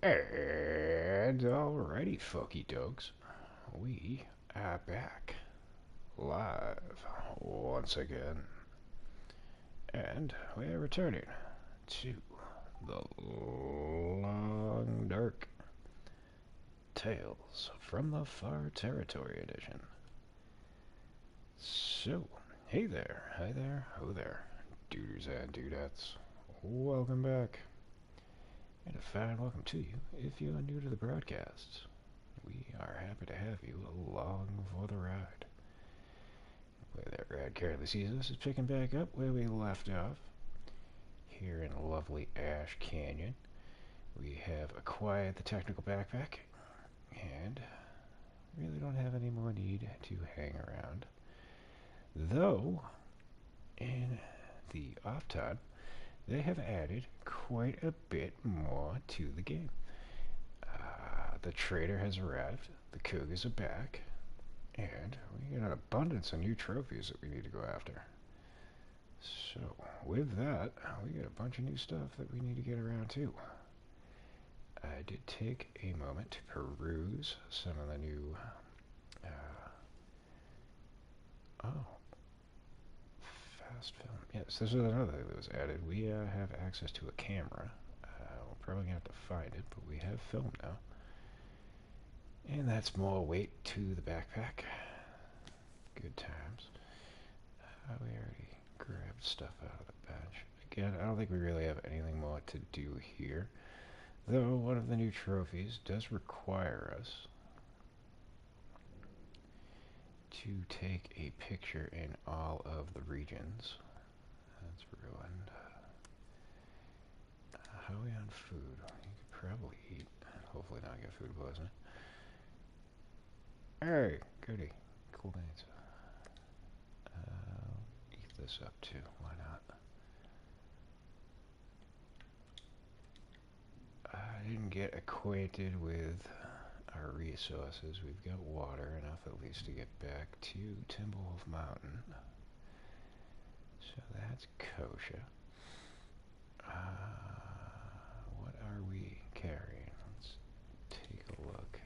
And alrighty, folky dogs, we are back live once again, and we are returning to the long dark tales from the Far Territory edition. So, hey there, hi there, ho there, duders and dudettes, welcome back, and a fine welcome to you if you are new to the broadcasts. We are happy to have you along for the ride. Where that ride currently sees us is picking back up where we left off. Here in lovely Ash Canyon, we have acquired the technical backpack, and really don't have any more need to hang around. Though, in the off time, they have added quite a bit more to the game. The trader has arrived, the cougars are back, and we got an abundance of new trophies that we need to go after. So, with that, we got a bunch of new stuff that we need to get around to. I did take a moment to peruse some of the new, oh, fast film. Yes, this is another thing that was added. We have access to a camera. We're probably going to have to find it, but we have film now. And that's more weight to the backpack. Good times. We already grabbed stuff out of the bench. Again, I don't think we really have anything more to do here. Though one of the new trophies does require us to take a picture in all of the regions. That's ruined. How are we on food? You could probably eat. Hopefully not get food poisoning. Hey, goody. Cool beans. Eat this up too. Why not? I didn't get acquainted with our resources. We've got water, enough at least to get back to Timberwolf Mountain. So that's kosher. What are we carrying? Let's take a look.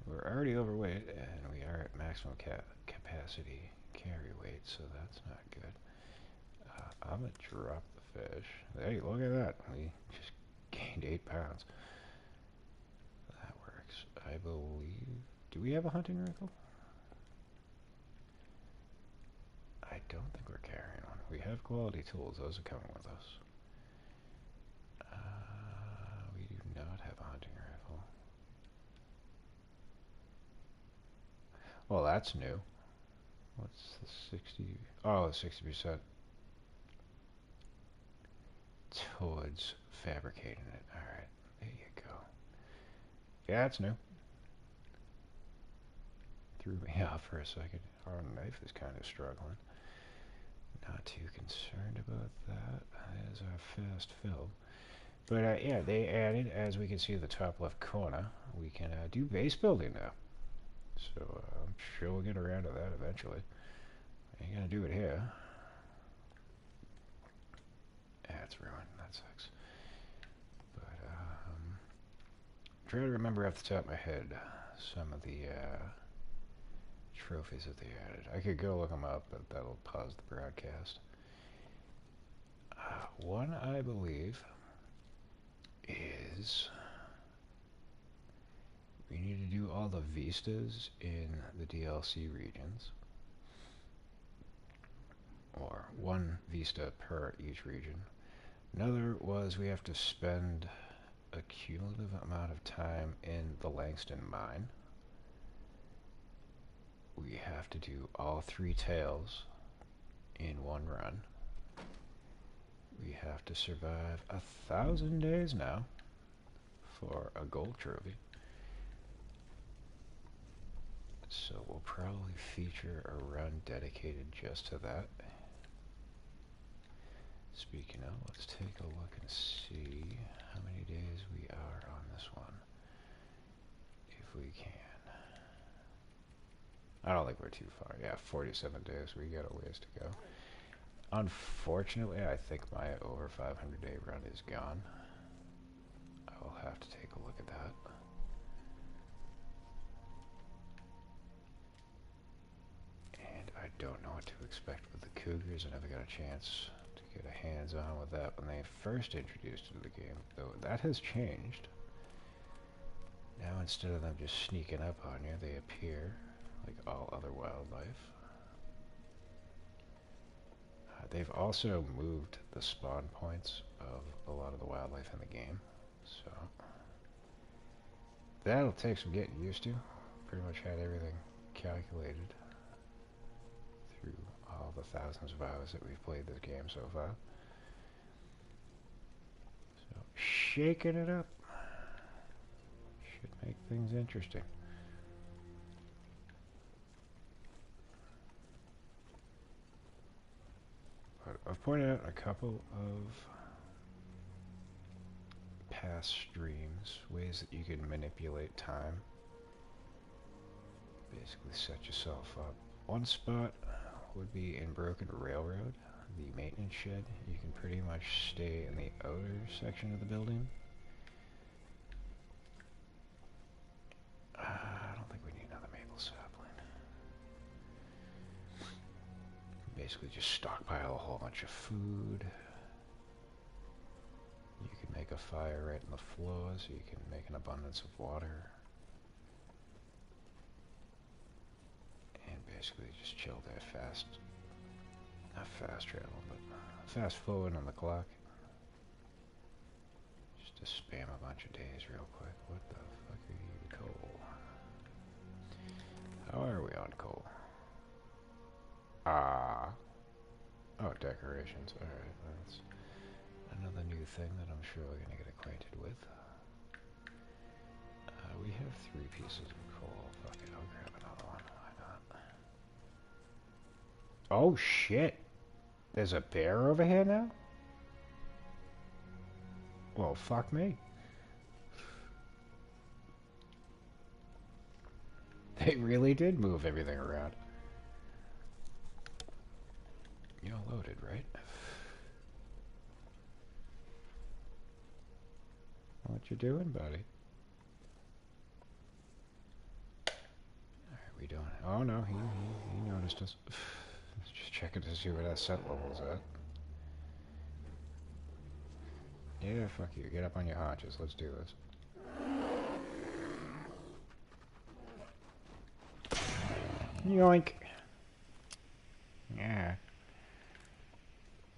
We're already overweight, and we are at maximum capacity carry weight, so that's not good. I'm going to drop the fish. Hey, look at that. We just gained 8 pounds. That works. I believe... Do we have a hunting rifle? I don't think we're carrying one. We have quality tools. Those are coming with us. We do not have a hunting rifle. Well, that's new. What's the 60? Oh, 60% towards fabricating it. Alright, there you go. Yeah, it's new. Threw me off for a second. Our knife is kind of struggling. Not too concerned about that. That is our fast fill. But yeah, they added, as we can see in the top left corner, we can do base building now. So I'm sure we'll get around to that eventually. Ain't gonna do it here. That's ruined. That sucks. But try to remember off the top of my head some of the trophies that they added. I could go look them up, but that'll pause the broadcast. One, I believe, is we need to do all the vistas in the DLC regions, or one vista per each region. Another was we have to spend a cumulative amount of time in the Langston mine. We have to do all 3 tails in one run. We have to survive 1,000 days now for a gold trophy. So we'll probably feature a run dedicated just to that. Speaking of, let's take a look and see how many days we are on this one, if we can. I don't think we're too far. Yeah, 47 days. We got a ways to go. Unfortunately, I think my over 500 day run is gone. don't know what to expect with the cougars. I never got a chance to get a hands-on with that when they first introduced it to the game, though that has changed. Now instead of them just sneaking up on you, they appear like all other wildlife. They've also moved the spawn points of a lot of the wildlife in the game, so that'll take some getting used to. Pretty much had everything calculated through all the thousands of hours that we've played this game so far. So, shaking it up should make things interesting. But I've pointed out a couple of past streams, ways that you can manipulate time. Basically set yourself up. One spot would be in Broken Railroad, the maintenance shed. You can pretty much stay in the outer section of the building. I don't think we need another maple sapling. Basically just stockpile a whole bunch of food. You can make a fire right on the floor so you can make an abundance of water. And basically just chill there fast. Not fast travel, but fast forward on the clock. Just to spam a bunch of days real quick. What the fuck are you, coal? How are we on coal? Oh, decorations. Alright, that's another new thing that I'm sure we're gonna get acquainted with. We have 3 pieces of coal. Fuck it, I'll grab another one. Why not? Oh shit! There's a bear over here now? Well, fuck me. They really did move everything around. You're loaded, right? What you doing, buddy? Alright, we doing it. Oh no, he noticed us. Just checking to see where that scent level's at. Yeah, fuck you. Get up on your haunches. Let's do this. Yoink. Yeah.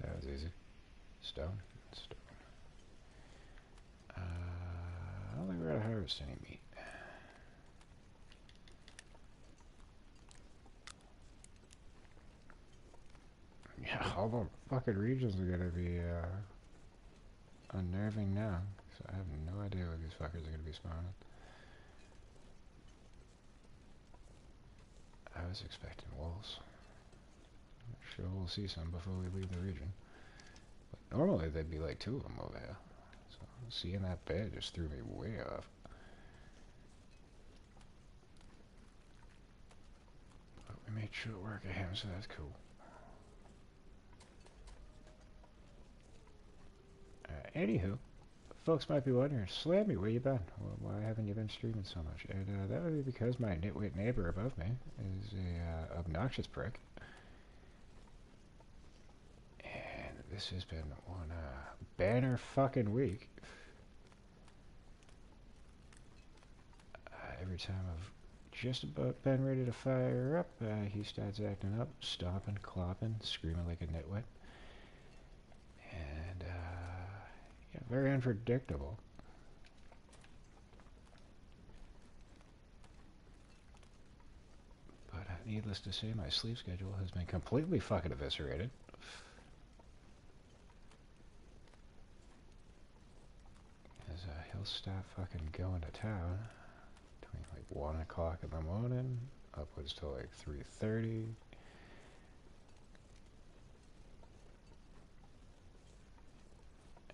That was easy. Stone. Stone. I don't think we're gonna harvest any meat. Yeah, all the fucking regions are gonna be unnerving now. So I have no idea where these fuckers are gonna be spawning. I was expecting wolves. I'm sure we'll see some before we leave the region. But normally there'd be like 2 of them over here. So seeing that bear just threw me way off. But we made short work of him, so that's cool. Anywho, folks might be wondering, Slammy, where you been? Well, why haven't you been streaming so much? And that would be because my nitwit neighbor above me is a obnoxious prick. And this has been one banner fucking week. Every time I've just about been ready to fire up, he starts acting up, stomping, clopping, screaming like a nitwit. And, yeah, very unpredictable. But needless to say, my sleep schedule has been completely fucking eviscerated. As he'll stop fucking going to town between like 1 o'clock in the morning, upwards to like 3:30.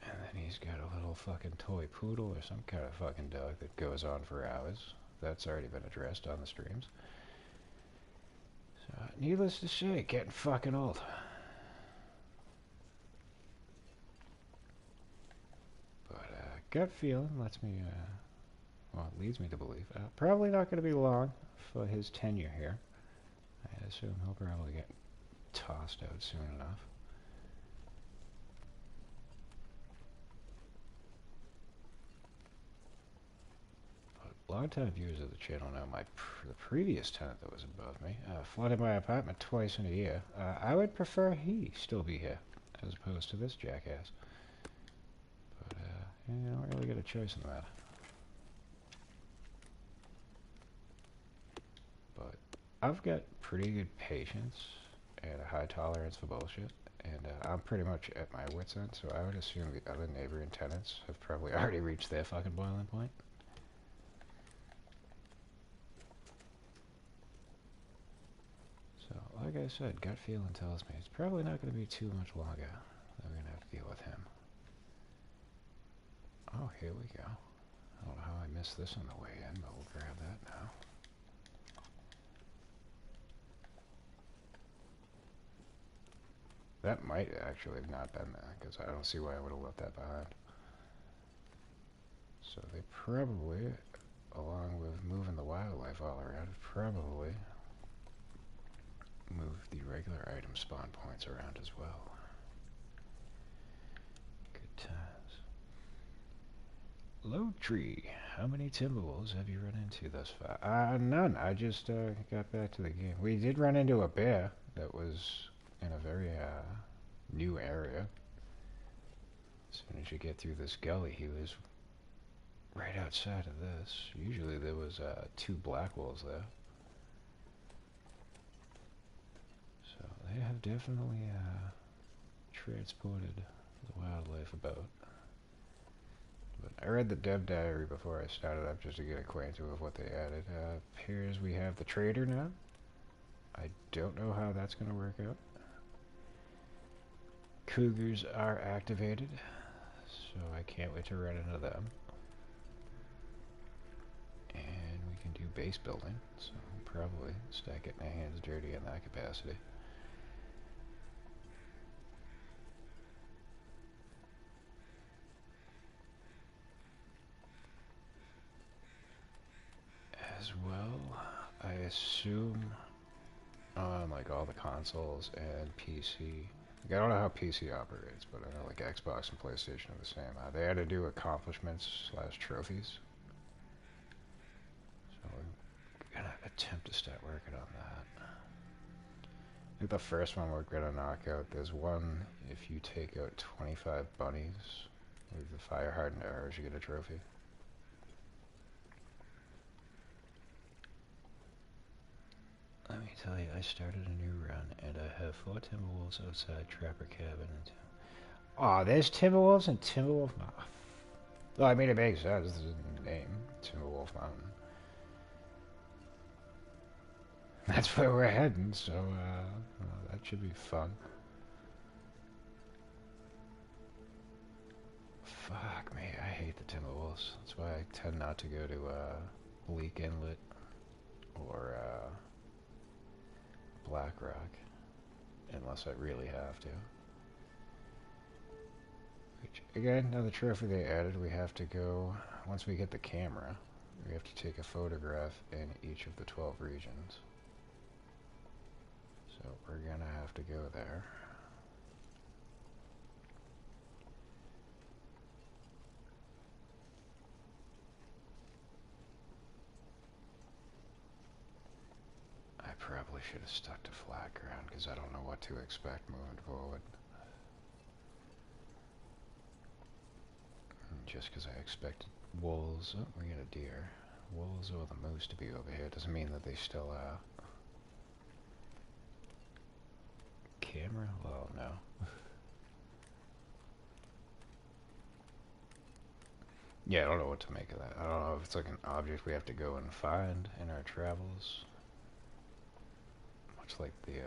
And then he's got a little fucking toy poodle or some kind of fucking dog that goes on for hours. That's already been addressed on the streams. So, needless to say, getting fucking old. But, gut feeling lets me, well, it leads me to believe, probably not going to be long for his tenure here. I assume he'll probably get tossed out soon enough. Long-time viewers of the channel know the previous tenant that was above me flooded my apartment twice in a year. I would prefer he still be here, as opposed to this jackass. But, you don't really get a choice in the matter. But I've got pretty good patience and a high tolerance for bullshit, and I'm pretty much at my wit's end, so I would assume the other neighboring tenants have probably already reached their fucking boiling point. So, like I said, gut feeling tells me it's probably not going to be too much longer that we're going to have to deal with him. Oh, here we go. I don't know how I missed this on the way in, but we'll grab that now. That might actually have not been there, because I don't see why I would have left that behind. So they probably, along with moving the wildlife all around, probably move the regular item spawn points around as well. Good times. Load tree. How many Timberwolves have you run into thus far? None. I just got back to the game. We did run into a bear that was in a very new area. As soon as you get through this gully, he was right outside of this. Usually there was 2 black wolves there. So they have definitely transported the wildlife about. But I read the dev diary before I started up just to get acquainted with what they added. Appears we have the trader now. I don't know how that's going to work out. Cougars are activated, so I can't wait to run into them. And we can do base building, so we'll probably start getting our hands dirty in that capacity. As well, I assume on like all the consoles and PC. Like, I don't know how PC operates, but I know like Xbox and PlayStation are the same. They had to do accomplishments / trophies. So we're gonna attempt to start working on that. I think the first one we're gonna knock out, there's one, if you take out 25 bunnies with the fire hardened arrows, you get a trophy. Let me tell you, I started a new run, and I have 4 Timberwolves outside Trapper Cabin. Aw, there's Timberwolves and Timberwolf Mountain. Well, I mean, it makes sense. This is the name, Timberwolf Mountain. That's where we're heading, so that should be fun. Fuck me, I hate the Timberwolves. That's why I tend not to go to Bleak Inlet or Blackrock, unless I really have to. Which, again, another trophy they added, we have to go, once we get the camera, we have to take a photograph in each of the 12 regions. So we're gonna have to go there. I probably should have stuck to flat ground, because I don't know what to expect moving forward. Just because I expected wolves, oh, we got a deer. Wolves or the moose to be over here doesn't mean that they still are. Camera? Well, no. Yeah, I don't know what to make of that. I don't know if it's like an object we have to go and find in our travels. Much like the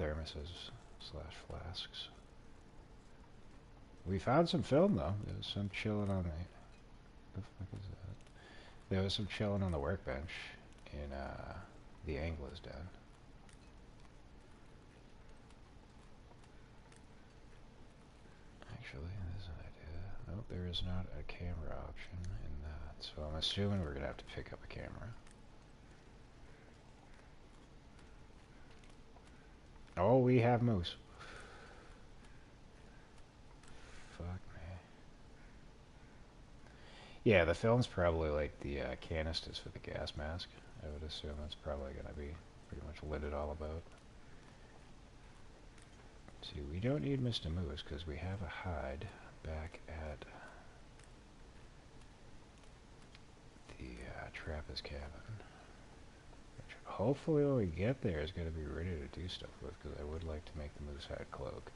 thermoses / flasks. We found some film though. There was some chilling on the fuck is that? There was some chilling on the workbench in the angler's den. Actually, there's an idea. Nope, there is not a camera option in that. So I'm assuming we're gonna have to pick up a camera. Oh, we have moose. Fuck me. Yeah, the film's probably like the canisters for the gas mask. I would assume that's probably going to be pretty much what it all about. See, we don't need Mr. Moose because we have a hide back at the Trapper's cabin. Which hopefully when we get there is going to be ready to do stuff with, because I would like to make the moose hide cloak.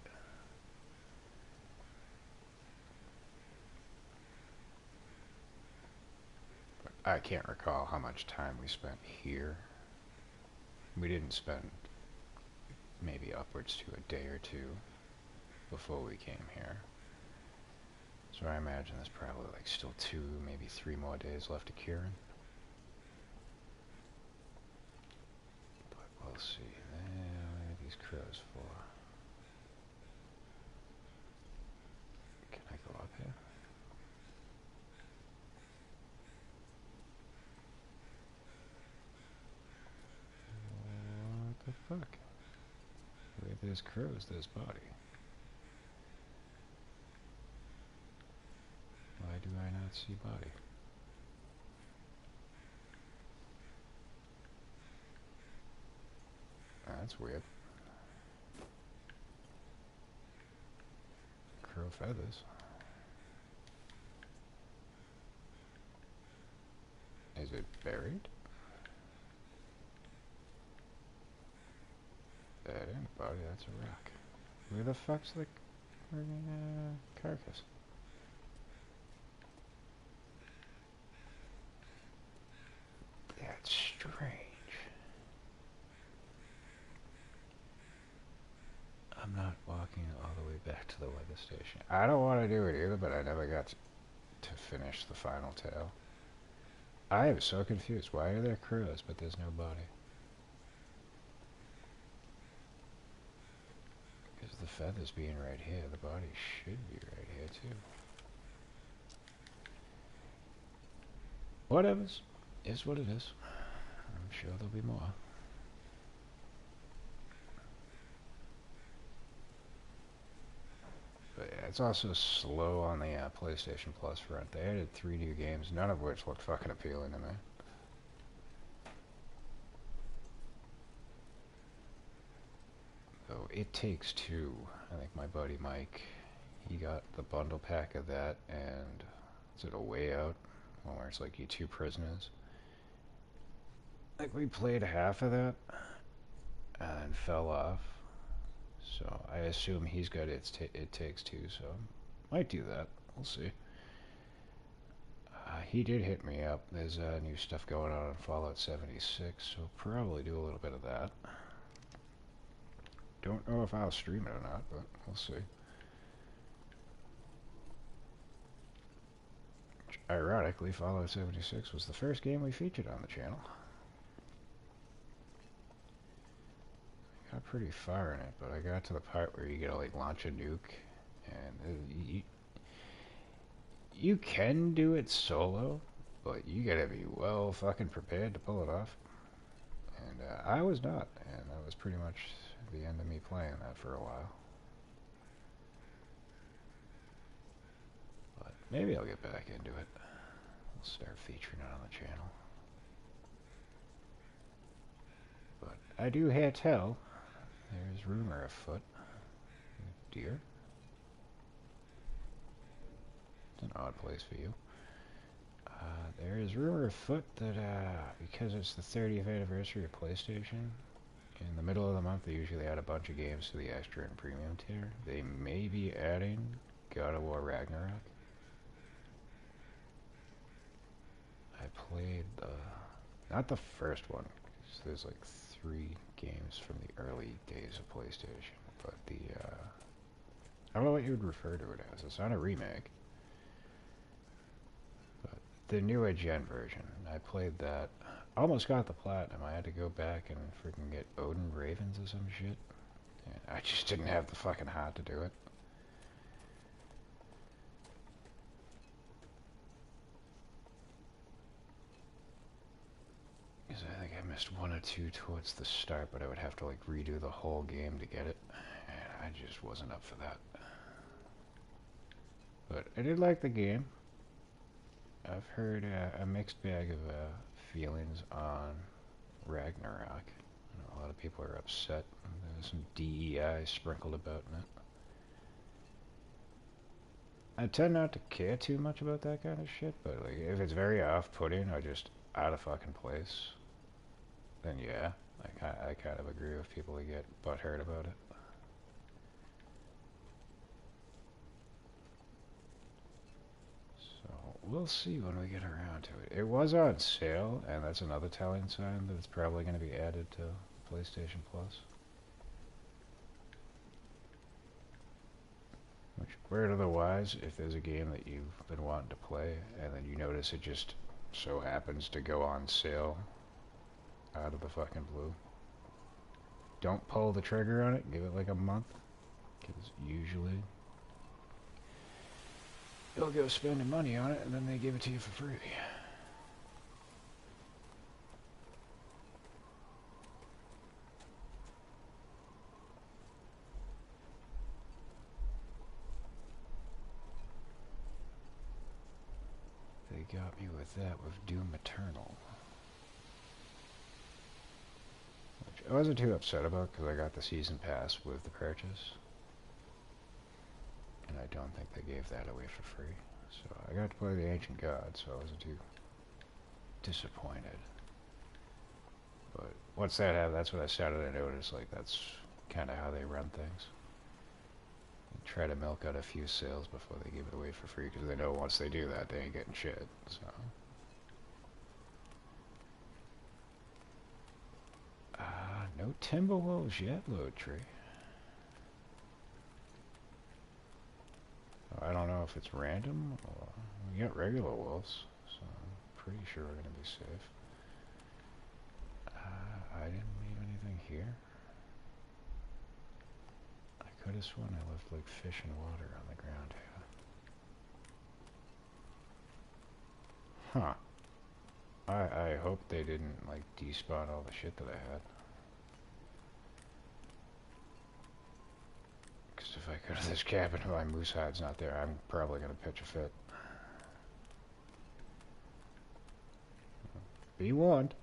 But I can't recall how much time we spent here. We didn't spend maybe upwards to a day or two before we came here. So I imagine there's probably like still 2, maybe 3 more days left of curing. But we'll see. What are these crows for? Can I go up here? What the fuck? Where there's crows, there's body. Why do I not see body? That's weird. Crow feathers. Is it buried? That ain't body, that's a rock. Where the fuck's the carcass? That's strange. I'm not walking all the way back to the weather station. I don't want to do it either, but I never got to finish the final tale. I am so confused. Why are there crows, but there's no body? Because the feathers being right here, the body should be right here too. Whatever's is what it is. I'm sure there'll be more. But yeah, it's also slow on the PlayStation Plus front. They added 3 new games, none of which looked fucking appealing to me. So It Takes Two. I think my buddy Mike, he got the bundle pack of that and is it A Way Out? One where it's like you 2 prisoners. Like we played half of that and fell off. So I assume he's got It Takes Two, so might do that. We'll see. He did hit me up. There's new stuff going on in Fallout 76, so probably do a little bit of that. Don't know if I'll stream it or not, but we'll see. Ironically, Fallout 76 was the first game we featured on the channel. I got pretty far in it, but I got to the part where you gotta like launch a nuke, and you can do it solo, but you gotta be well fucking prepared to pull it off. And I was not, and that was pretty much the end of me playing that for a while. But maybe I'll get back into it. We'll start featuring it on the channel. But I do hear tell there's rumor afoot. Deer? It's an odd place for you. There is rumor afoot that because it's the 30th anniversary of PlayStation, in the middle of the month they usually add a bunch of games to the extra and premium tier. They may be adding God of War Ragnarok. I played not the first one, because there's like 3 games from the early days of PlayStation, but the I don't know what you would refer to it as. It's not a remake. The newer gen version. I played that. Almost got the platinum. I had to go back and freaking get Odin Ravens or some shit. And I just didn't have the fucking heart to do it. Because I think I missed one or two towards the start, but I would have to like redo the whole game to get it, and I just wasn't up for that. But I did like the game. I've heard a mixed bag of feelings on Ragnarok. You know, a lot of people are upset. There's some DEI sprinkled about in it. I tend not to care too much about that kind of shit, but like if it's very off-putting or just out of fucking place, then yeah, like I kind of agree with people who get butthurt about it. So we'll see when we get around to it. It was on sale, and that's another telling sign that it's probably going to be added to PlayStation Plus. Which, weird otherwise, if there's a game that you've been wanting to play, and then you notice it just so happens to go on sale out of the fucking blue, don't pull the trigger on it. Give it like a month, because usually you'll go spending money on it, and then they give it to you for free. They got me with that with Doom Eternal. Which I wasn't too upset about because I got the season pass with the purchase. And I don't think they gave that away for free. So I got to play the Ancient Gods, so I wasn't too disappointed. But once that happened, that's when I started to notice, like, that's kind of how they run things. They try to milk out a few sales before they give it away for free, because they know once they do that, they ain't getting shit, so... no Timberwolves yet, Load Tree. I don't know if it's random, or... we got regular wolves, so I'm pretty sure we're going to be safe. I didn't leave anything here. I could have sworn I left like fish and water on the ground here. Huh. I hope they didn't like despawn all the shit that I had. Because if I go to this cabin and my moose hide's not there, I'm probably going to pitch a fit. Be warned.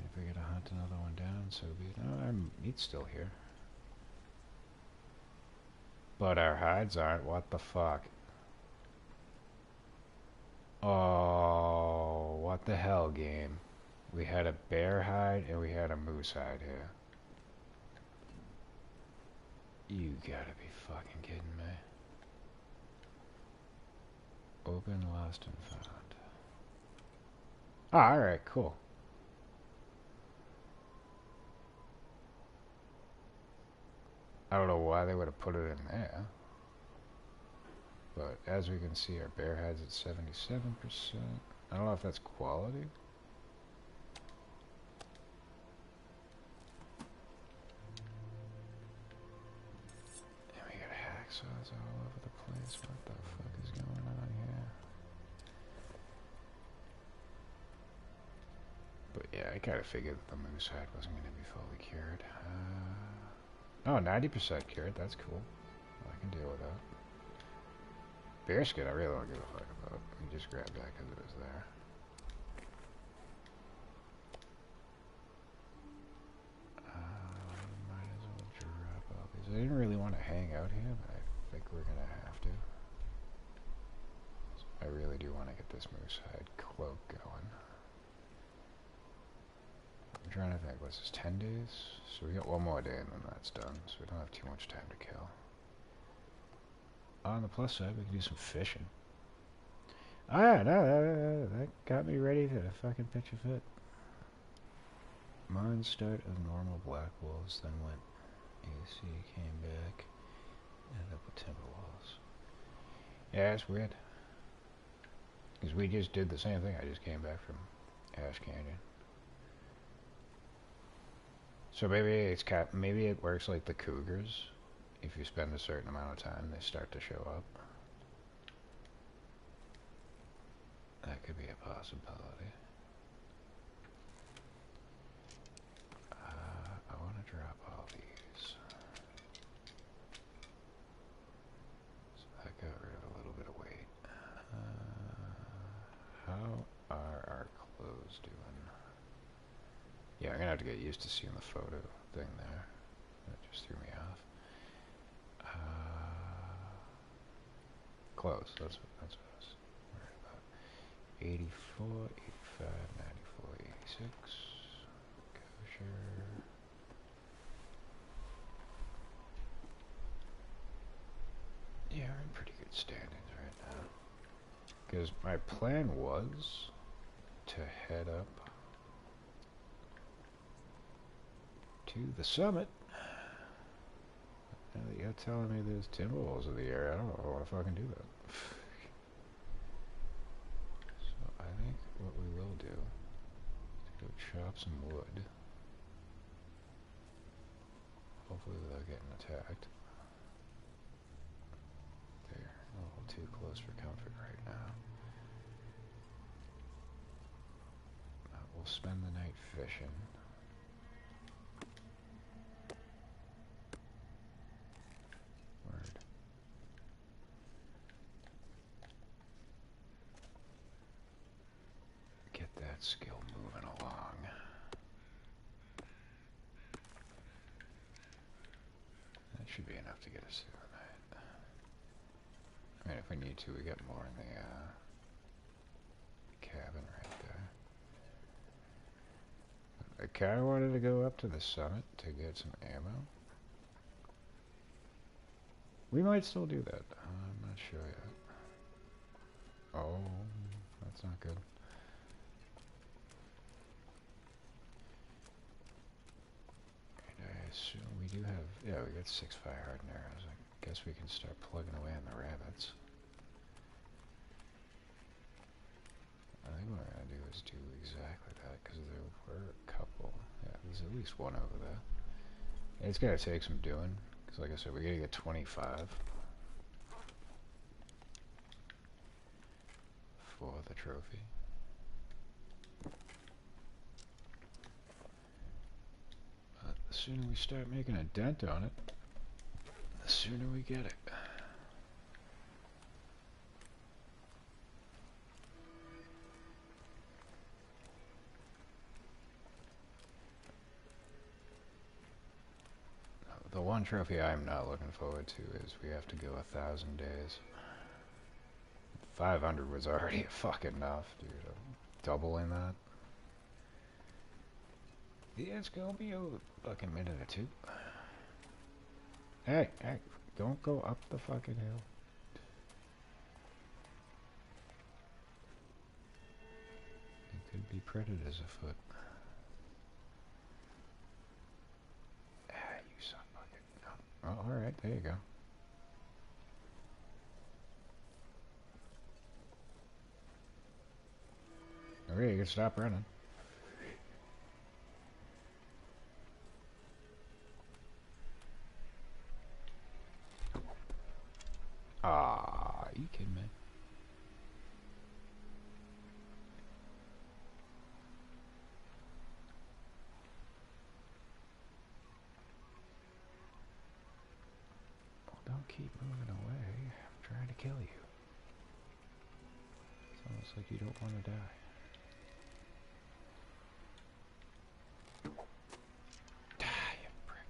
If we gotta hunt another one down, so be it. No, our meat's still here. But our hides aren't. What the fuck? Oh, what the hell, game? We had a bear hide and we had a moose hide here. You gotta be fucking kidding me. Open, lost, and found. Ah, alright, cool. I don't know why they would have put it in there. But as we can see, our bear hide's at 77%. I don't know if that's quality. And we got hacksaws all over the place. What the fuck is going on here? But yeah, I kind of figured that the moose hide wasn't going to be fully cured. Oh, 90% cured. That's cool. I can deal with that. Bear skin, I really don't give a fuck about. We just grabbed that because it was there. Might as well drop all these. I didn't really want to hang out here, but I think we're gonna have to. I really do want to get this moose hide cloak going. I'm trying to think, what's this, 10 days? So we got one more day and then that's done, so we don't have too much time to kill. On the plus side, we can do some fishing. Oh yeah, no, that got me ready to fucking pitch a fit. Mine start of normal black wolves, then went AC, came back, ended up with timber wolves. Yeah, it's weird. Because we just did the same thing, I just came back from Ash Canyon. So maybe it's maybe it works like the cougars, if you spend a certain amount of time, they start to show up. That could be a possibility. I want to drop all these. So that got rid of a little bit of weight. How are our clothes doing? Yeah, I'm gonna have to get used to seeing the photo thing there. That just threw me off. Close. That's what I was worried about. 84, 85, 94, 86. Kosher. Yeah, we're in pretty good standings right now. Because my plan was to head up to the summit. Now that you're telling me there's timberwolves in the area, I don't know if I want to fucking do that. So I think what we will do is go chop some wood. Hopefully without getting attacked. They're a little too close for comfort right now. We'll spend the night fishing. Get that skill moving along. That should be enough to get us through the night. I mean, if we need to, we get more in the cabin right there. I kind of wanted to go up to the summit to get some ammo. We might still do that. I'm not sure yet. Oh, that's not good. So we do have, yeah, we got 6 fire hardened arrows. I guess we can start plugging away on the rabbits. I think what we're going to do is do exactly that, because there were a couple. Yeah, there's at least one over there. And it's going to take some doing, because like I said, we got to get 25 for the trophy. The sooner we start making a dent on it, the sooner we get it. The one trophy I'm not looking forward to is we have to go 1,000 days. 500 was already fucking enough, dude. Doubling that. Yeah, it's gonna be a fucking minute or two. Hey, don't go up the fucking hill. There could be predators afoot. Ah, you son of a... Oh, alright, there you go. Okay, you can stop running. Ah, you kidding me? Well, don't keep moving away. I'm trying to kill you. It's almost like you don't want to die. Die, you prick.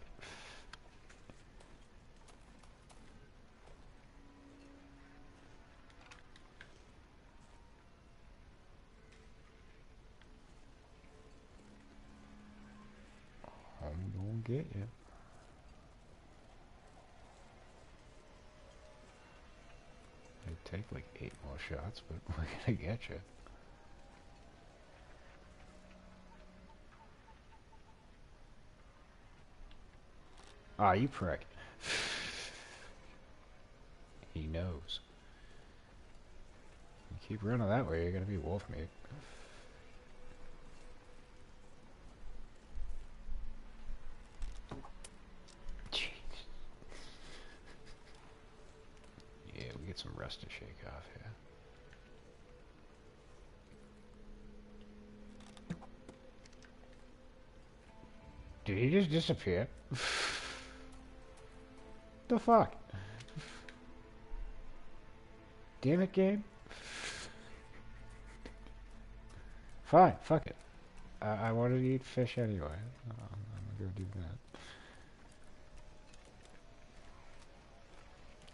I'm gonna get you. It'd take like 8 more shots, but we're gonna get you. Ah, you prick. He knows. You keep running that way, you're gonna be wolf meat. Jeez. rest to shake off here. Did he just disappear? The fuck? Damn it, game. Fine, fuck it. I wanted to eat fish anyway. I'm gonna go do that.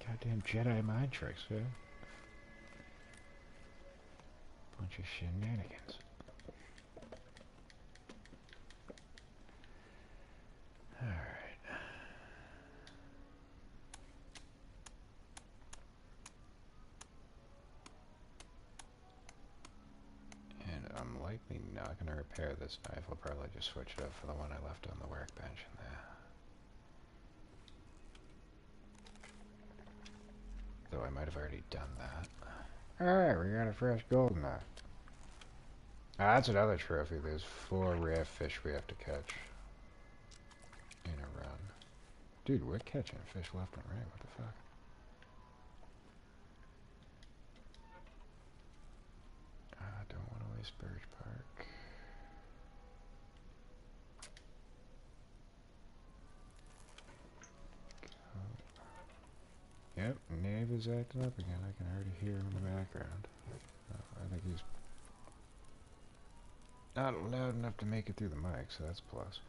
Goddamn Jedi mind tricks, yeah. Bunch of shenanigans. Alright. And I'm likely not going to repair this knife. I'll probably just switch it up for the one I left on the workbench in there. Though I might have already done that. Alright, we got a fresh golden knife. Ah, that's another trophy. There's 4 rare fish we have to catch in a run. Dude, we're catching fish left and right. What the fuck? I don't want to waste Birch Park. Yep, Nave is acting up again. I can already hear him in the background. I think he's not loud enough to make it through the mic, so that's a plus.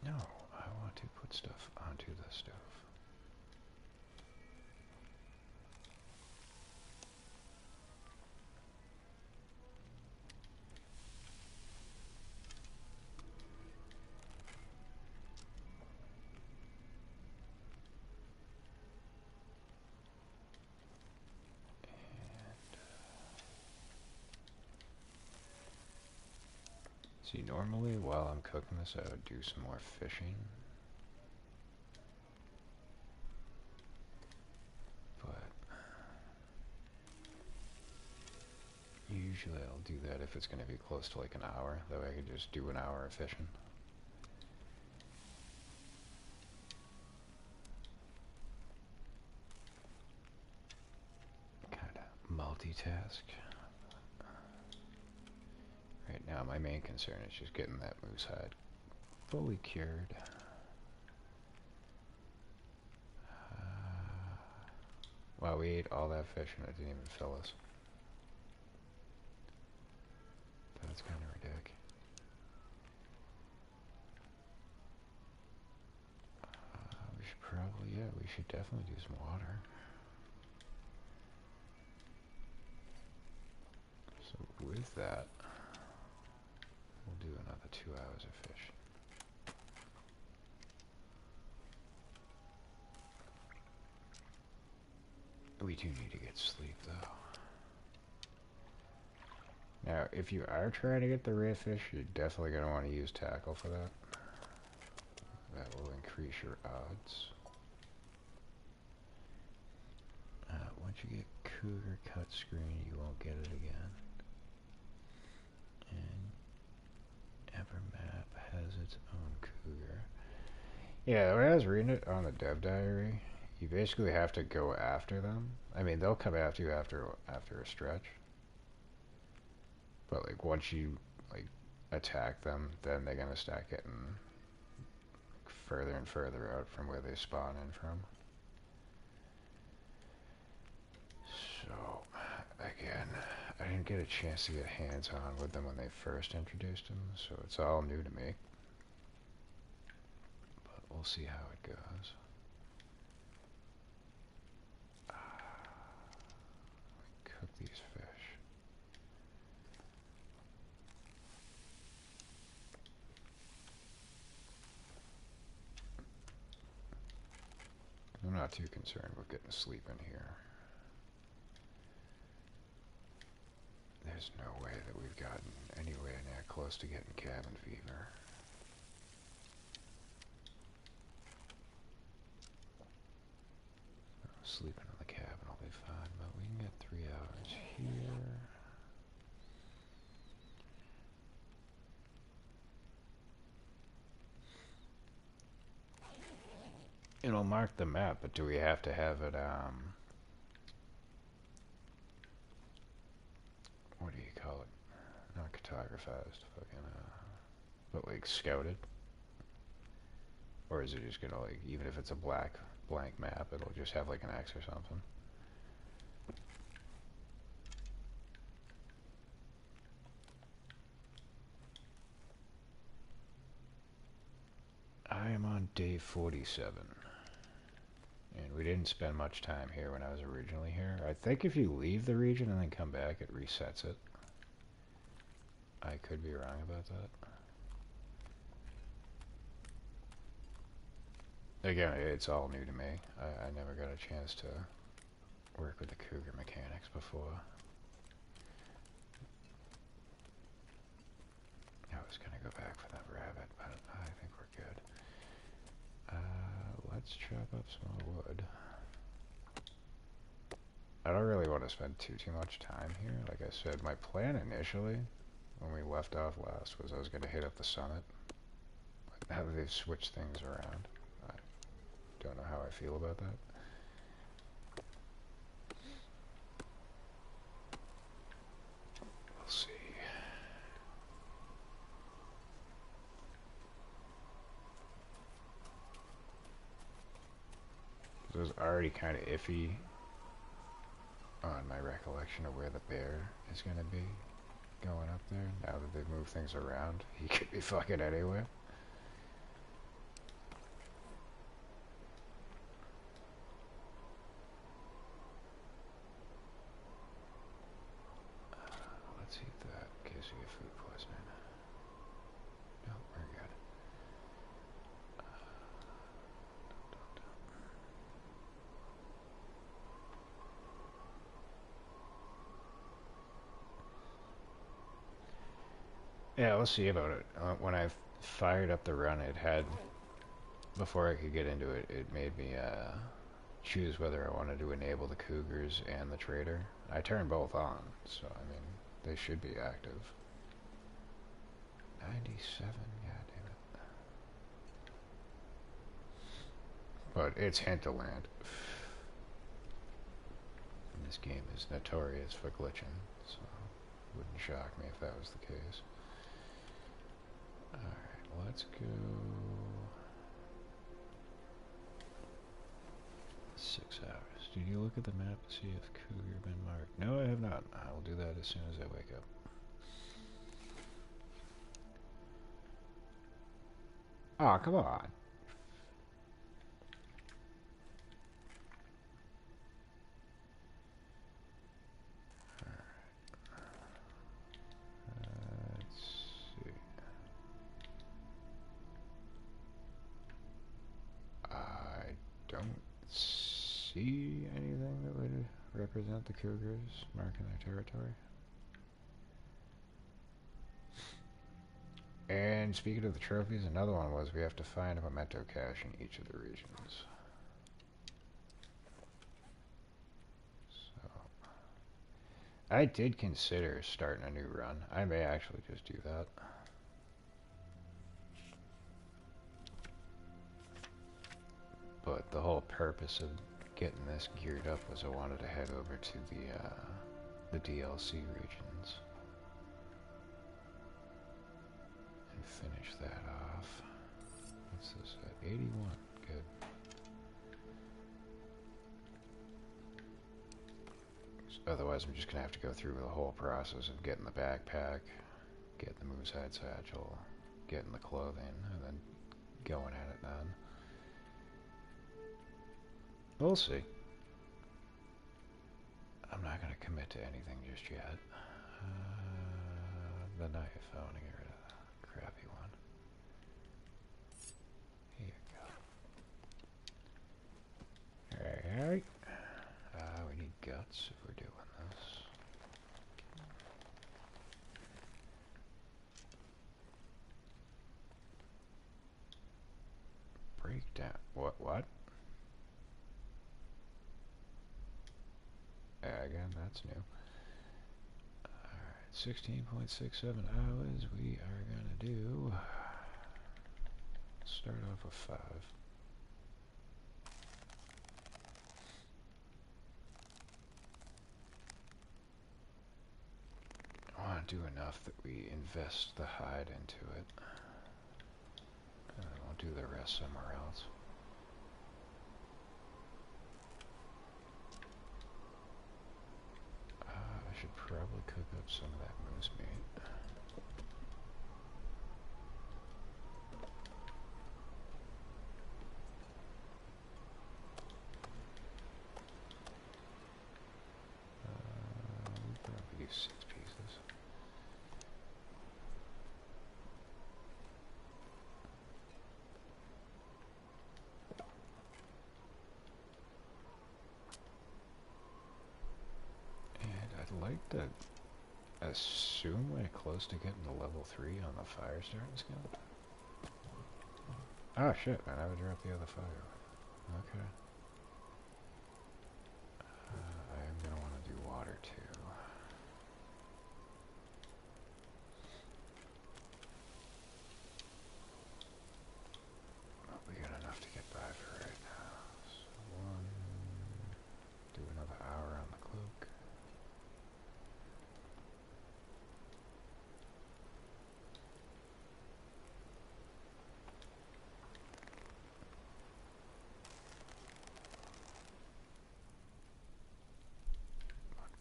No, I want to put stuff onto the stove. See, normally while I'm cooking this, I would do some more fishing. But usually I'll do that if it's going to be close to like an hour. That way I can just do an hour of fishing. Kind of multitask. Right now my main concern is just getting that moose hide fully cured. Wow, we ate all that fish and it didn't even fill us. That's kind of ridiculous. We should probably, yeah, we should definitely do some water. So with that, we'll do another 2 hours of fish. We do need to get sleep though. Now, if you are trying to get the rare fish, you're definitely going to want to use tackle for that. That will increase your odds. Once you get cougar cut screen, you won't get it again. And every map has its own cougar. Yeah, when I was reading it on the dev diary, you basically have to go after them. I mean, they'll come after you after a stretch. But like once you like attack them, then they're gonna start getting further and further out from where they spawn in from. So again, I didn't get a chance to get hands-on with them when they first introduced them, so it's all new to me. But we'll see how it goes. Cook these fish. I'm not too concerned with getting sleep in here. There's no way that we've gotten anywhere near close to getting cabin fever. Sleeping in the cabin will be fine, but we can get 3 hours here. mark the map, but do we have to have it, what do you call it? Not cartographized, fucking, but like scouted? Or is it just gonna, like, even if it's a blank map, it'll just have like an X or something? I am on day 47. And we didn't spend much time here when I was originally here. I think if you leave the region and then come back, it resets it. I could be wrong about that. Again, it's all new to me. I never got a chance to work with the cougar mechanics before. I was gonna go back for that rabbit, but I think we're good. Let's chop up some more wood. I don't really want to spend too much time here. Like I said, my plan initially, when we left off last, was I was gonna hit up the summit. But now that they've switched things around, I don't know how I feel about that. We'll see. It was already kind of iffy on my recollection of where the bear is going to be going up there. Now that they've moved things around, he could be fucking anywhere. Let's eat that in case we get food poisoning. No, we're good. Yeah, we'll see about it. When I fired up the run, it had, before I could get into it, it made me choose whether I wanted to enable the cougars and the trader. I turned both on, so I mean, they should be active. 97, god damn it. But it's hinterland. And this game is notorious for glitching, so it wouldn't shock me if that was the case. Alright, let's go 6 hours. Did you look at the map to see if cougar been marked? No, I have not. I will do that as soon as I wake up. Aw, come on. See anything that would represent the cougars marking their territory? And speaking of the trophies, another one was we have to find a memento cache in each of the regions. So I did consider starting a new run. I may actually just do that. But the whole purpose of getting this geared up was I wanted to head over to the DLC regions and finish that off. What's this at? 81. Good. Otherwise, I'm just gonna have to go through the whole process of getting the backpack, getting the moose hide satchel, getting the clothing, and then going at it then. We'll see. I'm not going to commit to anything just yet. The knife, I want to get rid of the crappy one. Here you go. Alright. We need guts if we're doing this. Breakdown. What? Again, that's new. Alright, 16.67 hours. We are gonna do. Start off with 5. want to do enough that we invest the hide into it. And then we'll do the rest somewhere else. I should probably cook up some of that moose meat. We'll probably use 6 pieces. And I'd like to assume we're close to getting to level 3 on the fire starting skill. Oh shit, I never dropped the other fire. Okay. I am going to want to do water too. Oh, we got enough to get by for right now. So do another hour on the cloak.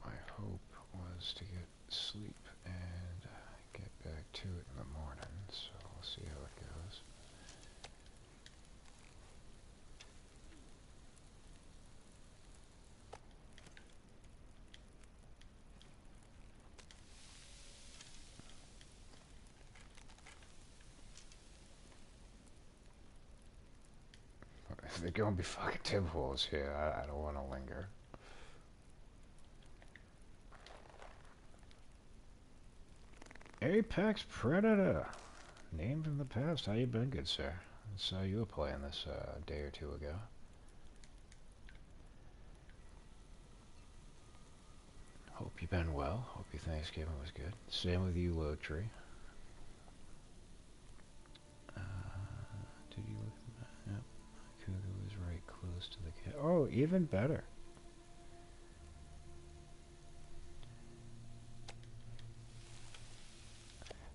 My hope was to get sleep and get back to it in the morning, so we'll see how it goes. If they're gonna be fucking Timberwolves here, I don't want to linger. Apex Predator! Name from the past. How you been, good sir? I saw you were playing this a day or two ago. Hope you've been well. Hope your Thanksgiving was good. Same with you, Low Tree. Did you look at the map? Yep. Cougar was right close to the cat. Oh, even better.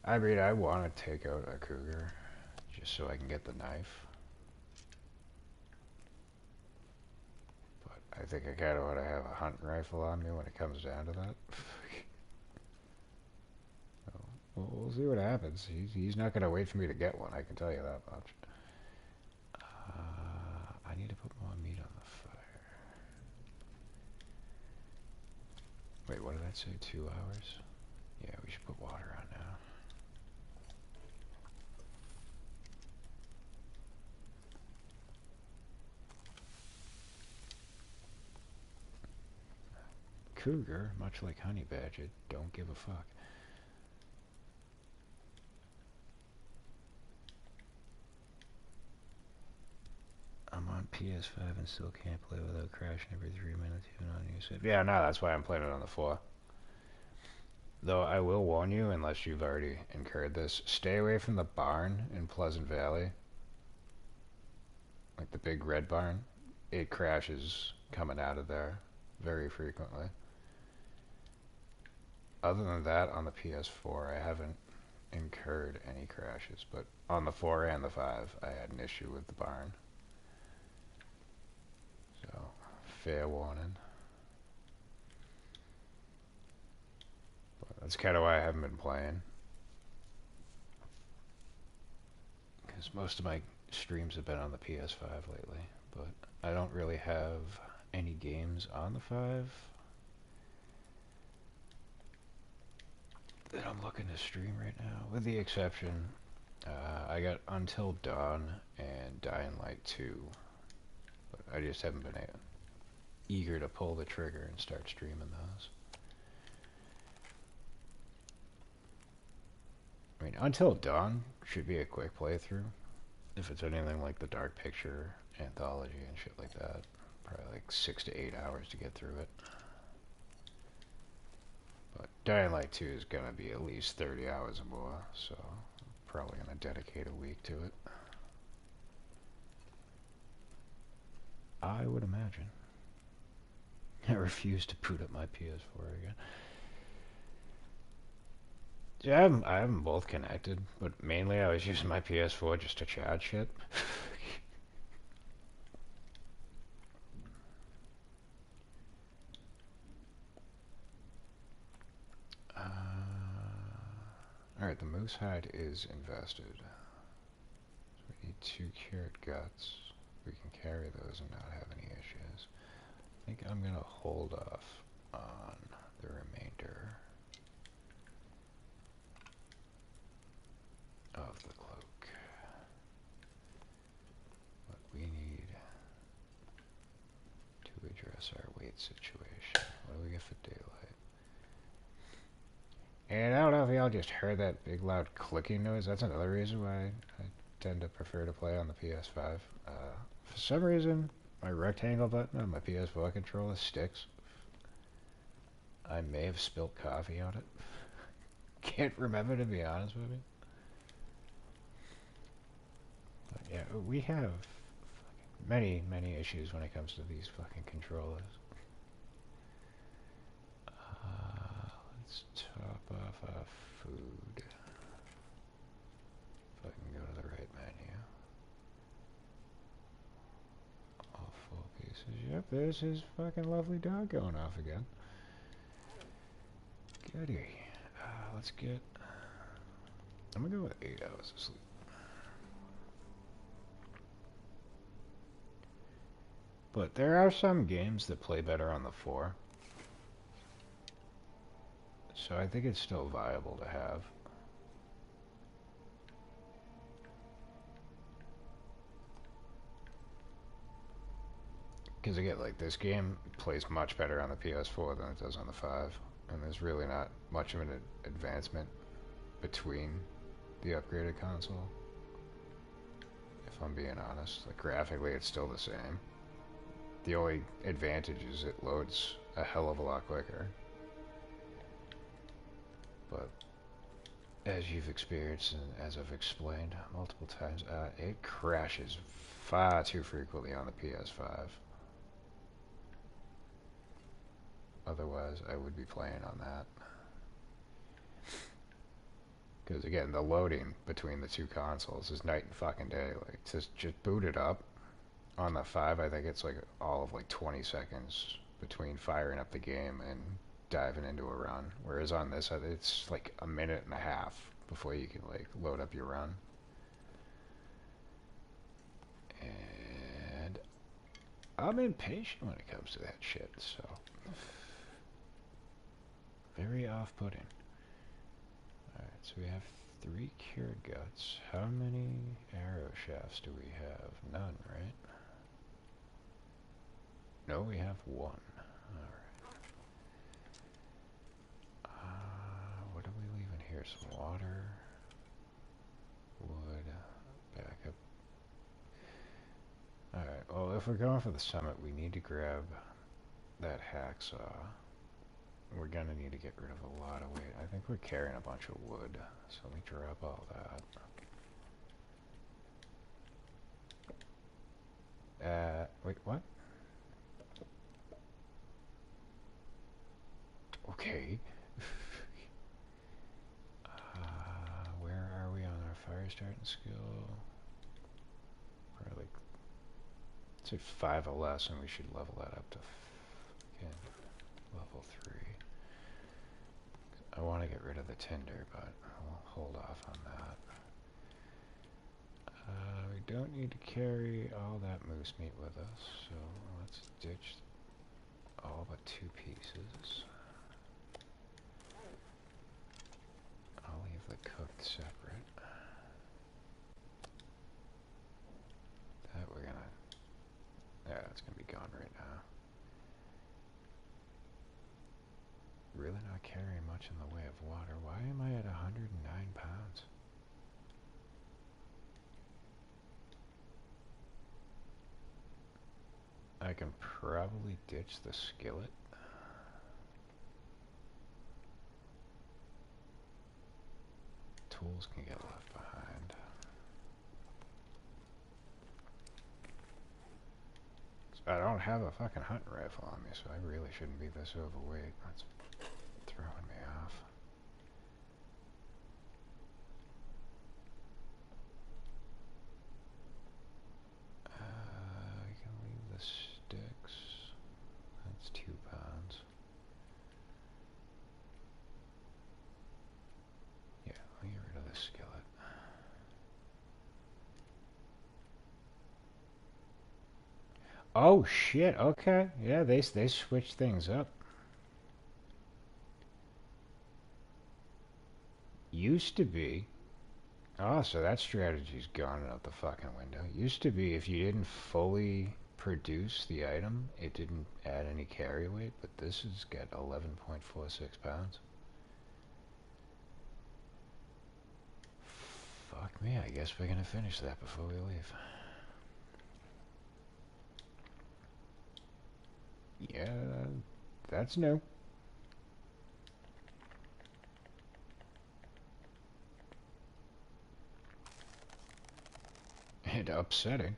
I mean, I want to take out a cougar just so I can get the knife. But I think I kind of want to have a hunting rifle on me when it comes down to that. Well, we'll see what happens. He's not going to wait for me to get one, I can tell you that much. I need to put more meat on the fire. Wait, what did that say? 2 hours? Yeah, we should put water on now. Cougar, much like honey badger, don't give a fuck. I'm on PS5 and still can't play without crashing every 3 minutes even on YouTube. Yeah, no, that's why I'm playing it on the 4. Though I will warn you, unless you've already incurred this, stay away from the barn in Pleasant Valley. Like the big red barn. It crashes coming out of there very frequently. Other than that, on the PS4, I haven't incurred any crashes, but on the 4 and the 5, I had an issue with the barn. So, fair warning. But that's kind of why I haven't been playing. Because most of my streams have been on the PS5 lately, but I don't really have any games on the 5 that I'm looking to stream right now, with the exception, I got Until Dawn and Dying Light 2, but I just haven't been eager to pull the trigger and start streaming those. I mean, Until Dawn should be a quick playthrough, if it's anything like the Dark Picture anthology and shit like that. Probably like 6 to 8 hours to get through it. But Dying Light 2 is going to be at least 30 hours or more, so I'm probably going to dedicate a week to it. I would imagine. I refuse to boot up my PS4 again. Yeah, I have them both connected, but mainly I was using my PS4 just to chat shit. Alright, the moose hide is invested. So we need 2 cured guts. We can carry those and not have any issues. I think I'm gonna hold off on the remainder of the cloak. But we need to address our weight situation. What do we get for daylight? And I don't know if y'all just heard that big loud clicking noise. That's another reason why I tend to prefer to play on the PS5. For some reason, my rectangle button on my PS4 controller sticks. I may have spilled coffee on it. Can't remember, to be honest with you. But yeah, we have many, many issues when it comes to these fucking controllers. Let's top off our food. If I can go to the right menu. All 4 pieces. Yep, there's his fucking lovely dog going off again. Goody. Let's get... I'm gonna go with 8 hours of sleep. But there are some games that play better on the 4. So I think it's still viable to have. Because again, like, this game plays much better on the PS4 than it does on the 5. And there's really not much of an advancement between the upgraded console. If I'm being honest. Like, graphically, it's still the same. The only advantage is it loads a hell of a lot quicker. But as you've experienced and as I've explained multiple times, it crashes far too frequently on the PS5. Otherwise, I would be playing on that. Because again, the loading between the 2 consoles is night and fucking day. Like, just boot it up. On the 5, I think it's like all of like 20 seconds between firing up the game and diving into a run. Whereas on this, it's like a minute and a half before you can like load up your run. And I'm impatient when it comes to that shit, so very off-putting. Alright, so we have 3 cured guts. How many arrow shafts do we have? None, right? No, we have 1. Alright. What are we leaving here? Some water. Wood. Back up. Alright, well, if we're going for the summit, we need to grab that hacksaw. We're gonna need to get rid of a lot of weight. I think we're carrying a bunch of wood, so let me drop all that. Wait, what? Okay. Where are we on our fire starting skill? We're like, say 5 or less, and we should level that up to level 3. I want to get rid of the tinder, but I'll hold off on that. We don't need to carry all that moose meat with us, so let's ditch all but 2 pieces. I'll leave the cooked separate. That we're gonna... Yeah, it's gonna be gone right now. Really not carrying much in the way of water. Why am I at 109 pounds? I can probably ditch the skillet. Tools can get left behind. I don't have a fucking hunting rifle on me, so I really shouldn't be this overweight. That's throwing me off. Oh shit. Okay. Yeah, they switched things up. Used to be. Oh, so that strategy's gone out the fucking window. Used to be if you didn't fully produce the item, it didn't add any carry weight, but this has got 11.46 pounds. Fuck me, I guess we're gonna finish that before we leave. Yeah, that's new. And upsetting.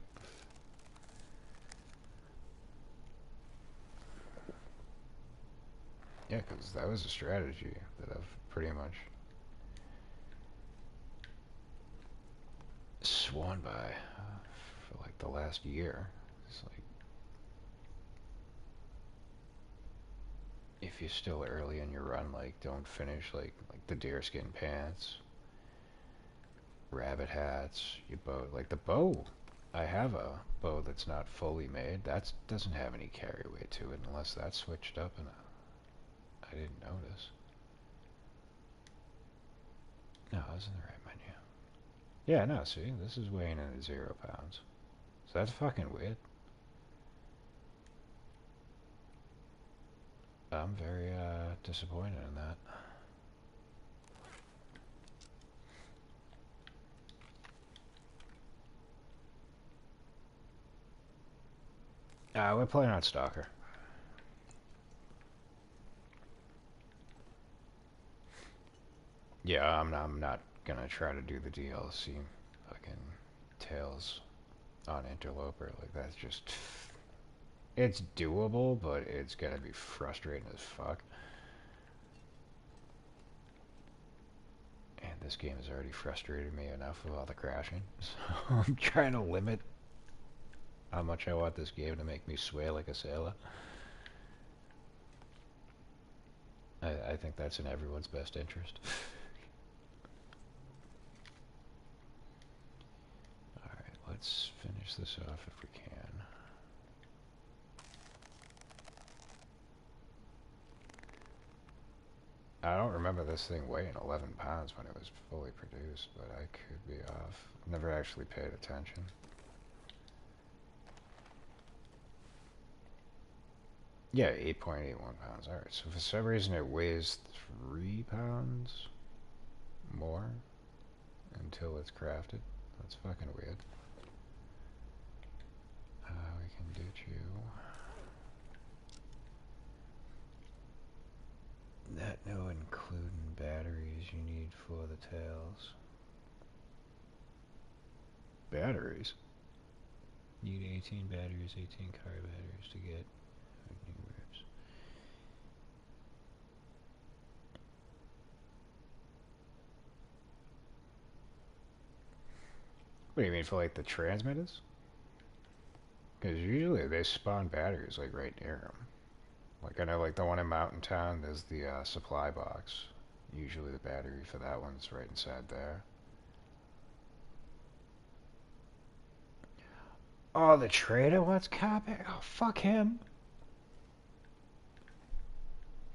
Yeah, because that was a strategy that I've pretty much sworn by for like the last year. It's like, if you're still early in your run, like, don't finish like the deerskin pants, rabbit hats, your bow. Like the bow, I have a bow that's not fully made. That doesn't have any carry weight to it unless that's switched up and I didn't notice. No, I was in the right menu. Yeah, no, see, this is weighing in at 0 pounds. So that's fucking weird. I'm very disappointed in that. We're playing on Stalker. Yeah, I'm not gonna try to do the DLC fucking Tales on Interloper. Like, that's just... It's doable, but it's gonna be frustrating as fuck. And this game has already frustrated me enough with all the crashing. So I'm trying to limit how much I want this game to make me sway like a sailor. I think that's in everyone's best interest. Alright, let's finish this off if we can. I don't remember this thing weighing 11 pounds when it was fully produced, but I could be off. Never actually paid attention. Yeah, 8.81 pounds. Alright, so for some reason it weighs 3 pounds more until it's crafted. That's fucking weird. We can ditch you. That no including batteries you need for the tails. Batteries? Need 18 batteries, 18 car batteries to get new ribs. What do you mean, for like the transmitters? Because usually they spawn batteries like right near them. Like I know like the one in Mountain Town, there's the supply box. Usually the battery for that one's right inside there. Oh, the trader wants copy? Oh, fuck him.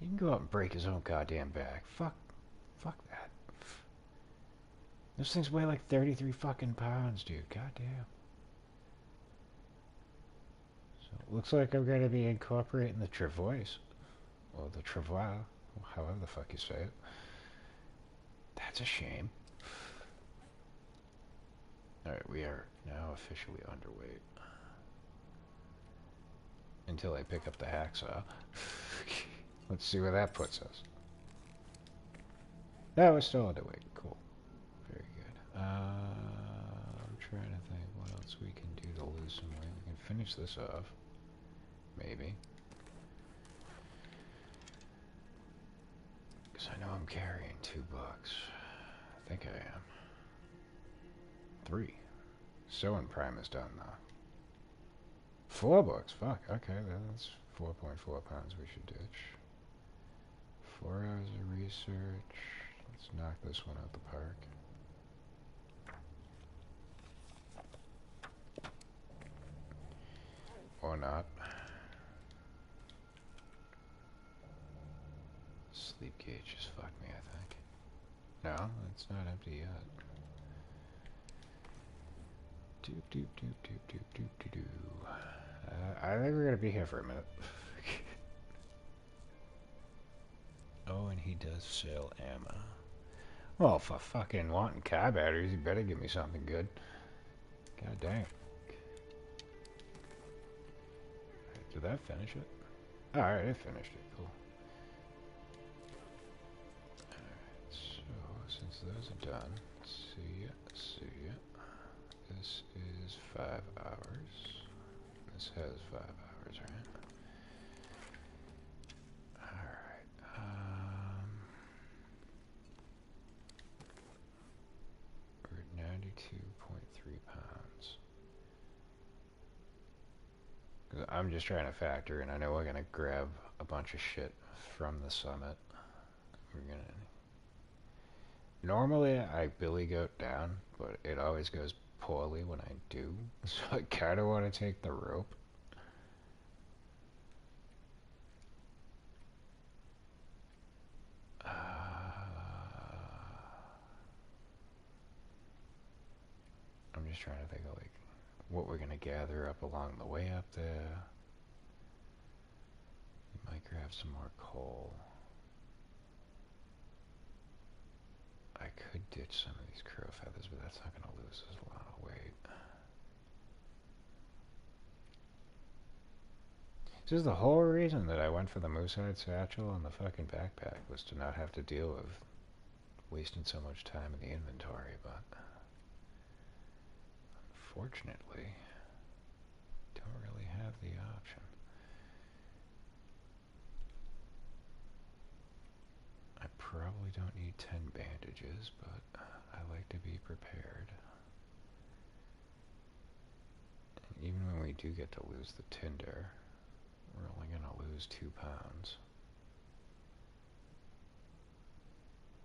He can go out and break his own goddamn back. Fuck that. Those things weigh like 33 fucking pounds, dude. Goddamn. So it looks like I'm going to be incorporating the Travois. Or the Travois. However the fuck you say it. That's a shame. Alright, we are now officially underweight. Until I pick up the hacksaw. Let's see where that puts us. No, we're still underweight. Cool. Very good. I'm trying to think what else we can do to lose some weight. We can finish this off. Maybe. Because I know I'm carrying 2 bucks. I think I am. 3. Sewing Prime is done though. 4 bucks. Fuck. Okay, that's 4.4 pounds we should ditch. 4 hours of research. Let's knock this one out the park. not. Sleep gauge just fucked me, I think. No, it's not empty yet. Doop doop doop doop doop doop doop doo. I think we're gonna be here for a minute. Oh, and he does sell ammo. Well, for fucking wanting car batteries, you better give me something good. God damn. Did that finish it? Alright, it finished it. Cool. Alright, so since those are done, see ya, see ya. This is 5 hours. This has 5 hours, right? Alright, we're at 92.3 pounds. I'm just trying to factor in. I know we're gonna grab a bunch of shit from the summit. We're gonna... Normally I billy goat down, but it always goes poorly when I do. So I kinda want to take the rope. I'm just trying to think of like what we're gonna gather up along the way up there. We might grab some more coal. I could ditch some of these crow feathers, but that's not gonna lose us a lot of weight. This is the whole reason that I went for the moose-hide satchel and the fucking backpack, was to not have to deal with wasting so much time in the inventory, but unfortunately, don't really have the option. I probably don't need 10 bandages, but I like to be prepared. And even when we do get to lose the tinder, we're only going to lose 2 pounds.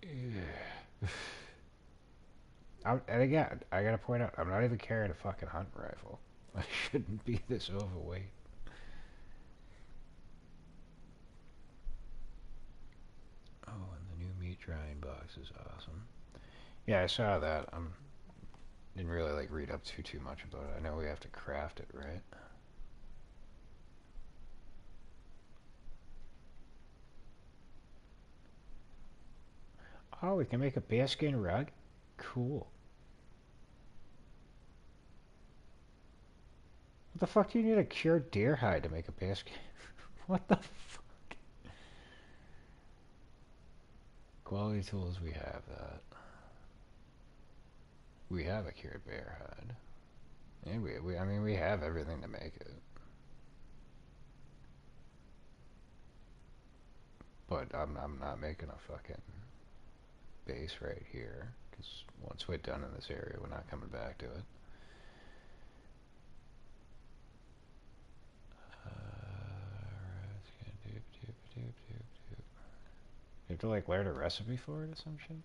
Yeah. And again, I gotta point out, I'm not even carrying a fucking hunting rifle. I shouldn't be this overweight. Oh, and the new meat drying box is awesome. Yeah, I saw that. Didn't really like read up too much about it. I know we have to craft it, right? Oh, we can make a bearskin rug? Cool. What the fuck do you need a cured deer hide to make a bearskin? What the fuck? Quality tools, we have that. We have a cured bear hide. And I mean, we have everything to make it. But I'm not making a fucking base right here, because once we're done in this area, we're not coming back to it. You have to like learn a recipe for it or some shit?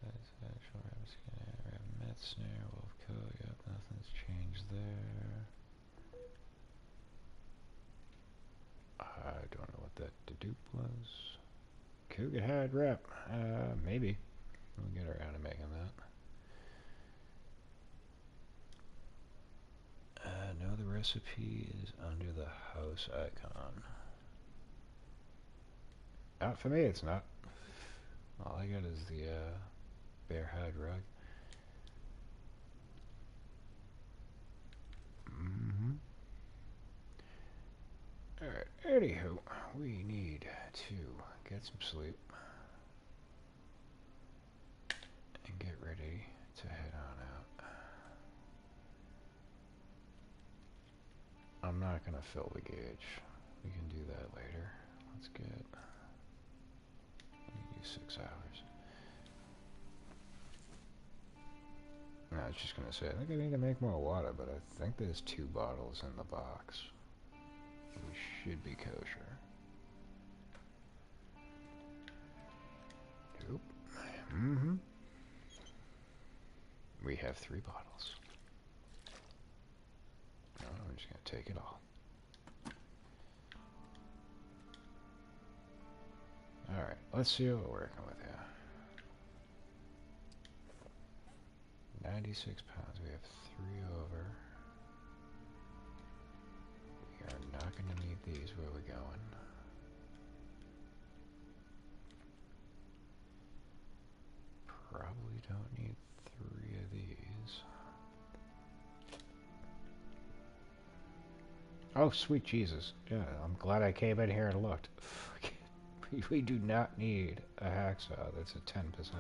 That's actual rabbit skin, rabbit met snare, wolf coat, yep, nothing's changed there. I don't know what that dedupe was. Cougar hide wrap, maybe. We'll get around to making that. No, the recipe is under the house icon. For me, it's not. All I got is the bear hide rug. Alright, anywho, we need to get some sleep and get ready to head on out. I'm not gonna fill the gauge. We can do that later. Let's get... use 6 hours. No, I was just gonna say, I think I need to make more water, but I think there's 2 bottles in the box. We should be kosher. Nope. We have 3 bottles. we're just gonna take it all. Alright, let's see what we're working with here. 96 pounds. We have 3 over. We are not going to need these. Where we going? Probably don't need 3 of these. Oh, sweet Jesus. Yeah, I'm glad I came in here and looked. We do not need a hacksaw. That's a 10%.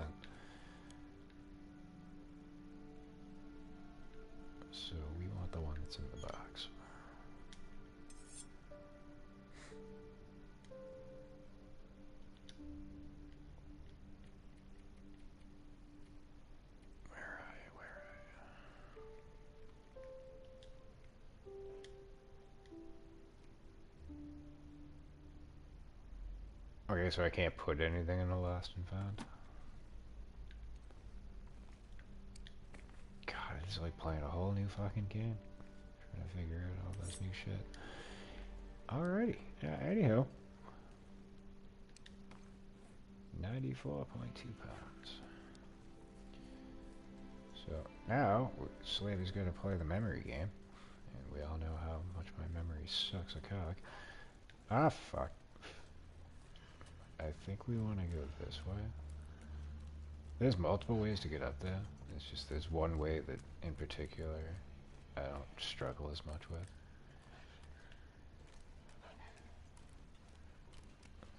So we want the one that's in the box. Where are you? Where are you? Okay, so I can't put anything in the lost and found. God, it's like playing a whole new fucking game. Trying to figure out all this new shit. Alrighty. Yeah, anyhow. 94.2 pounds. So now, Slavy's going to play the memory game. And we all know how much my memory sucks a cock. Ah, fuck. I think we want to go this way. There's multiple ways to get up there. It's just there's one way that, in particular, I don't struggle as much with.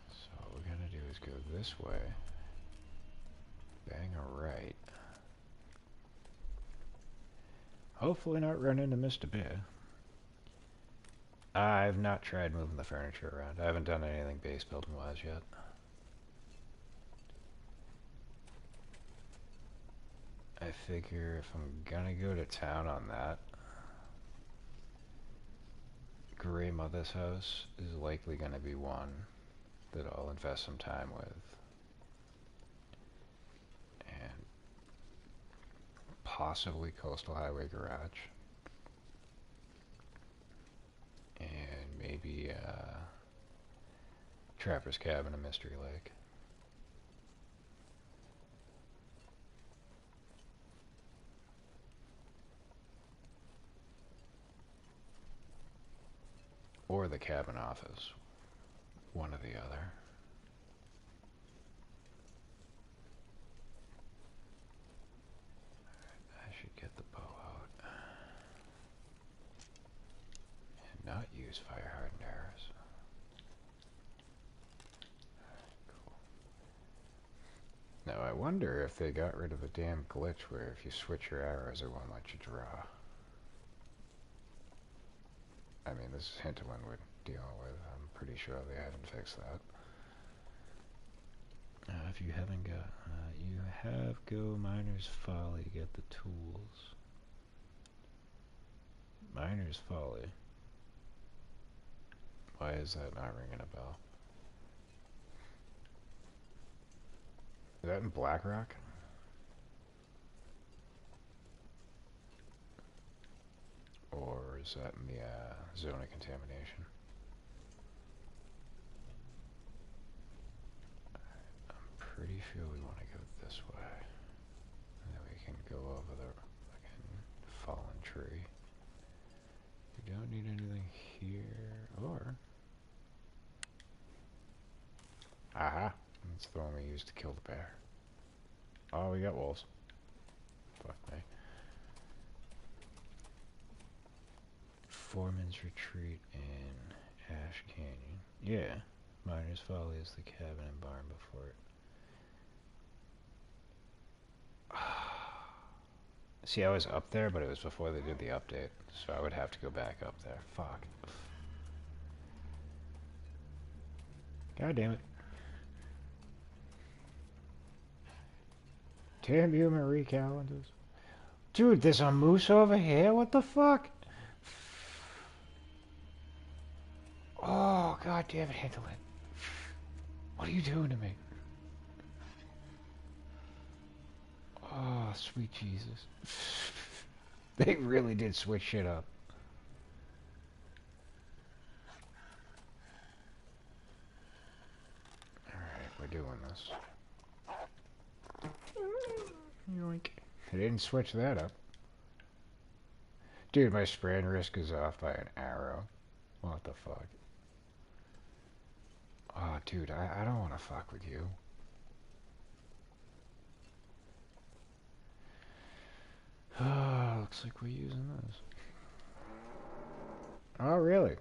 So what we're gonna do is go this way, bang a right. Hopefully not run into Mr. Bear. I've not tried moving the furniture around. I haven't done anything base building wise yet. I figure if I'm gonna go to town on that, Grey Mother's house is likely gonna be one that I'll invest some time with. And possibly Coastal Highway Garage. And maybe Trapper's Cabin and Mystery Lake. Or the cabin office. One or the other. I should get the bow out. And not use fire hardened arrows. Cool. Now I wonder if they got rid of the damn glitch where if you switch your arrows it won't let you draw. I mean, this is Hinterland we're dealing with. I'm pretty sure they haven't fixed that. If you haven't got... you have Go Miner's Folly to get the tools. Miner's Folly. Why is that not ringing a bell? Is that in Blackrock? Or is that in the zone of contamination? I'm pretty sure we want to go this way. And then we can go over the fucking fallen tree. We don't need anything here. Or... aha! That's the one we used to kill the bear. Oh, we got wolves. Fuck me. Foreman's Retreat in Ash Canyon. Yeah, Miner's Folly is the cabin and barn before it. See, I was up there, but it was before they did the update, so I would have to go back up there. Fuck. God damn it. Damn you, Marie Callender's. Dude, there's a moose over here? What the fuck? Oh, god damn it, Hinterland. What are you doing to me? Oh, sweet Jesus. They really did switch shit up. I didn't switch that up. Dude, my spraying risk is off by an arrow. What the fuck? Oh, dude, I don't want to fuck with you. Looks like we're using this. Oh, really?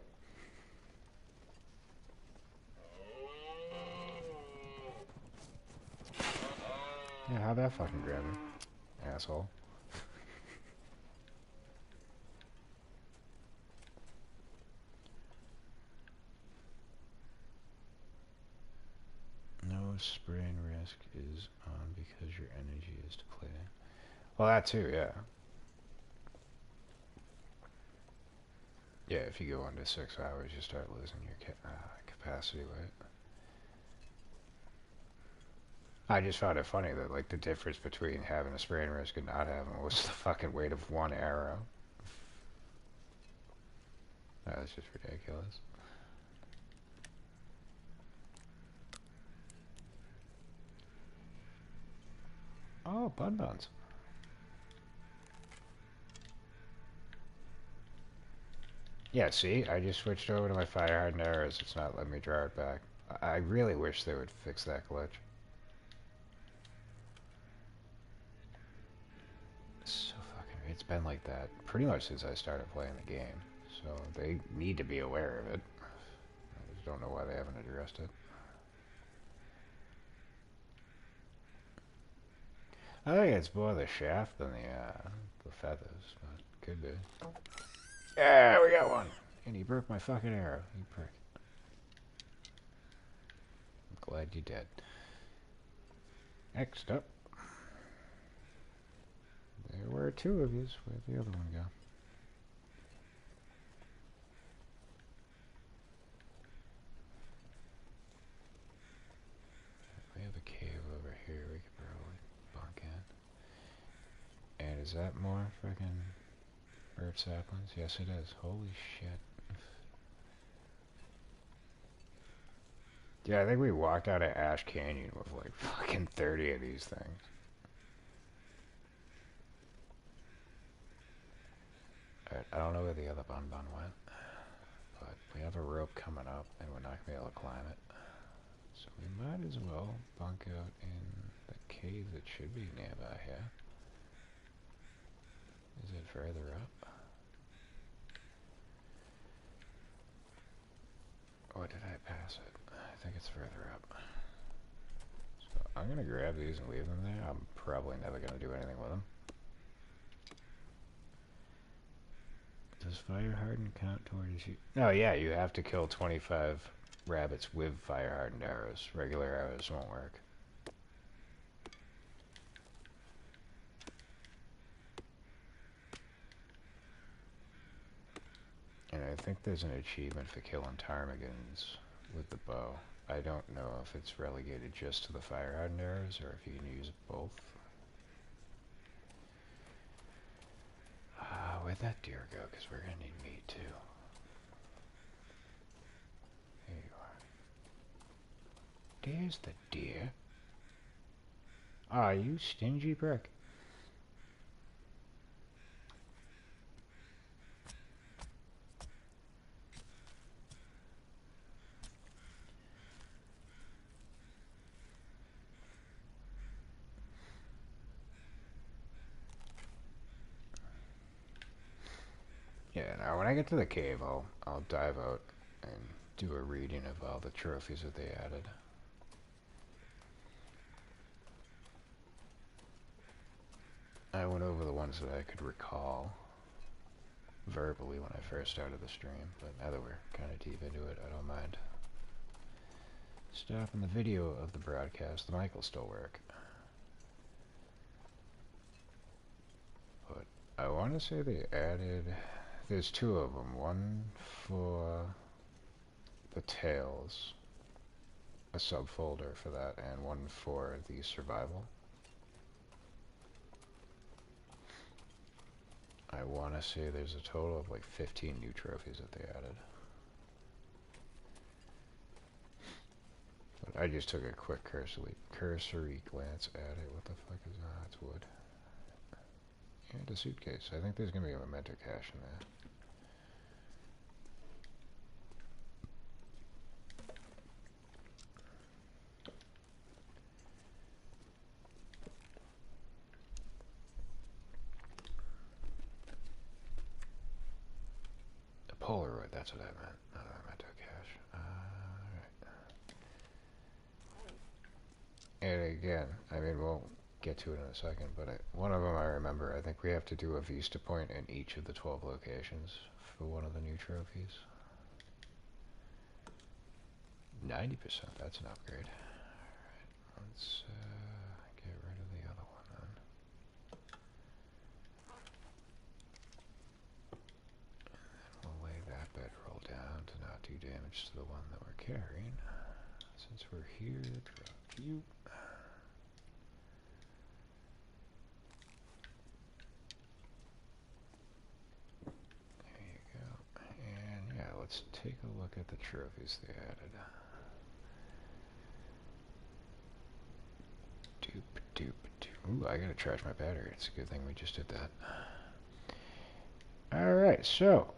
Yeah, how'd that fucking grab me? Asshole. No spraying risk is on because your energy is depleting. Well, that too, yeah. Yeah, if you go into 6 hours, you start losing your capacity weight. I just found it funny that, like, the difference between having a spraying risk and not having was the fucking weight of one arrow. That's just ridiculous. Oh, bun-buns. Yeah, see? I just switched over to my fire-hardened arrows. It's not letting me draw it back. I really wish they would fix that glitch. So fucking... It's been like that pretty much since I started playing the game. So they need to be aware of it. I just don't know why they haven't addressed it. I think it's more the shaft than the feathers, but could be. Yeah, we got one. And he broke my fucking arrow, you prick. I'm glad you did. Next up. There were 2 of yous. Where'd the other one go? We have a cave over here we could probably bunk in. And is that more fucking earth saplings? Yes, it is. Holy shit. Yeah, I think we walked out of Ash Canyon with like fucking 30 of these things. Alright, I don't know where the other bun-bun went, but we have a rope coming up and we're not going to be able to climb it. So we might as well bunk out in the cave that should be nearby here. Is it further up? Or did I pass it? I think it's further up. So I'm going to grab these and leave them there. I'm probably never going to do anything with them. Does fire hardened count towards you? No, yeah, you have to kill 25 rabbits with fire hardened arrows. Regular arrows won't work. And I think there's an achievement for killing ptarmigans with the bow. I don't know if it's relegated just to the fire hardened arrows or if you can use both. Where'd that deer go? Because we're gonna need meat too. There you are. There's the deer. Ah, you stingy prick. Yeah, now when I get to the cave, I'll dive out and do a reading of all the trophies that they added. I went over the ones that I could recall verbally when I first started the stream, but now that we're kind of deep into it, I don't mind stopping the video of the broadcast. The mic will still work. But I want to say they added... There's 2 of them. One for the tails, a subfolder for that, and one for the survival. I want to say there's a total of like 15 new trophies that they added. But I just took a quick cursory glance at it. What the fuck is that? It's wood. And a suitcase. I think there's gonna be a memento cache in there. A Polaroid, that's what I meant. Not a memento cache. Alright. And again, I mean, we'll get to it in a second, but one of them I remember, I think we have to do a vista point in each of the 12 locations for one of the new trophies. 90%, that's an upgrade. Alright, let's get rid of the other one then. And we'll lay that bedroll down to not do damage to the one that we're carrying. Since we're here, drop you. There you go. And yeah, let's take a look at the trophies they added. Doop doop doop. Ooh, I gotta charge my battery. It's a good thing we just did that. Alright, so.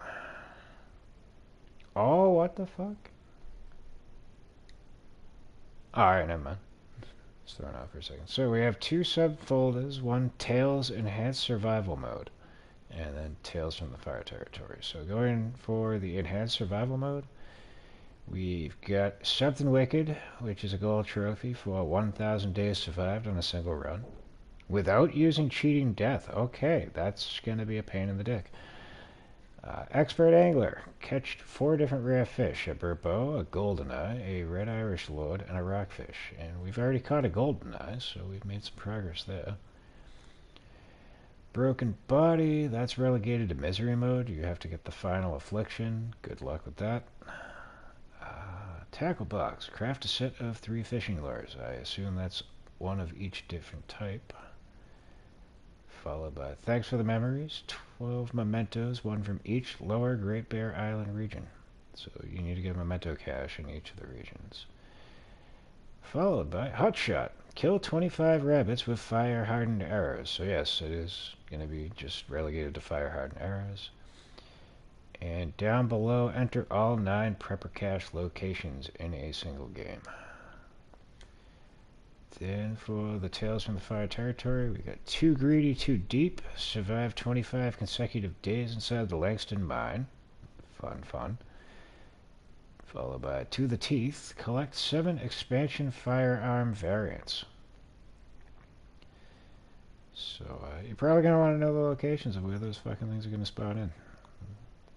Oh, what the fuck? Alright, never mind. Let's throw it out for a second. So we have two subfolders. One, Tales Enhanced Survival Mode. And then Tales from the Fire Territory. So going for the Enhanced Survival Mode, we've got Something Wicked, which is a gold trophy for 1,000 days survived on a single run. Without using cheating death. Okay, that's going to be a pain in the dick. Expert Angler. Catched 4 different rare fish. A burbow, a goldeneye, a red Irish lord, and a rockfish. And we've already caught a goldeneye, so we've made some progress there. Broken Body, that's relegated to misery mode. You have to get the final affliction. Good luck with that. Tackle box. Craft a set of 3 fishing lures. I assume that's one of each different type. Followed by thanks for the memories. 12 mementos, 1 from each lower Great Bear Island region. So you need to get a memento cache in each of the regions. Followed by hotshot. Kill 25 rabbits with fire-hardened arrows. So yes, it is going to be just relegated to fire-hardened arrows. And down below, enter all 9 prepper cache locations in a single game. Then for the Tales from the Fire Territory, we got Too Greedy, Too Deep. Survive 25 consecutive days inside the Langston Mine. Fun, fun. Followed by To the Teeth. Collect 7 expansion firearm variants. So you're probably going to want to know the locations of where those fucking things are going to spawn in.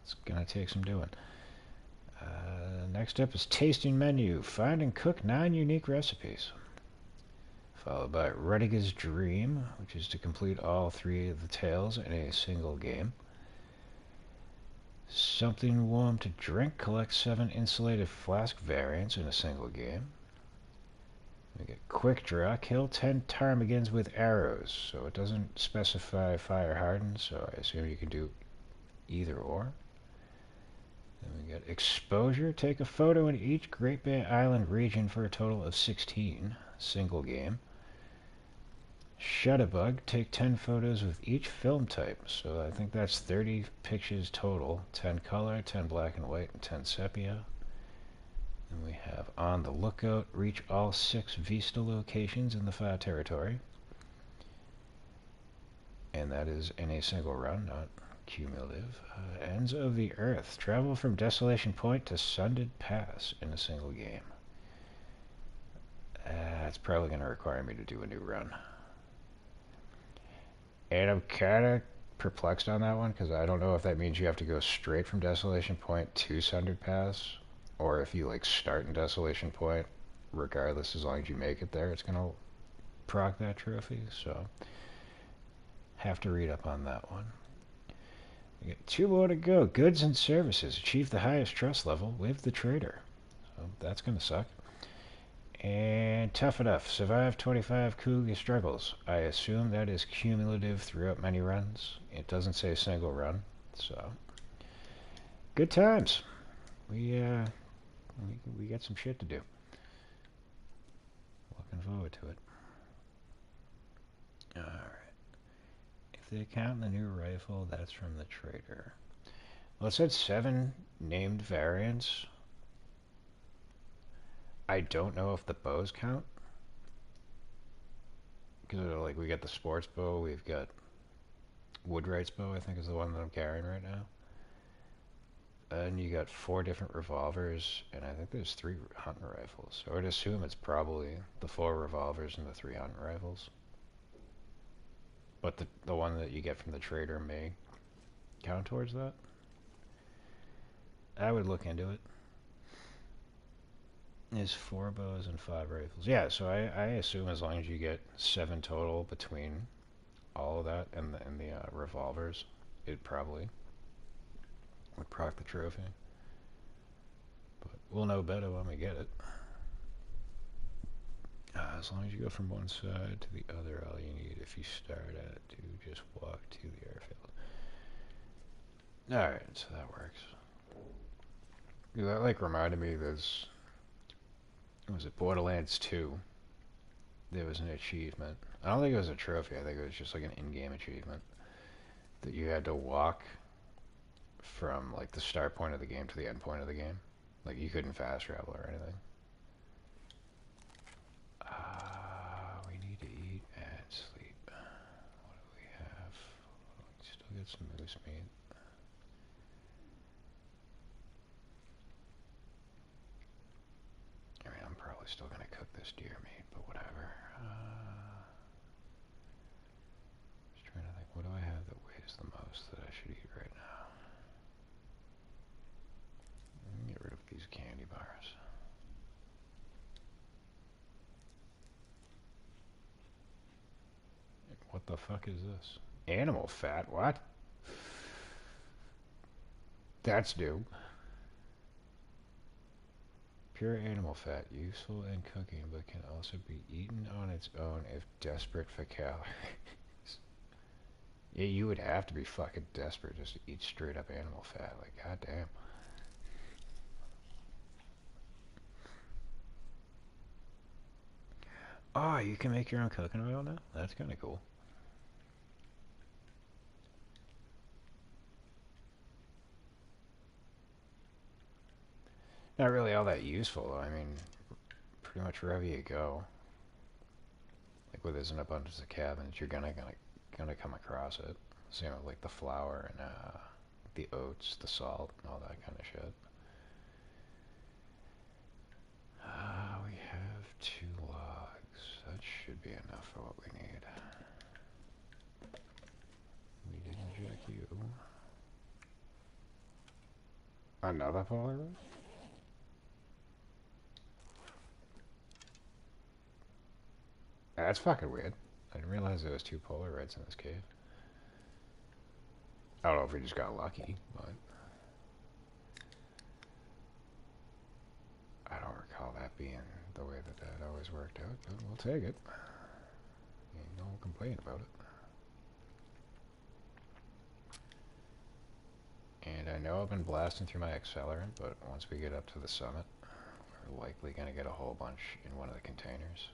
It's going to take some doing. Next up is Tasting Menu. Find and cook 9 unique recipes. Followed by Rudiger's Dream, which is to complete all 3 of the tales in a single game. Something Warm to Drink. Collect 7 insulated flask variants in a single game. We get Quick Draw. Kill 10 ptarmigans with arrows. So it doesn't specify fire hardened, so I assume you can do either or. Then we got Exposure. Take a photo in each Great Bear Island region for a total of 16. Single game. Shutterbug. Take 10 photos with each film type. So I think that's 30 pictures total. 10 color, 10 black and white, and 10 sepia. And we have On the Lookout. Reach all 6 Vista locations in the Fire Territory. And that is in a single run, not cumulative. Ends of the Earth. Travel from Desolation Point to Sundered Pass in a single game. It's probably going to require me to do a new run. And I'm kind of perplexed on that one, because I don't know if that means you have to go straight from Desolation Point to Sundered Pass, or if you like start in Desolation Point, regardless, as long as you make it there, it's going to proc that trophy. So, have to read up on that one. We got 2 more to go. Goods and Services. Achieve the highest trust level with the trader. So, that's going to suck. And Tough Enough. Survive 25 Cougar struggles. I assume that is cumulative throughout many runs. It doesn't say single run, so good times. We got some shit to do. Looking forward to it. All right. If they count the new rifle, that's from the trader. Well, it said 7 named variants. I don't know if the bows count. Because, like, we got the sports bow, we've got Woodwright's bow, I think is the one that I'm carrying right now. And you got 4 different revolvers, and I think there's 3 hunting rifles. So I would assume it's probably the 4 revolvers and the 3 hunting rifles. But the one that you get from the trader may count towards that. I would look into it. Is 4 bows and 5 rifles. Yeah, so I assume as long as you get 7 total between all of that and the revolvers, it probably would proc the trophy. But we'll know better when we get it. As long as you go from one side to the other, all you need if you start at it to just walk to the airfield. Alright, so that works. That like reminded me there's, was it Borderlands 2? There was an achievement. I don't think it was a trophy, I think it was just like an in-game achievement. That you had to walk from like the start point of the game to the end point of the game. Like you couldn't fast travel or anything. We need to eat and sleep. What do we have? We still get some moose meat. I mean, I'm probably still gonna cook this deer meat, but whatever. Just trying to think, what do I have that weighs the most that I should eat right now? Get rid of these candy bars. What the fuck is this? Animal fat? What? That's new. Pure animal fat, useful in cooking, but can also be eaten on its own if desperate for calories. Yeah, you would have to be fucking desperate just to eat straight up animal fat. Like, goddamn. Oh, you can make your own cooking oil now? That's kind of cool. Not really all that useful, though. I mean, pretty much wherever you go, like where there's an abundance of cabins, you're gonna come across it. Same with like the flour and the oats, the salt, and all that kind of shit. We have 2 logs. That should be enough for what we need. We didn't check you. Another Polaroid? That's fucking weird. I didn't realize there was 2 Polaroids in this cave. I don't know if we just got lucky, but I don't recall that being the way that always worked out, but we'll take it. Ain't no complaint about it. And I know I've been blasting through my accelerant, but once we get up to the summit, we're likely going to get a whole bunch in one of the containers.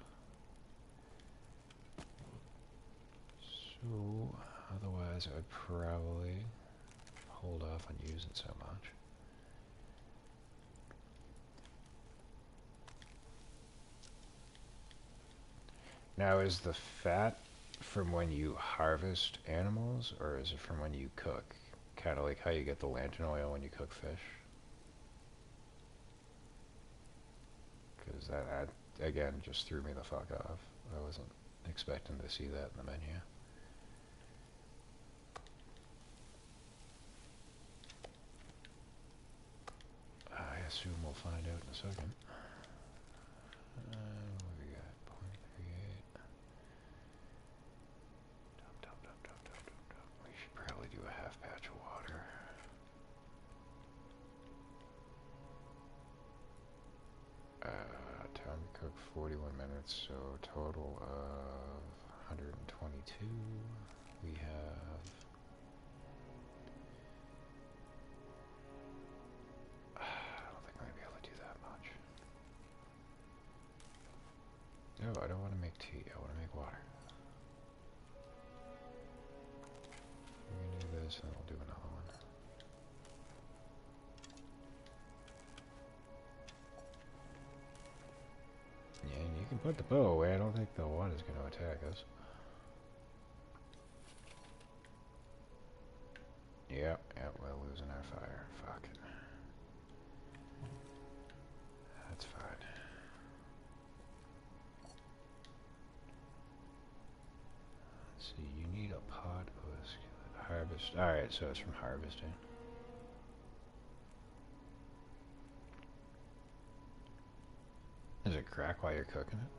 So, otherwise I'd probably hold off on using so much. Now, is the fat from when you harvest animals, or is it from when you cook? Kind of like how you get the lantern oil when you cook fish? Because that, again, just threw me the fuck off. I wasn't expecting to see that in the menu. I assume we'll find out in a second. What do we got? 0.38. We should probably do a half patch of water. Time to cook 41 minutes, so total of 122. We have... I don't think I'm going to be able to do that much. No, I don't want to make tea, I want to make water. put the bow away, I don't think the one is going to attack us. Yep, we're losing our fire. Fuck. That's fine. Let's see, you need a pot of a skillet. Harvest. Alright, so it's from harvesting. Does it crack while you're cooking it?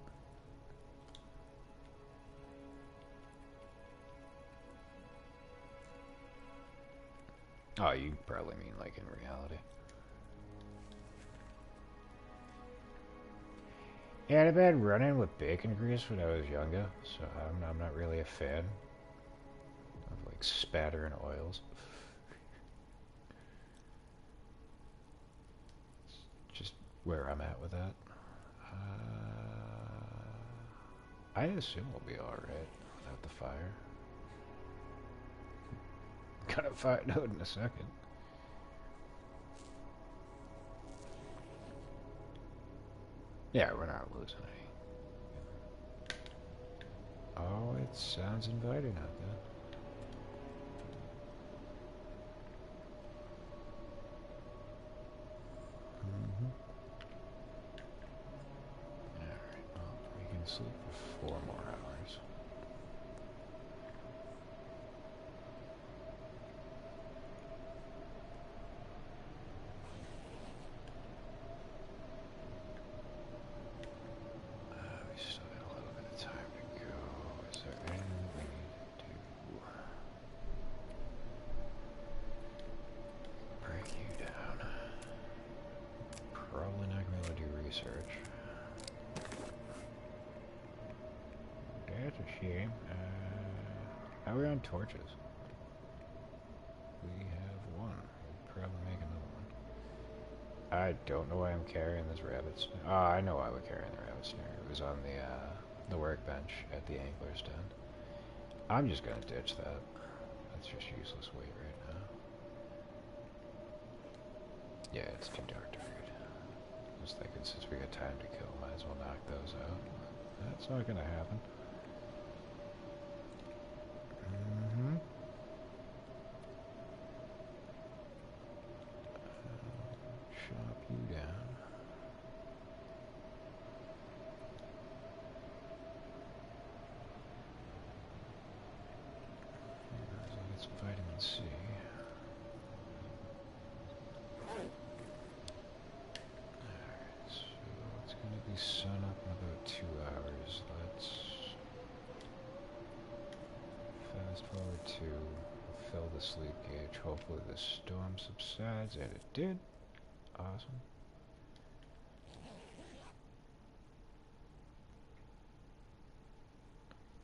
Oh, you probably mean like in reality. Yeah, I've been running with bacon grease when I was younger, so I'm not really a fan of like spattering oils. It's just where I'm at with that. I assume we'll be alright without the fire. Gonna find out in a second. Yeah, we're not losing any. Oh, it sounds inviting out there. Alright, well, we can sleep for 4 more hours. We still got a little bit of time to go. Is there anything we need to do? Break you down. Probably not going to be able to do research. That's a shame. How are we on torches? We have one. We'll probably make another one. I don't know why I'm carrying this rabbit snare. Oh, I know why we're carrying the rabbit snare. It was on the workbench at the angler's den. I'm just gonna ditch that. That's just useless weight right now. Yeah, it's too dark to read. I was thinking since we got time to kill, might as well knock those out. That's not gonna happen. Chop you down. I'll get some vitamin C. Alright, so it's gonna be sun up in about 2 hours. Let's fast forward to fill the sleep gauge. Hopefully the storm subsides, and it did. Awesome.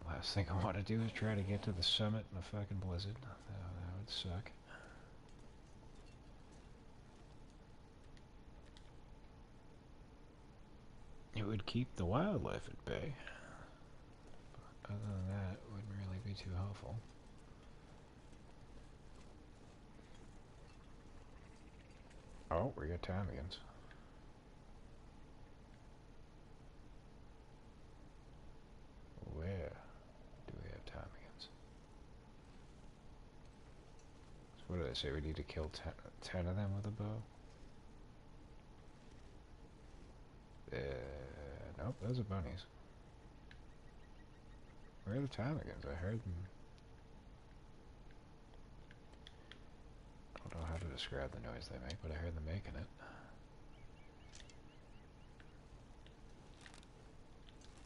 Last thing I want to do is try to get to the summit in a fucking blizzard. That would suck. It would keep the wildlife at bay. But other than that, it wouldn't really be too helpful. Oh, we got ptarmigans. Where do we have ptarmigans? So what did I say? We need to kill 10 of them with a bow? Nope, those are bunnies. Where are the ptarmigans? I heard them. I don't know how to describe the noise they make, but I heard them making it.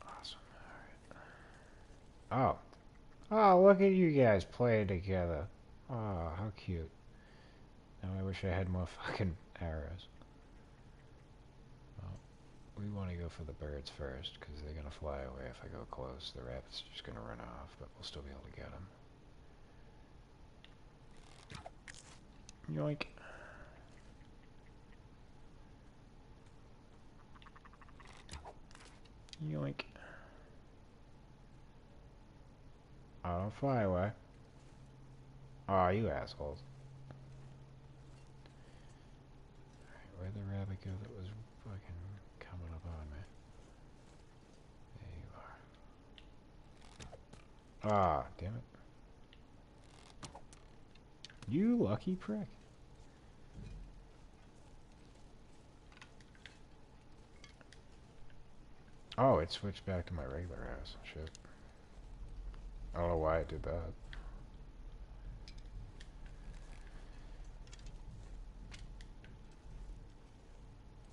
Awesome. Alright. Oh. Oh, look at you guys playing together. Oh, how cute. Now I wish I had more fucking arrows. Well, we want to go for the birds first, because they're going to fly away if I go close. The rabbit's just going to run off, but we'll still be able to get them. Yoink. Yoink. Oh, don't fly away. Oh, you assholes. Alright, where'd the rabbit go that was fucking coming up on me? Ah, damn it. You lucky prick. Oh, it switched back to my regular ass. Shit. I don't know why it did that.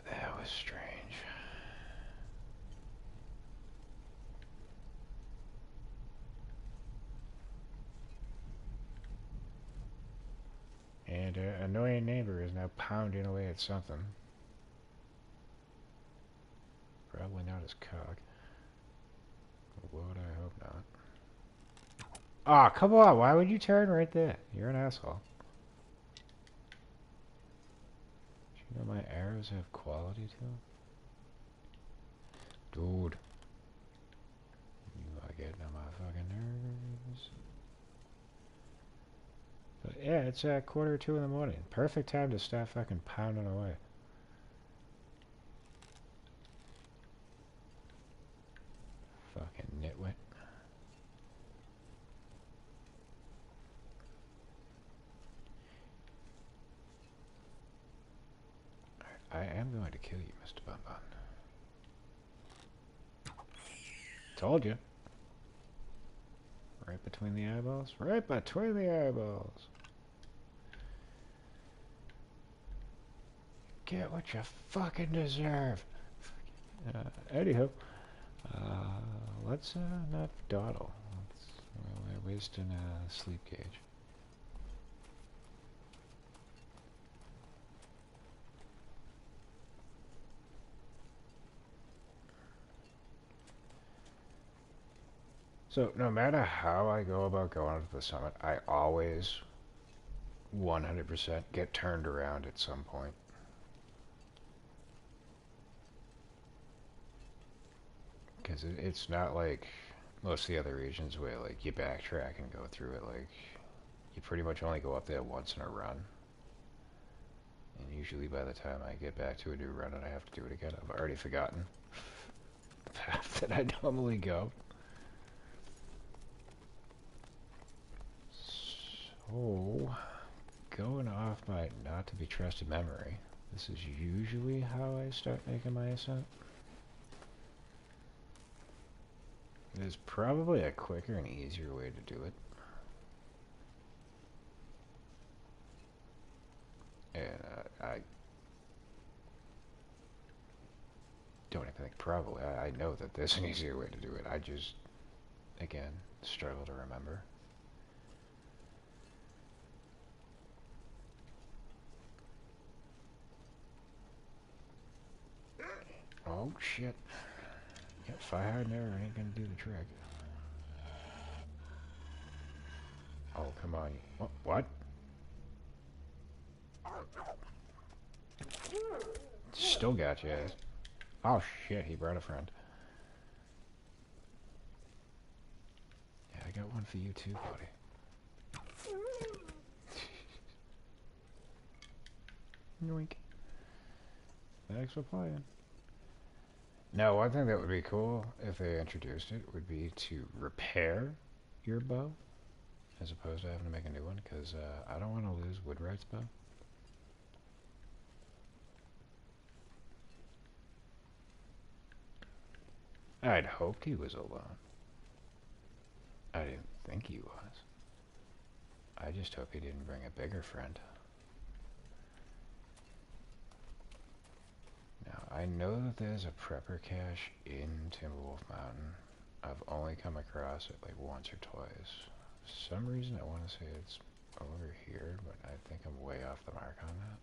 That was strange. And an annoying neighbor is now pounding away at something. Probably not his cock. Would I hope not. Ah, come on. Why would you turn right there? You're an asshole. Do you know my arrows have quality to them? Dude. You are getting on my fucking nerves. But yeah, it's 1:45 in the morning. Perfect time to start fucking pounding away. Fucking nitwit. I am going to kill you, Mr. Bun-Bun. Told you. Right between the eyeballs? Right between the eyeballs. Get what you fucking deserve. Anyhow, let's not dawdle. We're wasting a sleep gauge. So no matter how I go about going to the summit, I always 100% get turned around at some point. Because it's not like most of the other regions where like you backtrack and go through it. Like you pretty much only go up there once in a run. And usually by the time I get back to a new run and I have to do it again, I've already forgotten the path that I normally go. So, going off my not to be trusted memory, this is usually how I start making my ascent. There's probably a quicker and easier way to do it. And I don't even think probably. I know that there's an easier way to do it. I just, again, struggle to remember. Oh shit. Yep, fire hard and arrow ain't gonna do the trick. Oh, come on. What? Still got you ass. Oh shit, he brought a friend. Yeah, I got one for you too, buddy. Yoink. Thanks for playing. Now, one thing that would be cool if they introduced it would be to repair your bow as opposed to having to make a new one, because I don't want to lose Woodwright's bow. I'd hoped he was alone. I didn't think he was. I just hope he didn't bring a bigger friend. Now, I know that there's a prepper cache in Timberwolf Mountain. I've only come across it like once or twice. For some reason I want to say it's over here, but I think I'm way off the mark on that.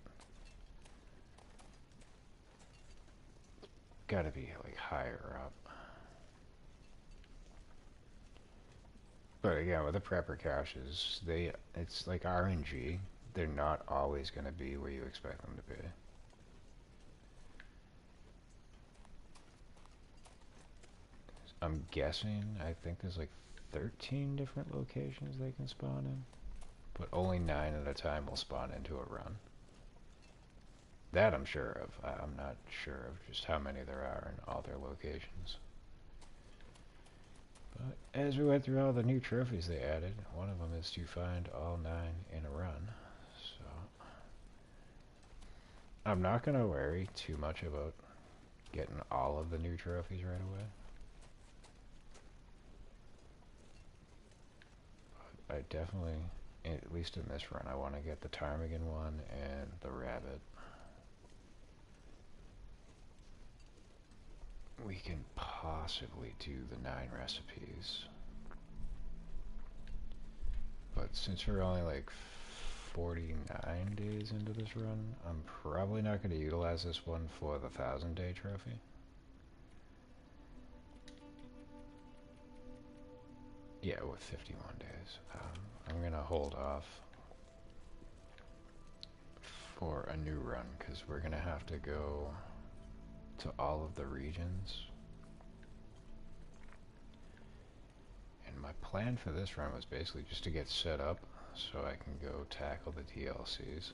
Gotta be like higher up. But again, with the prepper caches, it's like RNG. They're not always going to be where you expect them to be. I'm guessing, I think there's like 13 different locations they can spawn in. But only 9 at a time will spawn into a run. That I'm sure of. I'm not sure of just how many there are in all their locations. But as we went through all the new trophies they added, one of them is to find all 9 in a run. So I'm not going to worry too much about getting all of the new trophies right away. But I definitely, at least in this run, I want to get the ptarmigan one and the rabbit. We can possibly do the 9 recipes. But since we're only like 49 days into this run, I'm probably not going to utilize this one for the 1,000-day trophy. Yeah, with 51 days. I'm going to hold off for a new run because we're going to have to go to all of the regions. And my plan for this run was basically just to get set up so I can go tackle the DLCs.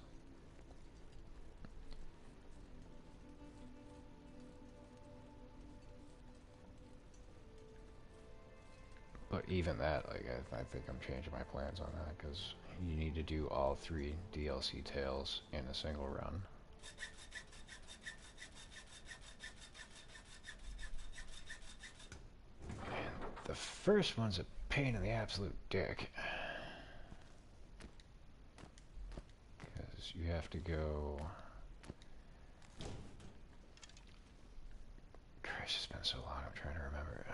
But even that, like, I think I'm changing my plans on that because you need to do all 3 DLC tales in a single run. And the first one's a pain in the absolute dick. Because you have to go... Christ, it's been so long, I'm trying to remember.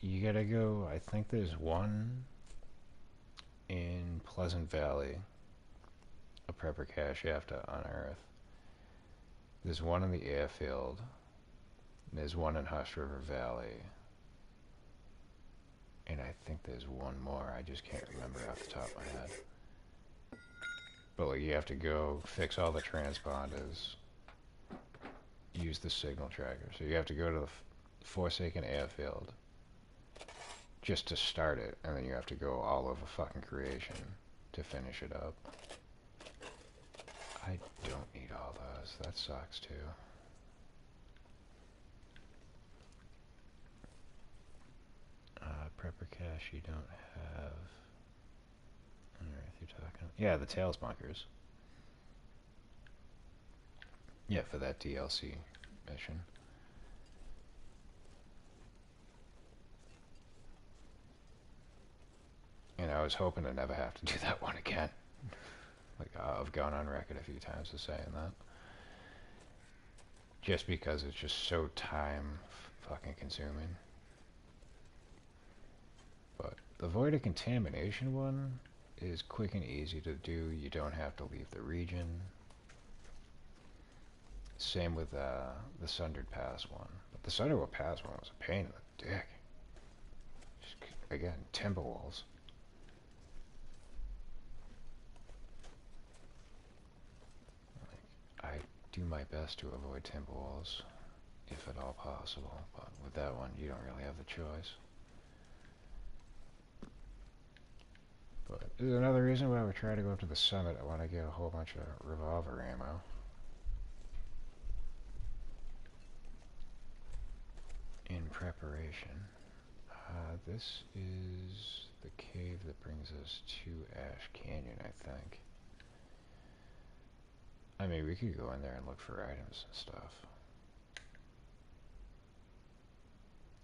You gotta go, I think there's one in Pleasant Valley, a prepper cache you have to unearth. There's one in the airfield. There's one in Hush River Valley. And I think there's one more, I just can't remember off the top of my head. But like, you have to go fix all the transponders, use the signal tracker. So you have to go to the Forsaken Airfield just to start it, and then you have to go all over fucking creation to finish it up. I don't need all those. That sucks too. Prepper cache you don't have. Alright, you're talking. Yeah, the Tails bunkers. Yeah, for that DLC mission. And I was hoping to never have to do that one again. Like, I've gone on record a few times as saying that. Just because it's just so time fucking consuming. But the Void of Contamination one is quick and easy to do. You don't have to leave the region. Same with the Sundered Pass one. But the Sundered Pass one was a pain in the dick. Just, again, timber walls. I do my best to avoid timber walls, if at all possible, but with that one, you don't really have the choice. But there's another reason why we're trying to go up to the summit. I want to get a whole bunch of revolver ammo. In preparation. This is the cave that brings us to Ash Canyon, I think. I mean, we could go in there and look for items and stuff.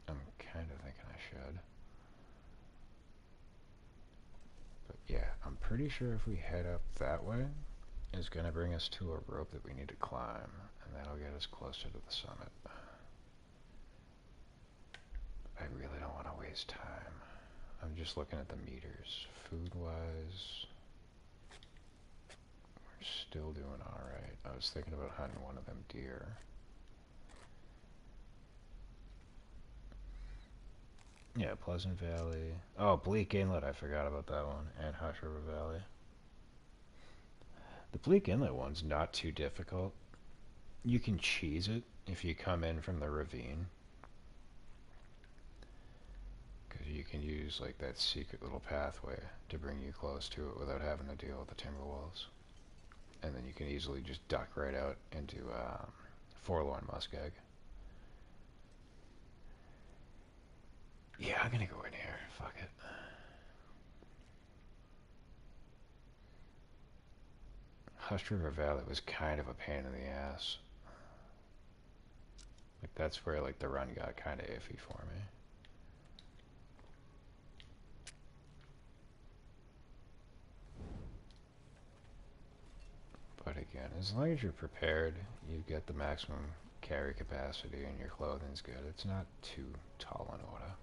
I'm kind of thinking I should. But yeah, I'm pretty sure if we head up that way, it's going to bring us to a rope that we need to climb, and that'll get us closer to the summit. I really don't want to waste time. I'm just looking at the meters. Food-wise, we're still doing alright. I was thinking about hunting one of them deer. Yeah, Pleasant Valley. Oh, Bleak Inlet, I forgot about that one. And Hush River Valley. The Bleak Inlet one's not too difficult. You can cheese it if you come in from the ravine. Because you can use like that secret little pathway to bring you close to it without having to deal with the timber walls. And then you can easily just duck right out into Forlorn Muskeg. Yeah, I'm gonna go in here. Fuck it. Hush River Valley was kind of a pain in the ass. Like, that's where, like, the run got kind of iffy for me. But again, as long as you're prepared, you get the maximum carry capacity and your clothing's good. It's not too tall an order.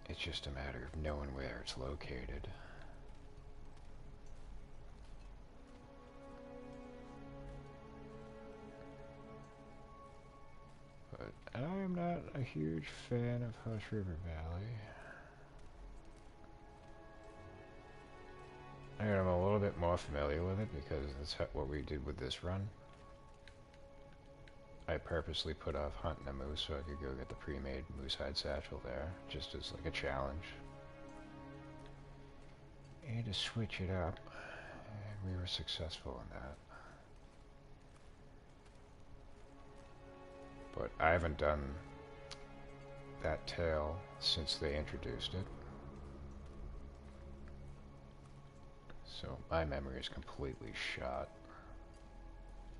It's just a matter of knowing where it's located. But I am not a huge fan of Hush River Valley. And I'm a little bit more familiar with it because that's what we did with this run. I purposely put off hunting a moose so I could go get the pre-made moose hide satchel there, just as like a challenge. And to switch it up, and we were successful in that. But I haven't done that tail since they introduced it. So my memory is completely shot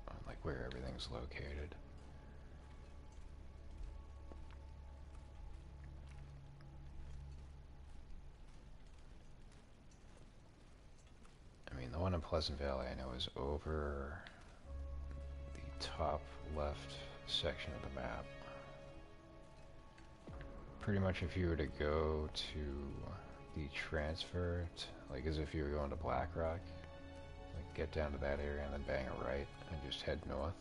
on like where everything's located. I mean, the one in Pleasant Valley I know is over the top left section of the map. Pretty much if you were to go to the transfer, like as if you were going to Black Rock, like get down to that area and then bang a right and just head north.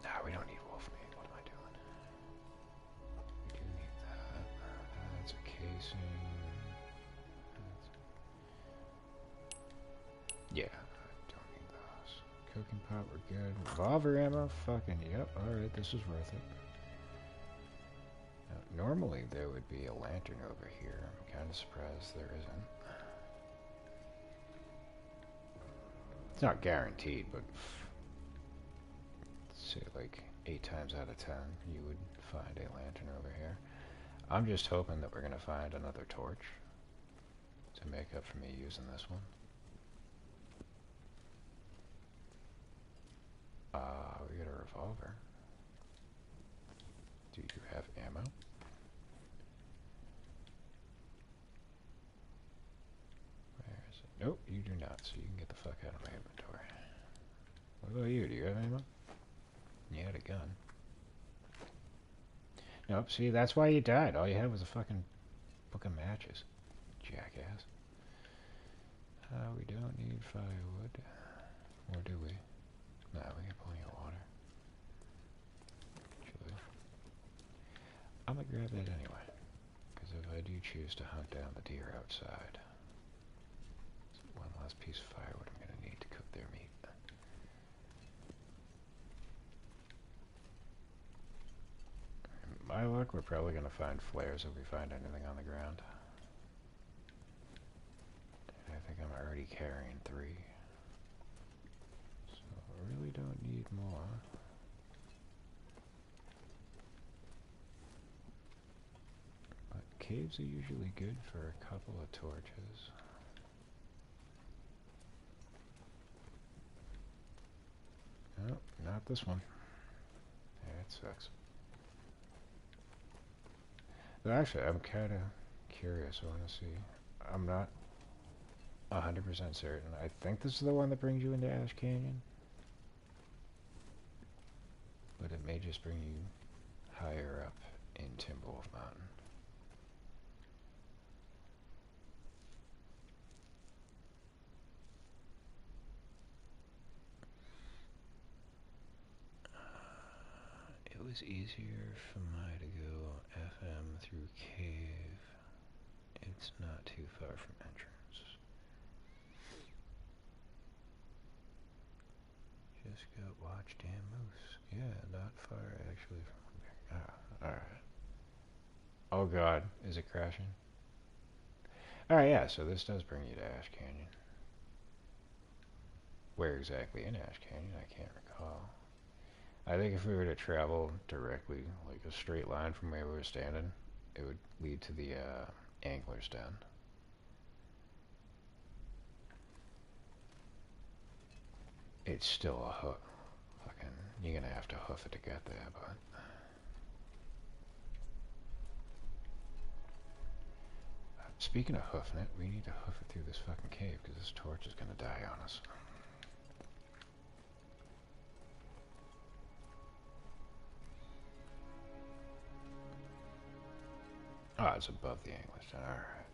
Nah, we don't need wolf meat. What am I doing? We do need that. That's a casing. Yeah, I don't need those. Cooking pot, we're good. Revolver ammo, fucking yep. Alright, this is worth it. Now, normally there would be a lantern over here. I'm kind of surprised there isn't. It's not guaranteed, but say like 8 times out of 10 you would find a lantern over here. I'm just hoping that we're going to find another torch to make up for me using this one. We got a revolver. Do you have ammo? Where is it? Nope, you do not, so you can get the fuck out of my inventory. What about you? Do you have ammo? You had a gun. Nope, see, that's why you died. All you had was a fucking book of matches. Jackass. We don't need firewood. Or do we? No, we got plenty of water. Actually, I'm gonna grab that anyway. Because if I do choose to hunt down the deer outside, it's one last piece of firewood I'm gonna need to cook their meat. My luck, we're probably gonna find flares if we find anything on the ground. And I think I'm already carrying 3. So I really don't need more. But caves are usually good for a couple of torches. Nope, not this one. Yeah, it sucks. But actually, I'm kind of curious. I want to see. I'm not 100% certain. I think this is the one that brings you into Ash Canyon. But it may just bring you higher up in Timberwolf Mountain. It was easier for me to go FM through cave. It's not too far from entrance. Just got watch damn moose. Yeah, not far actually from there. Ah, alright. Oh god, is it crashing? Alright, yeah, so this does bring you to Ash Canyon. Where exactly in Ash Canyon, I can't recall. I think if we were to travel directly, like a straight line from where we were standing, it would lead to the angler's den. It's still a hoof. Fucking, you're gonna have to hoof it to get there, but. Speaking of hoofing it, we need to hoof it through this fucking cave because this torch is gonna die on us. Oh, it's above the angler's den. Alright.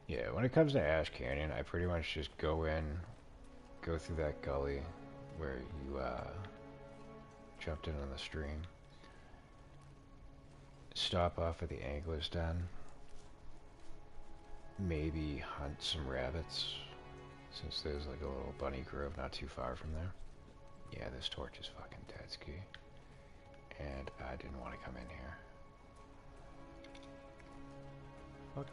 Yeah, when it comes to Ash Canyon, I pretty much just go in, go through that gully where you jumped in on the stream, stop off at the angler's den, maybe hunt some rabbits, since there's like a little bunny grove not too far from there. Yeah, this torch is fucking dead ski, and I didn't want to come in here. Fuck.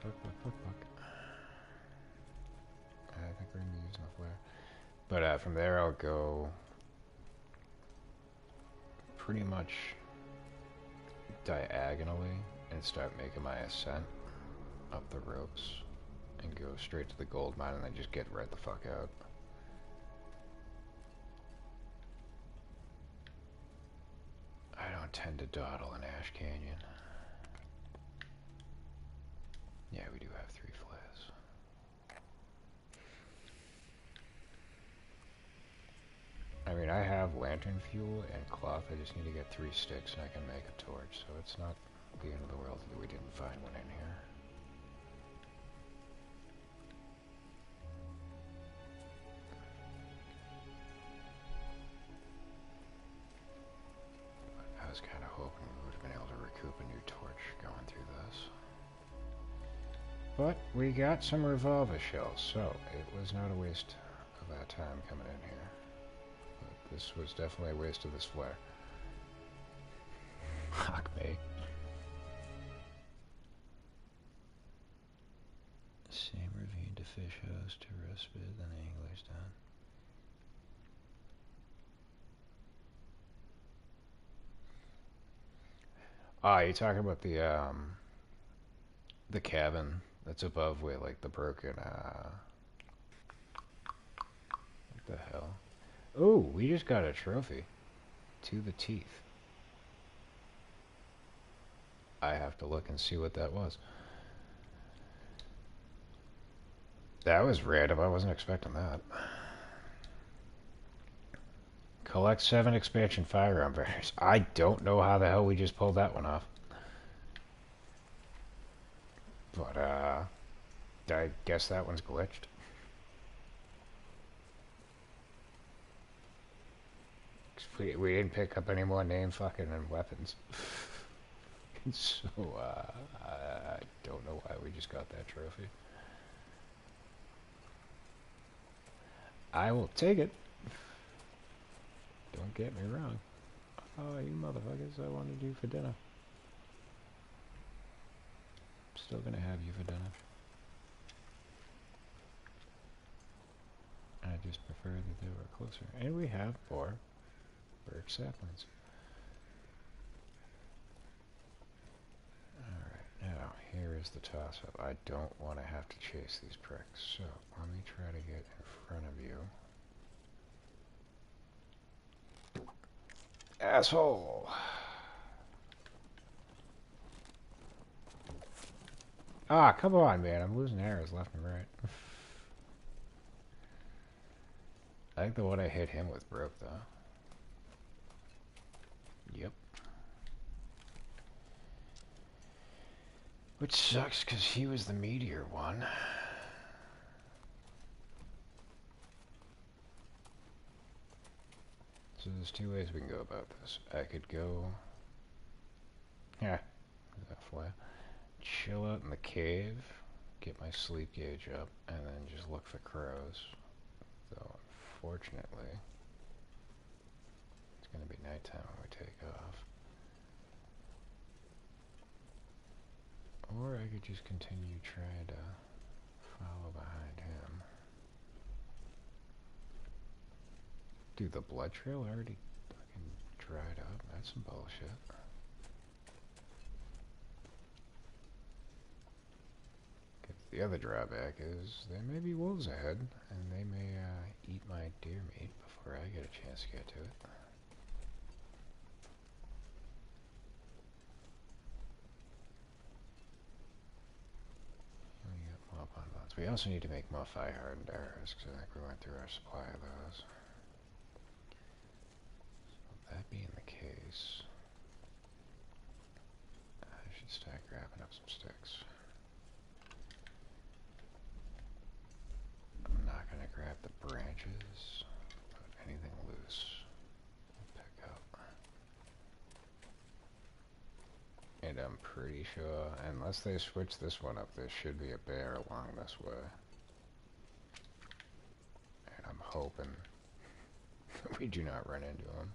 I think we're gonna be using the flare. But from there I'll go pretty much diagonally and start making my ascent up the ropes and go straight to the gold mine and then just get right the fuck out. I don't tend to dawdle in Ash Canyon. Yeah, we do have 3 flares. I mean, I have lantern fuel and cloth. I just need to get 3 sticks and I can make a torch, so it's not the end of the world that we didn't find one in here. But I was kind of hoping we would have been able to recoup a new torch going through this. But we got some revolver shells, so it was not a waste of our time coming in here. But this was definitely a waste of this flare. Fuck me. Same ravine to fish house to respite than angler's den. Ah, you talking about the cabin that's above where like the broken what the hell? Oh, we just got a trophy. To the teeth. I have to look and see what that was. That was random. I wasn't expecting that. Collect 7 expansion firearm variants. I don't know how the hell we just pulled that one off. But, I guess that one's glitched. We didn't pick up any more name fucking and weapons. So, I don't know why we just got that trophy. I will take it. Don't get me wrong. Oh, you motherfuckers, I wanted you for dinner. Still gonna have you for dinner. I just prefer that they were closer. And we have 4 birch saplings. Alright, now here is the toss-up. I don't want to have to chase these pricks, so let me try to get in front of you. Asshole! Ah, come on, man. I'm losing arrows left and right. I think the one I hit him with broke, though. Yep. Which sucks, because he was the meteor one. So there's 2 ways we can go about this. I could go... Yeah, that flare. Chill out in the cave, get my sleep gauge up, and then just look for crows. Though, unfortunately, it's going to be nighttime when we take off. Or I could just continue trying to follow behind him. Dude, the blood trail already fucking dried up. That's some bullshit. The other drawback is there may be wolves ahead, and they may eat my deer meat before I get a chance to get to it. We got more bun-buns. We also need to make more fire-hardened arrows, because I think we went through our supply of those. So that being the case, I should start grabbing up some sticks. I'm not going to grab the branches, but anything loose I'll pick up. And I'm pretty sure, unless they switch this one up, there should be a bear along this way. And I'm hoping we do not run into him.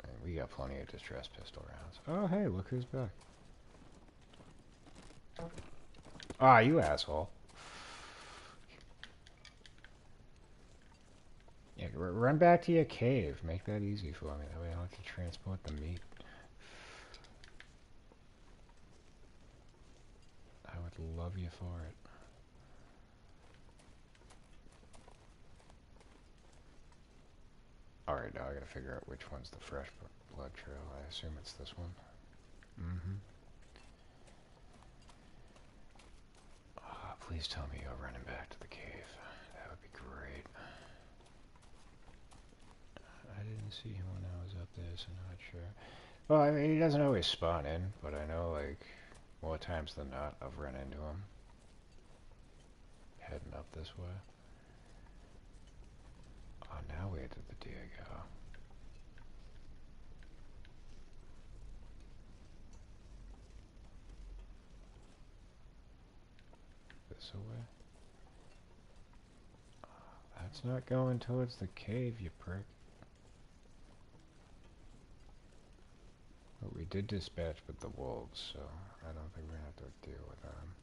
And we got plenty of distress pistol rounds. Oh hey, look who's back. Ah, you asshole. Yeah, run back to your cave. Make that easy for me. That way I don't have to transport the meat. I would love you for it. Alright, now I gotta figure out which one's the fresh blood trail. I assume it's this one. Mm-hmm. Oh, please tell me you're running back to the cave. That would be great. I didn't see him when I was up there, so not sure. Well, I mean, he doesn't always spawn in, but I know, like, more times than not, I've run into him. Heading up this way. Oh, now where did the deer go? This way? Oh, that's not going towards the cave, you prick. But we did dispatch with the wolves, so I don't think we're gonna have to deal with them.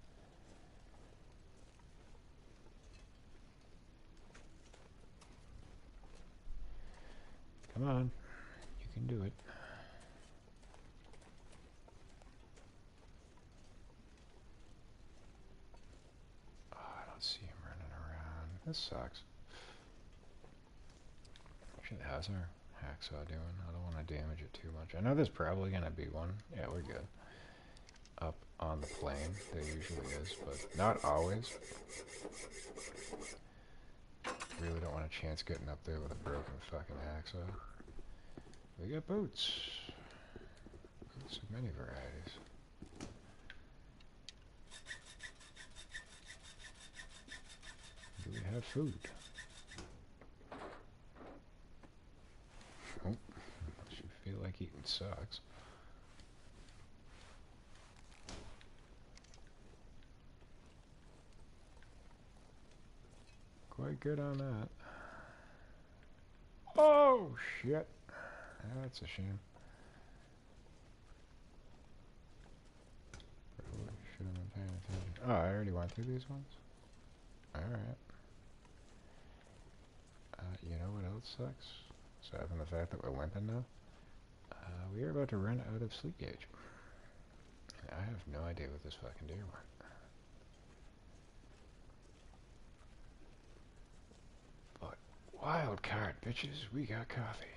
Come on, you can do it. Oh, I don't see him running around. This sucks. Shit, how's our hacksaw doing? I don't want to damage it too much. I know there's probably gonna be one. Yeah, we're good. Up on the plane, there usually is, but not always. Really don't want a chance getting up there with a broken fucking hacksaw. We got boots. Boots of many varieties. Do we have food? Oh, unless you feel like eating socks. Quite good on that. Oh, shit. That's a shame. Probably should have been paying attention. Oh, I already went through these ones? Alright. You know what else sucks? Aside from the fact that we're limping now, we are about to run out of sleep gauge. And I have no idea what this fucking deer went. But wild card, bitches, we got coffee.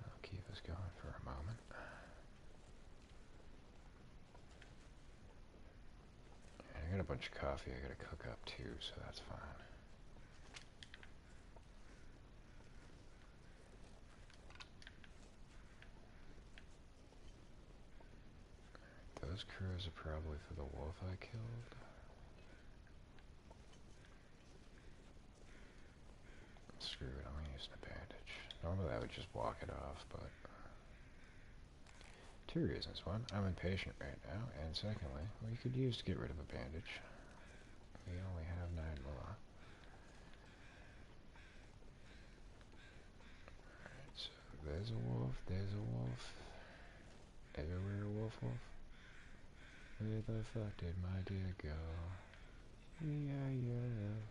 I'll keep us going for a moment. And I got a bunch of coffee I gotta cook up too, so that's fine. Those crows are probably for the wolf I killed. Screw it, I'm gonna use a bandage. Normally I would just walk it off, but... Two reasons. One, I'm impatient right now, and secondly, we could use to get rid of a bandage. We only have 9 more. There's a wolf, there's a wolf. Everywhere, wolf, wolf. Where the fuck did my dear go? We are your love.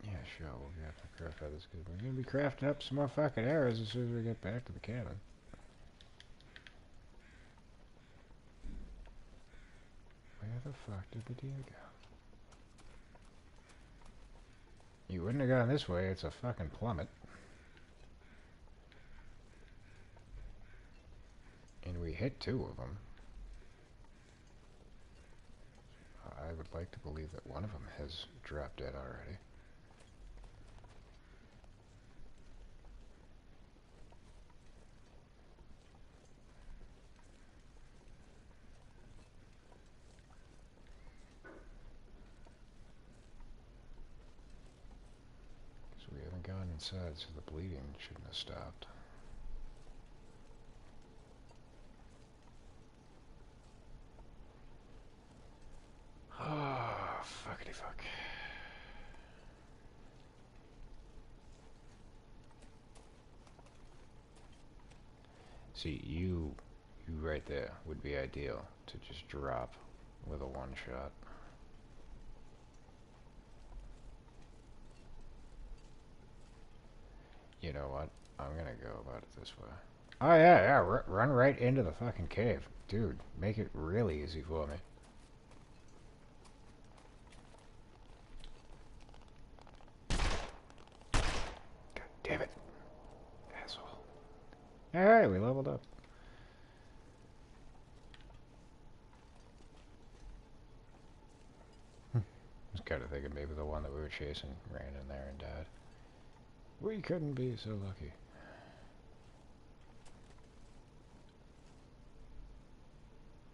Yeah, sure, we'll have to craft feathers because we're gonna be crafting up some more fucking arrows as soon as we get back to the cabin. Where the fuck did the deer go? You wouldn't have gone this way, it's a fucking plummet. And we hit 2 of them. I would like to believe that one of them has dropped dead already. Because we haven't gone inside, so the bleeding shouldn't have stopped. Oh, fuckity fuck. See, you right there would be ideal to just drop with a one-shot. You know what? I'm gonna go about it this way. Oh yeah, run right into the fucking cave. Dude, make it really easy for me. God damn it. Asshole. Alright, we leveled up. I was kind of thinking maybe the one that we were chasing ran in there and died. We couldn't be so lucky.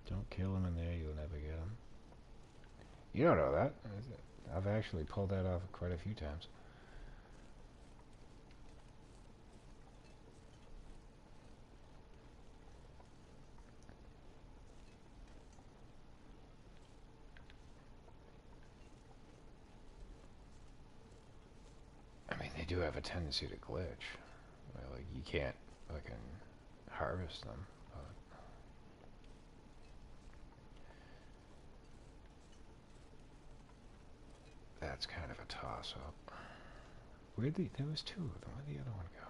Don't kill him in there, you'll never get him. You don't know that. I've actually pulled that off quite a few times. I mean, they do have a tendency to glitch. Like, you can't fucking harvest them. That's kind of a toss-up. There was 2 of them. Where'd the other one go?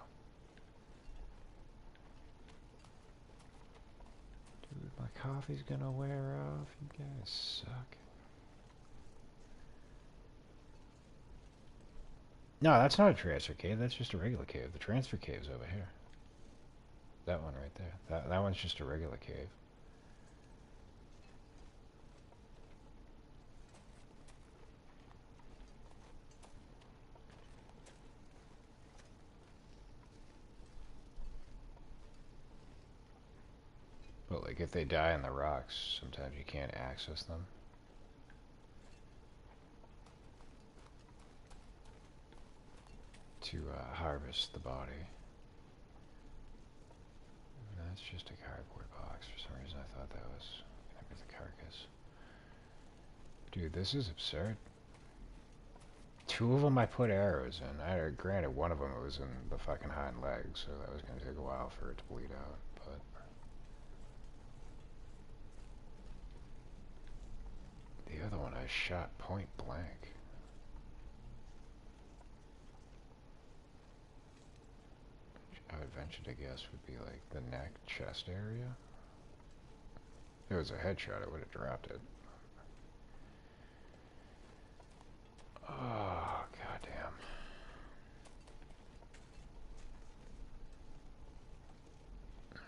Dude, my coffee's gonna wear off. You guys suck. No, that's not a transfer cave. That's just a regular cave. The transfer cave's over here. That one right there. That one's just a regular cave. But like if they die in the rocks, sometimes you can't access them. To harvest the body. That's just a cardboard box. For some reason I thought that was gonna be the carcass. Dude, this is absurd. 2 of them I put arrows in. Granted, one of them was in the fucking hind leg, so that was gonna take a while for it to bleed out, but... The other one I shot point blank. I would venture to guess would be like the neck, chest area. If it was a headshot, I would have dropped it. Oh, goddamn.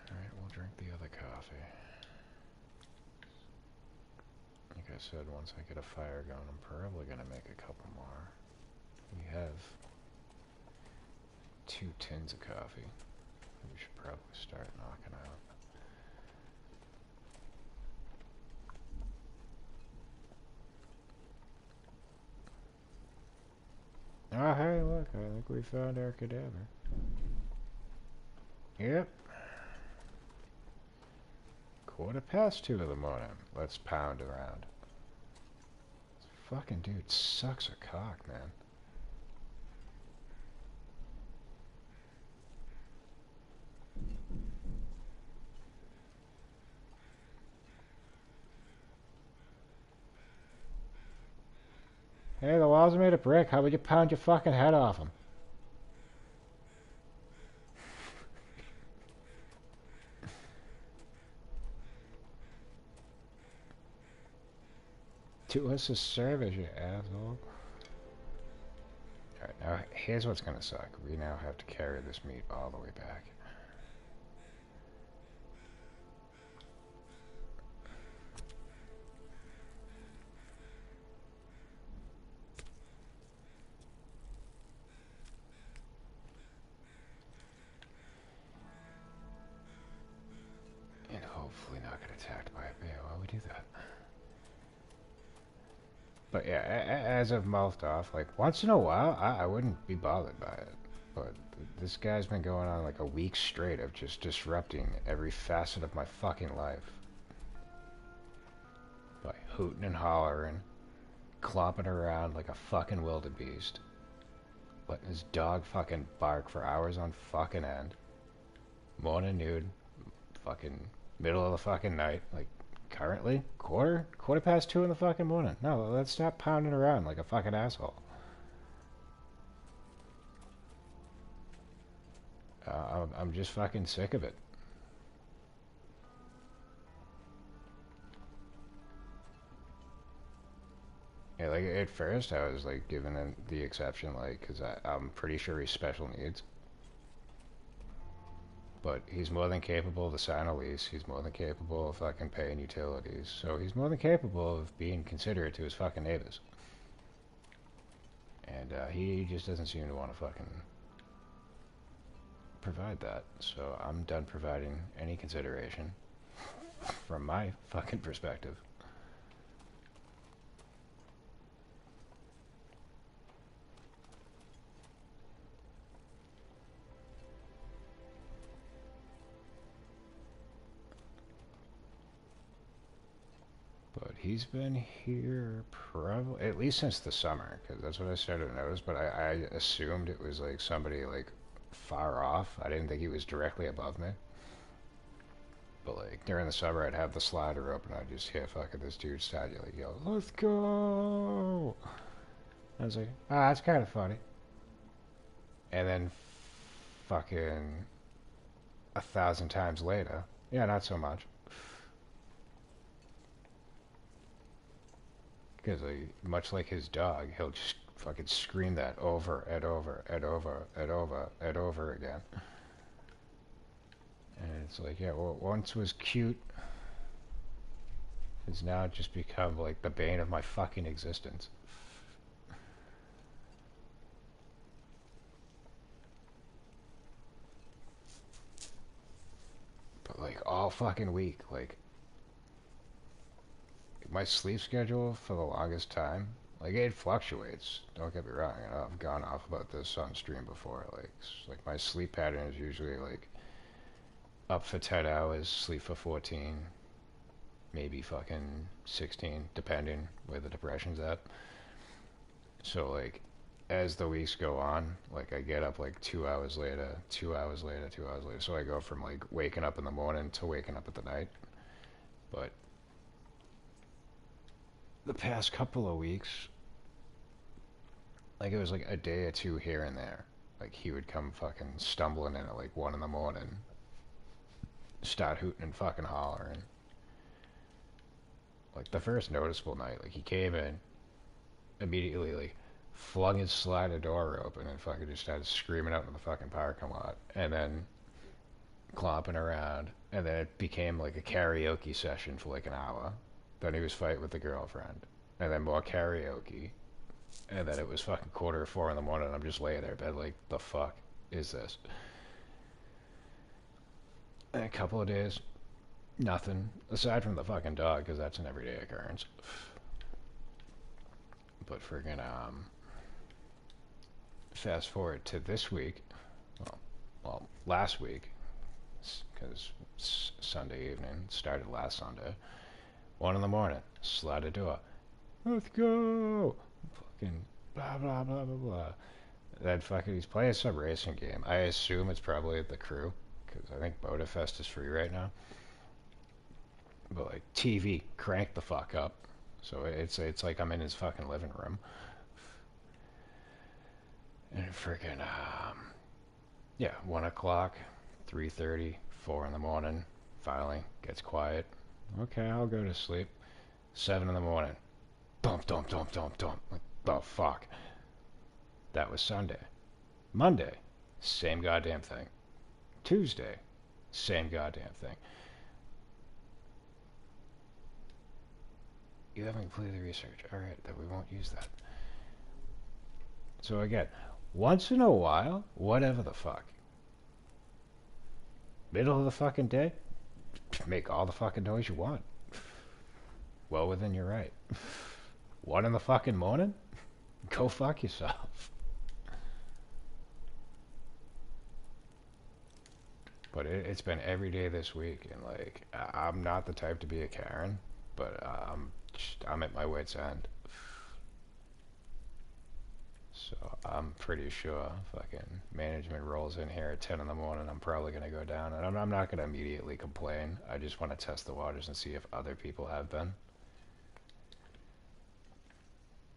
Alright, we'll drink the other coffee. Like I said, once I get a fire going, I'm probably gonna make a couple more. We have 2 tins of coffee. We should probably start knocking out. Oh, hey, look, I think we found our cadaver. Yep. 2:15 in the morning. Let's pound around. This fucking dude sucks a cock, man. balls are made of brick. How would you pound your fucking head off them? Do us a service, you asshole. Alright, now here's what's gonna suck. We now have to carry this meat all the way back. And hopefully not get attacked by a bear while we do that. But yeah, as I've mouthed off, like, once in a while, I wouldn't be bothered by it. But this guy's been going on like a week straight of just disrupting every facet of my fucking life. By hooting and hollering, clomping around like a fucking wildebeest. Letting his dog fucking bark for hours on fucking end. Morning, nude, fucking middle of the fucking night, like, currently, quarter past 2 in the fucking morning. No, let's stop pounding around like a fucking asshole. I'm just fucking sick of it. Yeah, like, at first I was, like, giving him the exception, like, because I'm pretty sure he's special needs. But he's more than capable to sign a lease. He's more than capable of fucking paying utilities. So he's more than capable of being considerate to his fucking neighbors. And he just doesn't seem to want to fucking provide that. So I'm done providing any consideration from my fucking perspective. But he's been here probably at least since the summer, because that's what I started to notice. But I assumed it was like somebody like far off. I didn't think he was directly above me. But like during the summer, I'd have the slider open. I'd just hear fucking this dude start like yell, "Let's go!" I was like, ah, that's kind of funny. And then fucking 1,000 times later, yeah, not so much. Because much like his dog, he'll just fucking scream that over and over and over and over and over again. And it's like, yeah, what once was cute has now just become like the bane of my fucking existence. But like all fucking week, like my sleep schedule for the longest time, like it fluctuates. Don't get me wrong. You know, I've gone off about this on stream before. Like my sleep pattern is usually like up for 10 hours, sleep for 14, maybe fucking 16, depending where the depression's at. So like as the weeks go on, like I get up like 2 hours later, 2 hours later, 2 hours later. So I go from like waking up in the morning to waking up at the night. But the past couple of weeks, like it was like a day or two here and there. Like he would come fucking stumbling in at like 1 in the morning, start hooting and fucking hollering. Like the first noticeable night, like he came in, immediately like flung his slider door open and fucking just started screaming out in the fucking parking lot, and then clomping around, and then it became like a karaoke session for like an hour. Then he was fighting with the girlfriend, and then more karaoke, and then it was fucking 3:45 in the morning, and I'm just laying there in bed like, the fuck is this? And a couple of days, nothing, aside from the fucking dog, because that's an everyday occurrence. But friggin', fast forward to this week, well, last week, because Sunday evening, started last Sunday, 1 in the morning, slide a door, let's go, fucking blah, blah, blah, blah, blah. Then fucking, he's playing some racing game. I assume it's probably the crew, because I think Bodafest is free right now. But like, TV, crank the fuck up. So it's like I'm in his fucking living room. And freaking, yeah, 1 o'clock, 3:30, 4 in the morning, finally gets quiet. Okay, I'll go to sleep. 7 in the morning, dump, dump, dump, dump, dump. Like, oh, fuck. That was Sunday. Monday, same goddamn thing. Tuesday, same goddamn thing. You haven't completed the research. Alright, then we won't use that. So again, once in a while, whatever the fuck. Middle of the fucking day, make all the fucking noise you want. Well within your right. 1 in the fucking morning? Go fuck yourself. But it's been every day this week, and like, I'm not the type to be a Karen, but I'm at my wit's end. So I'm pretty sure fucking management rolls in here at 10 in the morning, I'm probably going to go down, and I'm not going to immediately complain. I just want to test the waters and see if other people have been.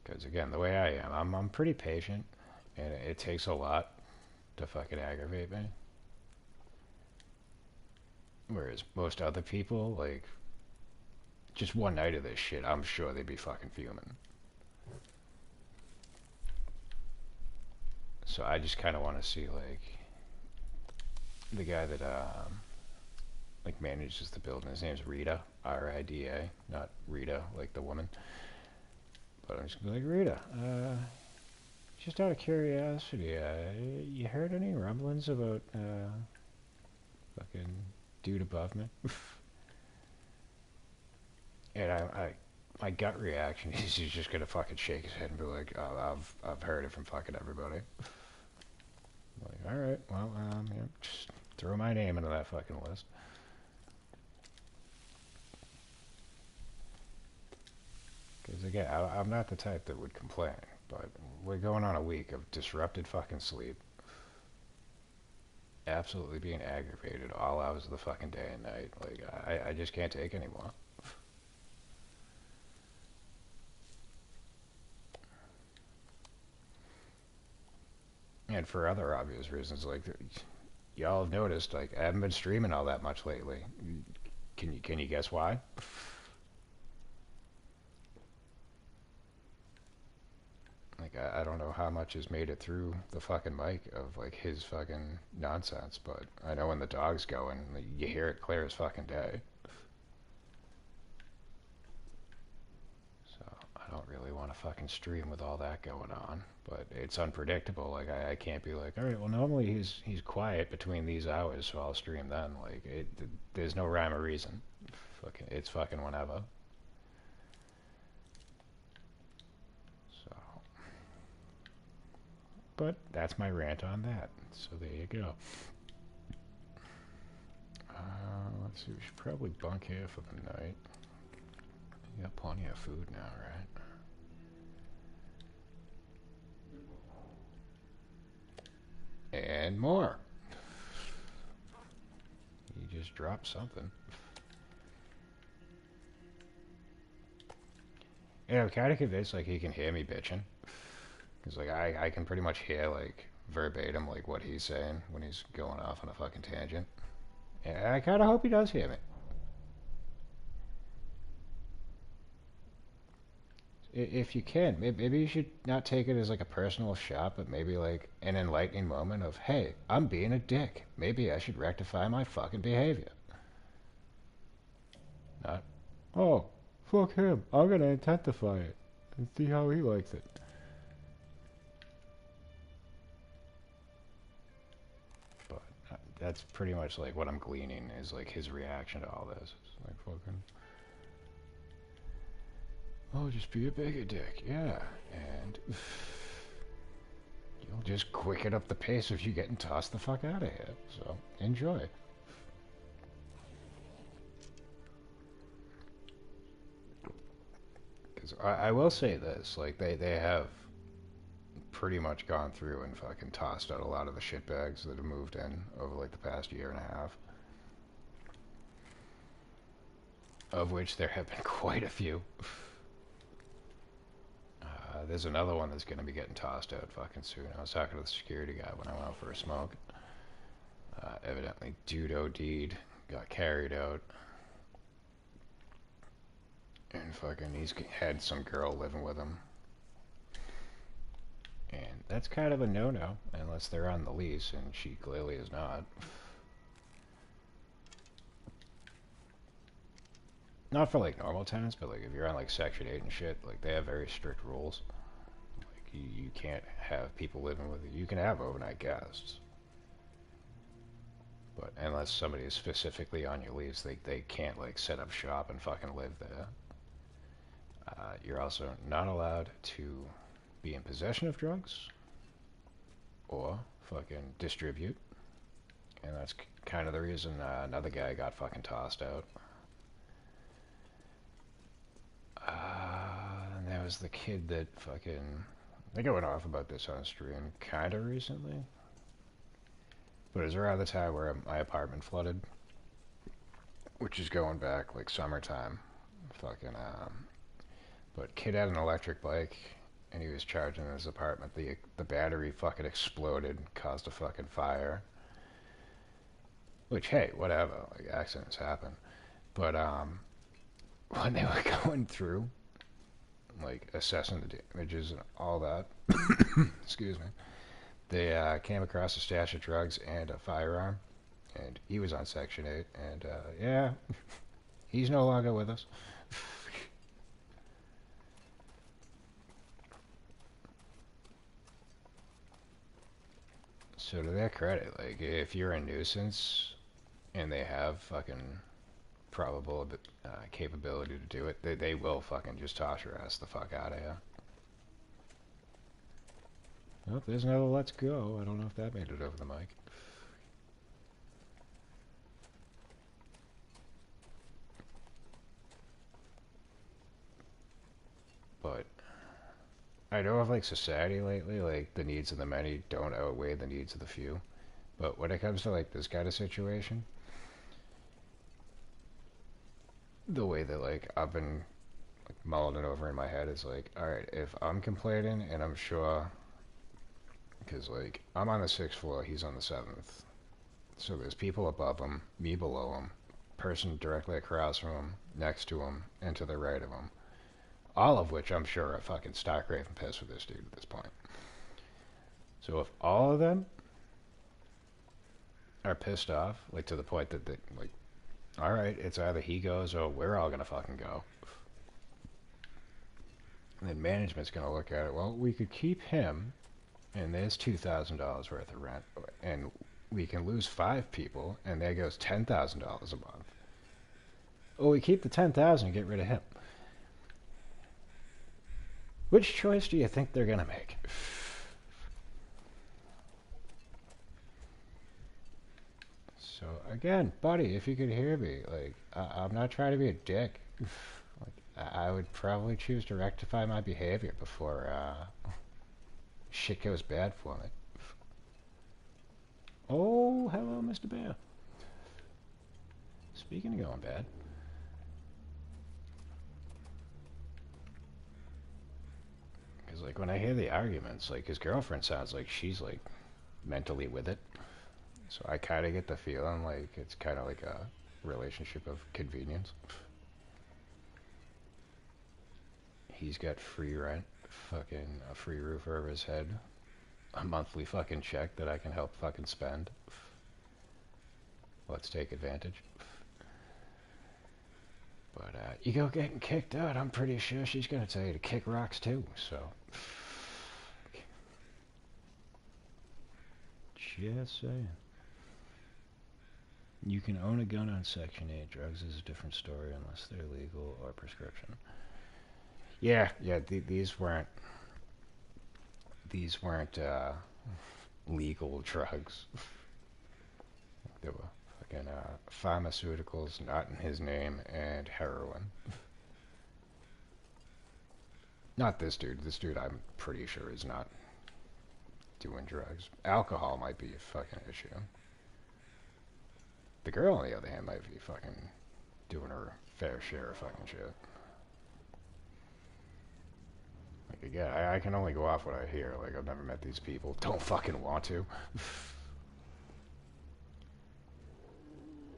Because again, the way I am, I'm pretty patient, and it takes a lot to fucking aggravate me. Whereas most other people, like, just one night of this shit, I'm sure they'd be fucking fuming. So I just kind of want to see, like, the guy that, like, manages the building. His name's Rita, R-I-D-A, not Rita, like the woman. But I'm just gonna be like, Rita, just out of curiosity, you heard any rumblings about, fucking dude above me? And my gut reaction is he's just gonna fucking shake his head and be like, oh, I've heard it from fucking everybody. I'm like, all right, well, yeah, just throw my name into that fucking list. Because again, I'm not the type that would complain, but we're going on a week of disrupted fucking sleep, absolutely being aggravated all hours of the fucking day and night. Like, I just can't take anymore. And for other obvious reasons, like, y'all have noticed, like, I haven't been streaming all that much lately. Can you guess why? Like, I don't know how much has made it through the fucking mic of, like, his fucking nonsense, but I know when the dog's going, like, you hear it clear as fucking day. So, I don't really want to fucking stream with all that going on, but it's unpredictable. Like, I can't be like, alright, well, normally he's quiet between these hours, so I'll stream then. Like, there's no rhyme or reason. It's fucking whenever. So, but that's my rant on that. So there you go. Let's see, we should probably bunk here for the night. You got plenty of food now, right? And more. You just dropped something. Yeah, I'm kind of convinced, like, he can hear me bitching. Because, like, I can pretty much hear, like, verbatim, like, what he's saying when he's going off on a fucking tangent. And I kind of hope he does hear me. If you can, maybe you should not take it as, like, a personal shot, but maybe, like, an enlightening moment of, hey, I'm being a dick. Maybe I should rectify my fucking behavior. Not, oh, fuck him. I'm gonna intensify it and see how he likes it. But that's pretty much, like, what I'm gleaning is, like, his reaction to all this. It's like, fucking, oh, just be a bigger dick, yeah. And you'll just quicken up the pace of you getting tossed the fuck out of here. So, enjoy. Because I will say this, like, they have pretty much gone through and fucking tossed out a lot of the shitbags that have moved in over, like, the past year and a half. Of which there have been quite a few. There's another one that's gonna be getting tossed out fucking soon. I was talking to the security guy when I went out for a smoke. Evidently, dude OD'd, got carried out, and fucking he's had some girl living with him. And that's kind of a no-no, unless they're on the lease, and she clearly is not. Not for like normal tenants, but like if you're on like Section 8 and shit, like they have very strict rules. Like you can't have people living with you. You can have overnight guests. But unless somebody is specifically on your lease, they can't like set up shop and fucking live there. You're also not allowed to be in possession of drugs or fucking distribute. And that's kind of the reason another guy got fucking tossed out. And there was the kid that fucking... I think I went off about this on stream kind of recently. But it was around the time where my apartment flooded. Which is going back like summertime. Fucking, but kid had an electric bike and he was charging in his apartment. The battery fucking exploded, caused a fucking fire. Which, hey, whatever, like accidents happen. But when they were going through, like assessing the damages and all that, excuse me, they came across a stash of drugs and a firearm, and he was on Section 8, and yeah, he's no longer with us. So to their credit, like, if you're a nuisance and they have fucking probable capability to do it, they will fucking just toss your ass the fuck out of here. Oh, there's another let's go. I don't know if that made it over the mic. But I know of like society lately, like the needs of the many don't outweigh the needs of the few. But when it comes to like this kind of situation, the way that like I've been like mulling it over in my head is like, all right, if I'm complaining and I'm sure, because like I'm on the 6th floor, he's on the 7th, so there's people above him, me below him, person directly across from him, next to him, and to the right of him, all of which I'm sure are fucking stark raving pissed with this dude at this point. So if all of them are pissed off, like to the point that they like, all right, it's either he goes or we're all gonna fucking go. And then management's gonna look at it. Well, we could keep him, and there's $2,000 worth of rent, and we can lose 5 people, and there goes $10,000 a month. Or we keep the 10,000 and get rid of him. Which choice do you think they're gonna make? So again, buddy, if you could hear me, like I'm not trying to be a dick. Like I would probably choose to rectify my behavior before shit goes bad for me. Oh, hello, Mr. Bear. Speaking of going bad, because like when I hear the arguments, like his girlfriend sounds like she's like mentally with it. So I kind of get the feeling like it's kind of like a relationship of convenience. He's got free rent, fucking a free roof over his head, a monthly fucking check that I can help fucking spend. Let's take advantage. But you go getting kicked out, I'm pretty sure she's gonna tell you to kick rocks too, so. Just saying. You can own a gun on Section 8. Drugs is a different story unless they're legal or prescription. Yeah, these weren't legal drugs. They were fucking pharmaceuticals not in his name and heroin. Not this dude. This dude I'm pretty sure is not doing drugs. Alcohol might be a fucking issue. The girl, on the other hand, might be fucking doing her fair share of fucking shit. Like, again, I can only go off what I hear. Like, I've never met these people. Don't fucking want to.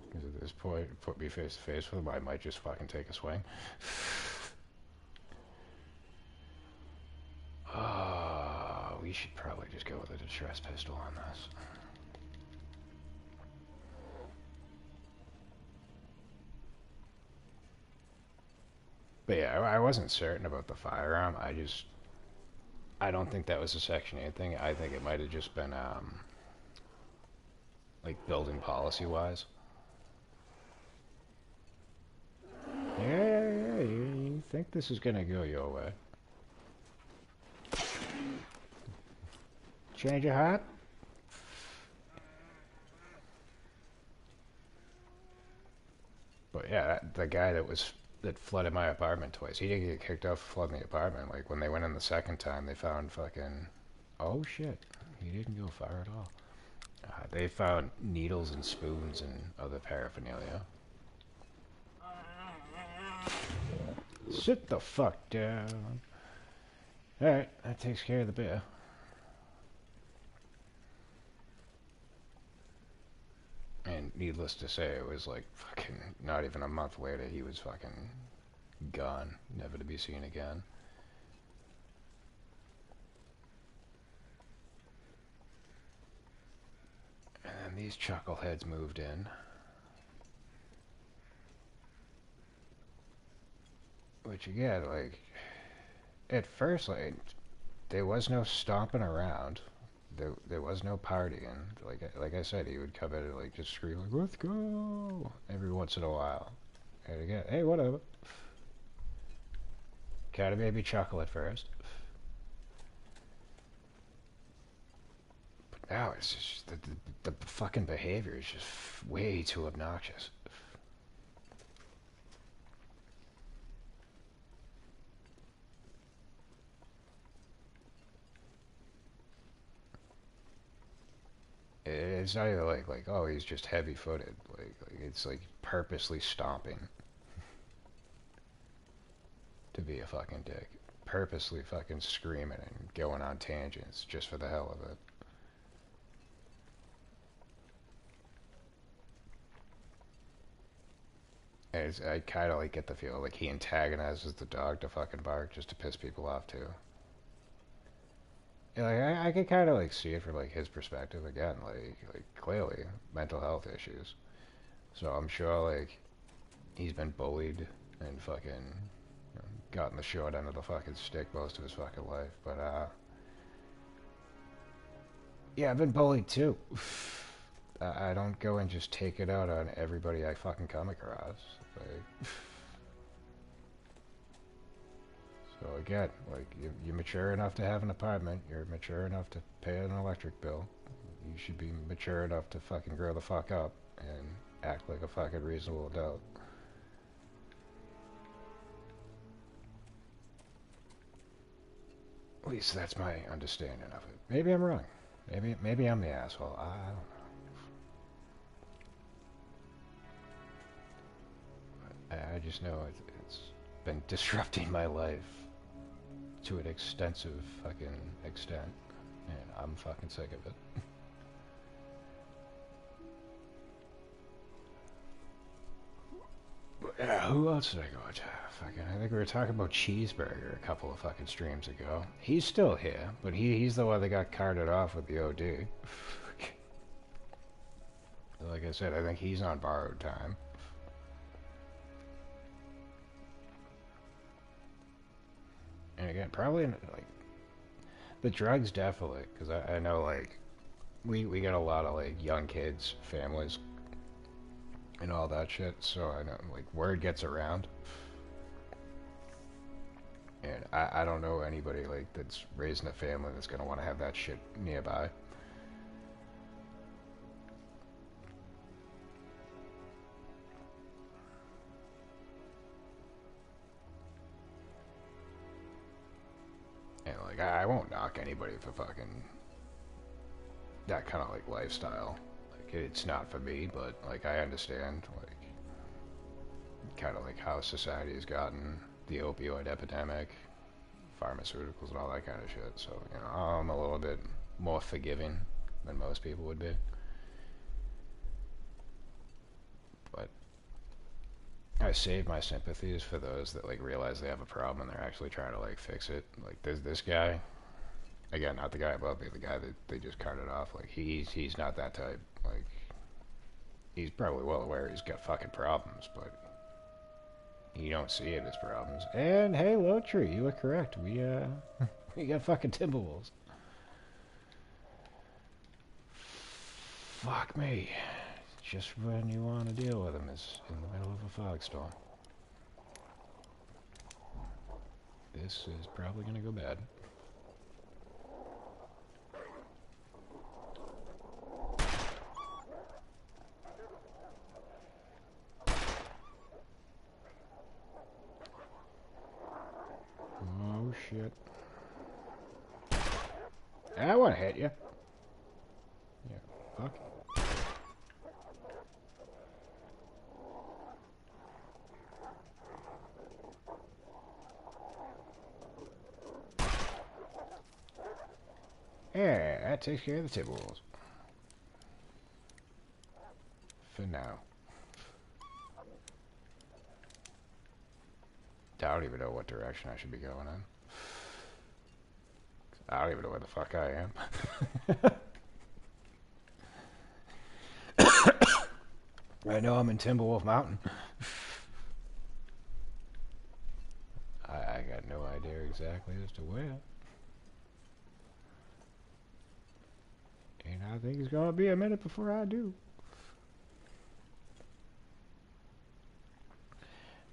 Because at this point, put me face to face with them, I might just fucking take a swing. We should probably just go with a distress pistol on this. But yeah, I wasn't certain about the firearm. I don't think that was a Section 8 thing. I think it might have just been, like, building policy-wise. Yeah, you think this is gonna go your way. Change your heart? But yeah, the guy that flooded my apartment twice, he didn't get kicked off for flooding the apartment. Like, when they went in the second time, they found fucking... Oh, shit. He didn't go far at all. They found needles and spoons and other paraphernalia. Sit the fuck down. Alright, that takes care of the beer. And needless to say, it was like fucking not even a month later, he was fucking gone, never to be seen again. And then these chuckleheads moved in. Which again, like, at first, like, there was no stomping around. There was no partying. Like I said, he would come in and like just scream like, "Let's go!" every once in a while. And again, hey, whatever. Kinda made me chuckle at first. But now it's just the fucking behavior is just way too obnoxious. It's not even like oh, he's just heavy-footed. Like it's like purposely stomping to be a fucking dick. Purposely fucking screaming and going on tangents just for the hell of it. And I kind of like get the feel like he antagonizes the dog to fucking bark just to piss people off too. Yeah, like I could kind of like see it from like his perspective again, like clearly mental health issues. So I'm sure like he's been bullied and fucking gotten the short end of the fucking stick most of his fucking life. But yeah, I've been bullied too. I don't go and just take it out on everybody I fucking come across. Like, so again, like you're mature enough to have an apartment. You're mature enough to pay an electric bill. You should be mature enough to fucking grow the fuck up and act like a fucking reasonable adult. At least that's my understanding of it. Maybe I'm wrong. Maybe I'm the asshole. I don't know. I just know it's been disrupting my life to an extensive fucking extent, and I'm fucking sick of it. But yeah, who else did I go to? Fucking, I think we were talking about Cheeseburger a couple of fucking streams ago. He's still here, but he's the one that got carted off with the OD. Like I said, I think he's on borrowed time. And again, probably like the drugs definitely, because I know like we got a lot of like young kids, families, and all that shit. So I know like word gets around, and I don't know anybody like that's raising a family that's gonna want to have that shit nearby. And like I won't knock anybody for fucking that kind of like lifestyle. Like it's not for me, but like I understand like kind of like how society has gotten, the opioid epidemic, pharmaceuticals and all that kind of shit. So, you know, I'm a little bit more forgiving than most people would be. But I save my sympathies for those that like realize they have a problem and they're actually trying to like fix it. Like there's this guy, again, not the guy above me, the guy that they just carted off. Like he's not that type. Like he's probably well aware he's got fucking problems, but you don't see it as problems. And hey, Lotry, you were correct. We we got fucking Timberwolves. Fuck me. Just when you want to deal with them is in the middle of a fog storm. This is probably gonna go bad. Oh shit. I want to hit you. Yeah, fuck. Yeah, that takes care of the Timberwolves. For now. I don't even know what direction I should be going in. I don't even know where the fuck I am. I know I'm in Timberwolf Mountain. I got no idea exactly as to where. And I think it's gonna be a minute before I do.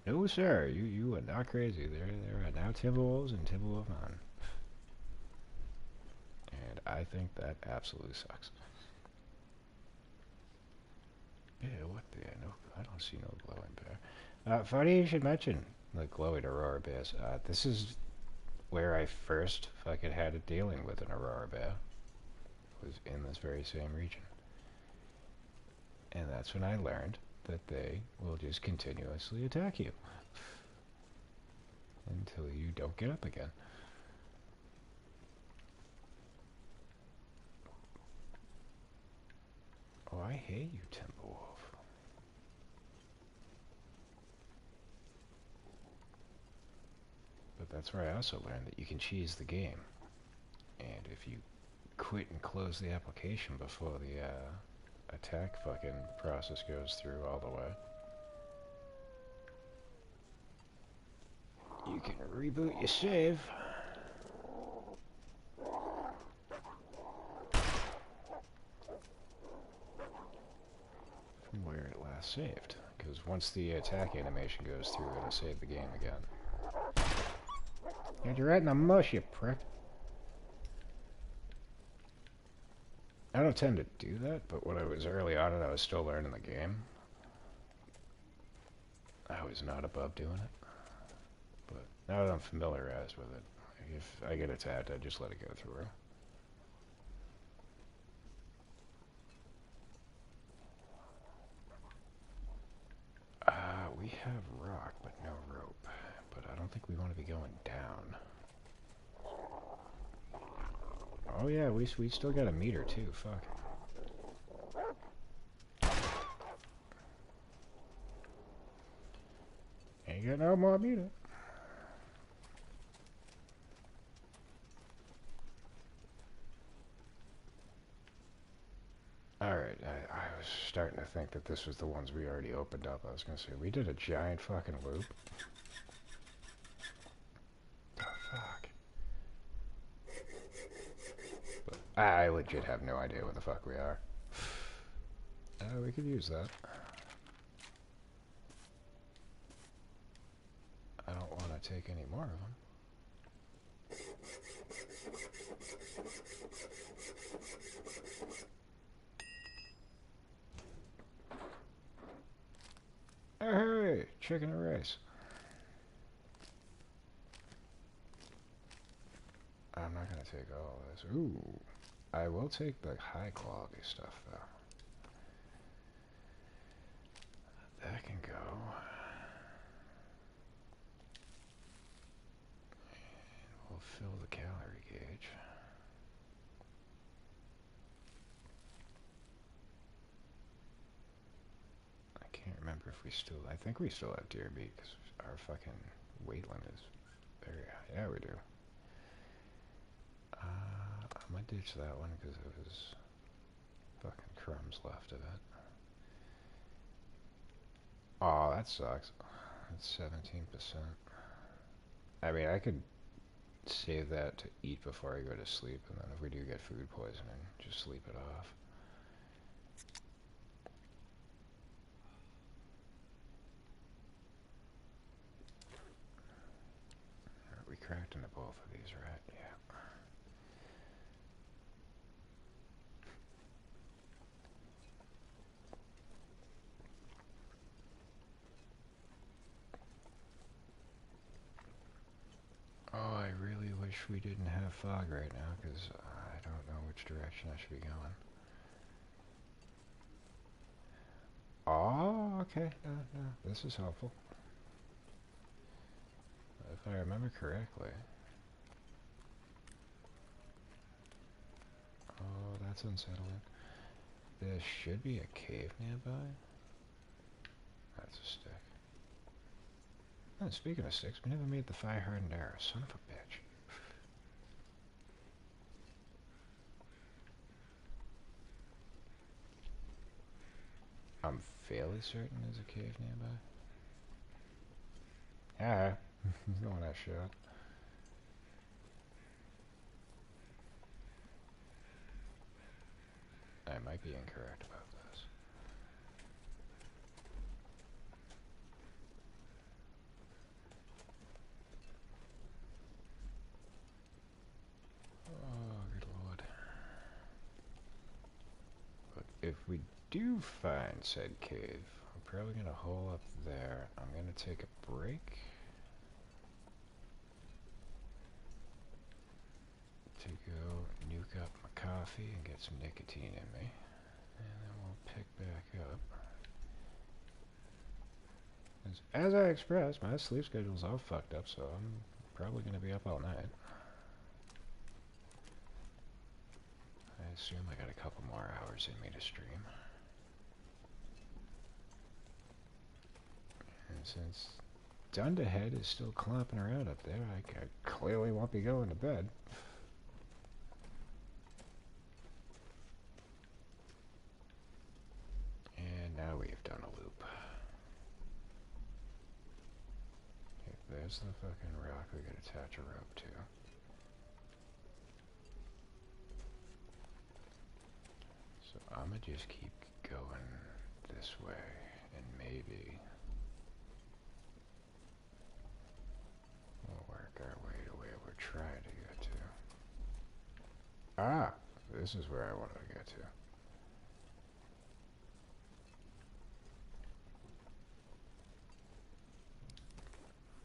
No, sir, you are not crazy. There are now Timberwolves and Timberwolf Mountain. And I think that absolutely sucks. Yeah, what the? No, I don't see no glowing bear. Funny you should mention the glowing aurora bears. This is where I first fucking had it dealing with an aurora bear. Was in this very same region. And that's when I learned that they will just continuously attack you until you don't get up again. Oh, I hate you, Timberwolf. But that's where I also learned that you can cheese the game. And if you quit and close the application before the attack fucking process goes through all the way, you can reboot your save. From where it last saved. Because once the attack animation goes through, it'll save the game again. And you're right in the mush, you prick. I don't tend to do that, but when I was early on and I was still learning the game, I was not above doing it. But now that I'm familiarized with it, if I get attacked, I just let it go through. We have rock, but no rope. But I don't think we want to be going down. Oh yeah, we still got a meter too, fuck. Ain't got no more meter. Alright, I was starting to think that this was the ones we already opened up. I was gonna say, we did a giant fucking loop. Oh, fuck. But I legit have no idea what the fuck we are. We could use that. I don't want to take any more of them. Hey, chicken and rice. I'm not gonna take all of this. Ooh, I will take the high quality stuff though. That can go. And we'll if we still... I think we still have deer meat, because our fucking weight limit is very high. Yeah, we do. I'm gonna ditch that one, because it was fucking crumbs left of it. Oh, that sucks. That's 17%. I mean, I could save that to eat before I go to sleep, and then if we do get food poisoning, just sleep it off. We cracked into both of these, right? Yeah. Oh, I really wish we didn't have fog right now, because I don't know which direction I should be going. Oh, okay. No, this is helpful. If I remember correctly. Oh, that's unsettling. There should be a cave nearby. That's a stick. Oh, speaking of sticks, we never made the fire-hardened arrow. Son of a bitch. I'm fairly certain there's a cave nearby. Ah, the one I shot. I might be incorrect about this. Oh, good lord. But if we do find said cave, I'm probably gonna hole up there. I'm gonna take a break to go nuke up my coffee and get some nicotine in me. And then we'll pick back up. As I expressed, my sleep schedule's all fucked up, so I'm probably gonna be up all night. I assume I got a couple more hours in me to stream. And since Dunderhead is still clomping around up there, I clearly won't be going to bed. And now we've done a loop. Okay, there's the fucking rock we gotta attach a rope to. So I'ma just keep going this way, and maybe we'll work our way to where we're trying to get to. Ah! This is where I wanted to get to.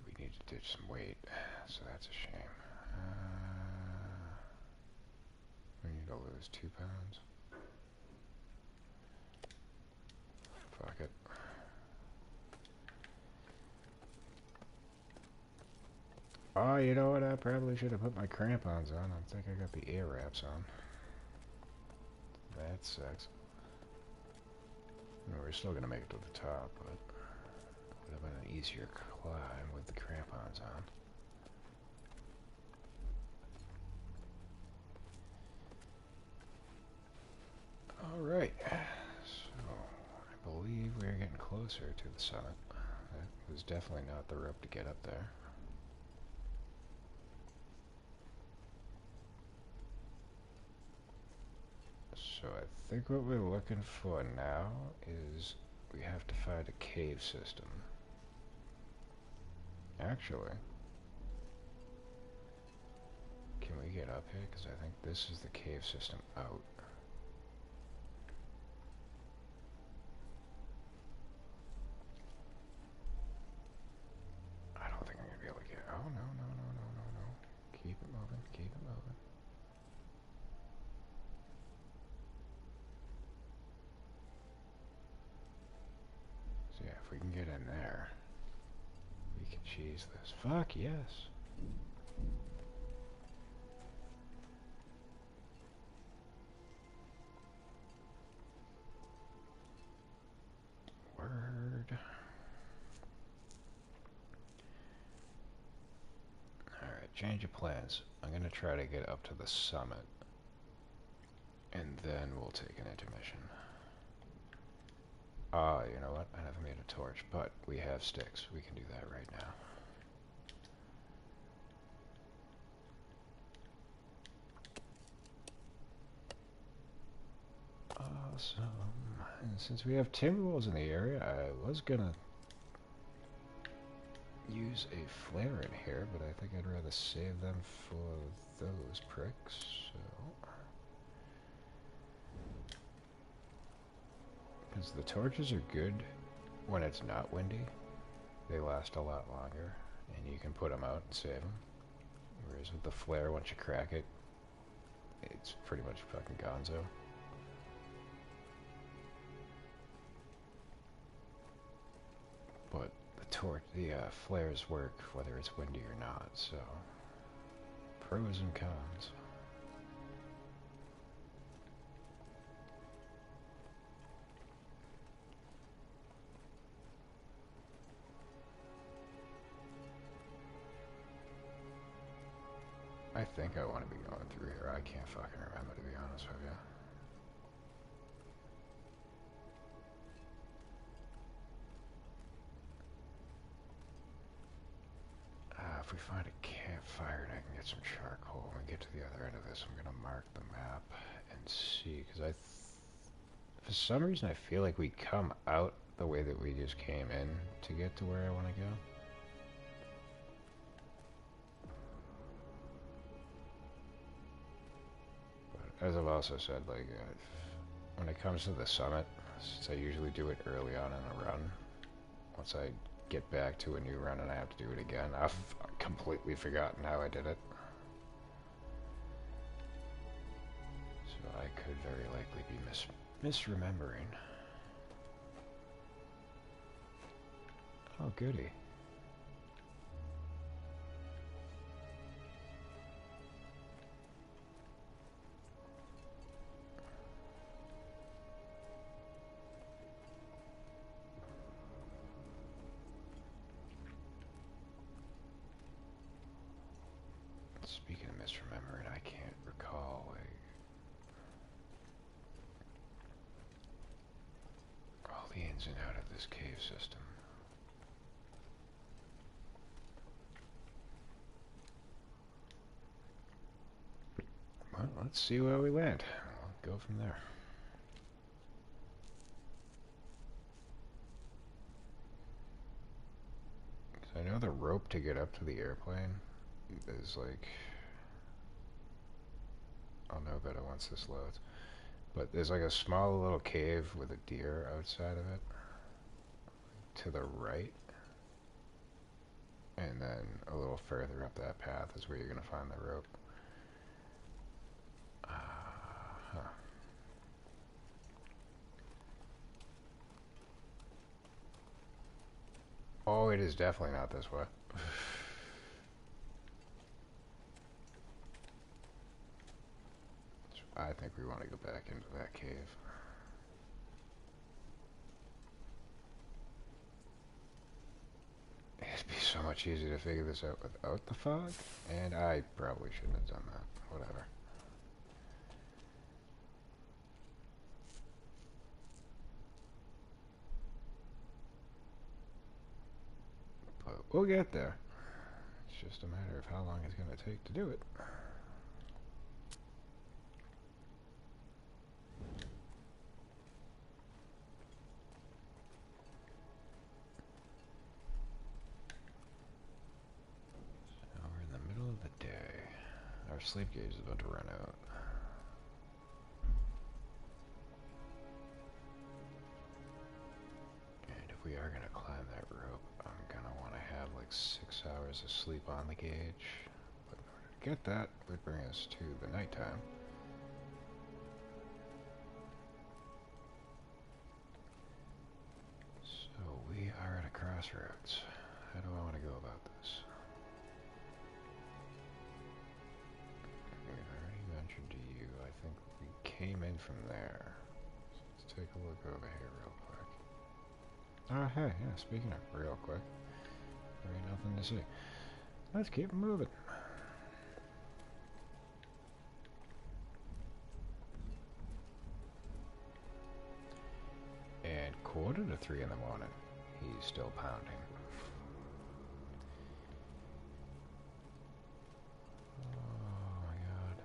We need to ditch some weight, so that's a shame. We need to lose 2 pounds. Fuck it. Oh, you know what? I probably should have put my crampons on. I think I got the ear wraps on. That sucks. I mean, we're still gonna make it to the top, but it would have been an easier climb with the crampons on. Alright, so I believe we're getting closer to the summit. That was definitely not the rope to get up there. So I think what we're looking for now is we have to find a cave system. Actually, can we get up here? Because I think this is the cave system out. I don't think I'm going to be able to get... Oh, no. Keep it moving, keep it moving. So yeah, if we can get in there, we can cheese this. Fuck yes. Word. change of plans. I'm gonna try to get up to the summit, and then we'll take an intermission. You know what? I never made a torch, but we have sticks. We can do that right now. Awesome. And since we have timberwolves in the area, I was gonna use a flare in here, but I think I'd rather save them for those pricks, so... Because the torches are good when it's not windy. They last a lot longer, and you can put them out and save them. Whereas with the flare, once you crack it, it's pretty much fucking gonzo. But the flares work whether it's windy or not, so pros and cons. I think I want to be going through here. I can't fucking remember, to be honest with you. If we find a campfire and I can get some charcoal when we get to the other end of this, I'm gonna mark the map and see, because for some reason I feel like we come out the way that we just came in to get to where I want to go. But as I've also said, like, when it comes to the summit, since I usually do it early on in a run, once I get back to a new run and I have to do it again, I've completely forgotten how I did it. So I could very likely be misremembering. Oh, goody. Speaking of misremembering, I can't recall, like, all the ins and outs of this cave system. Well, let's see where we land. We'll go from there. Because I know the rope to get up to the airplane is like... I'll know better once this loads. But there's like a small little cave with a deer outside of it. To the right. And then a little further up that path is where you're going to find the rope. Oh, it is definitely not this way. I think we want to go back into that cave. It'd be so much easier to figure this out without the fog, and I probably shouldn't have done that. Whatever. But we'll get there. It's just a matter of how long it's going to take to do it. So we're in the middle of the day. Our sleep gauge is about to run out. And if we are going to climb that rope, I'm going to want to have like 6 hours of sleep on the gauge. But in order to get that, would bring us to the nighttime. So we are at a crossroads. How do I want to go about this? We've already mentioned to you, I think we came in from there. So let's take a look over here real quick. Oh, hey, yeah, speaking of real quick, there ain't nothing to see. Let's keep moving. quarter to 3 in the morning. He's still pounding. Oh my god.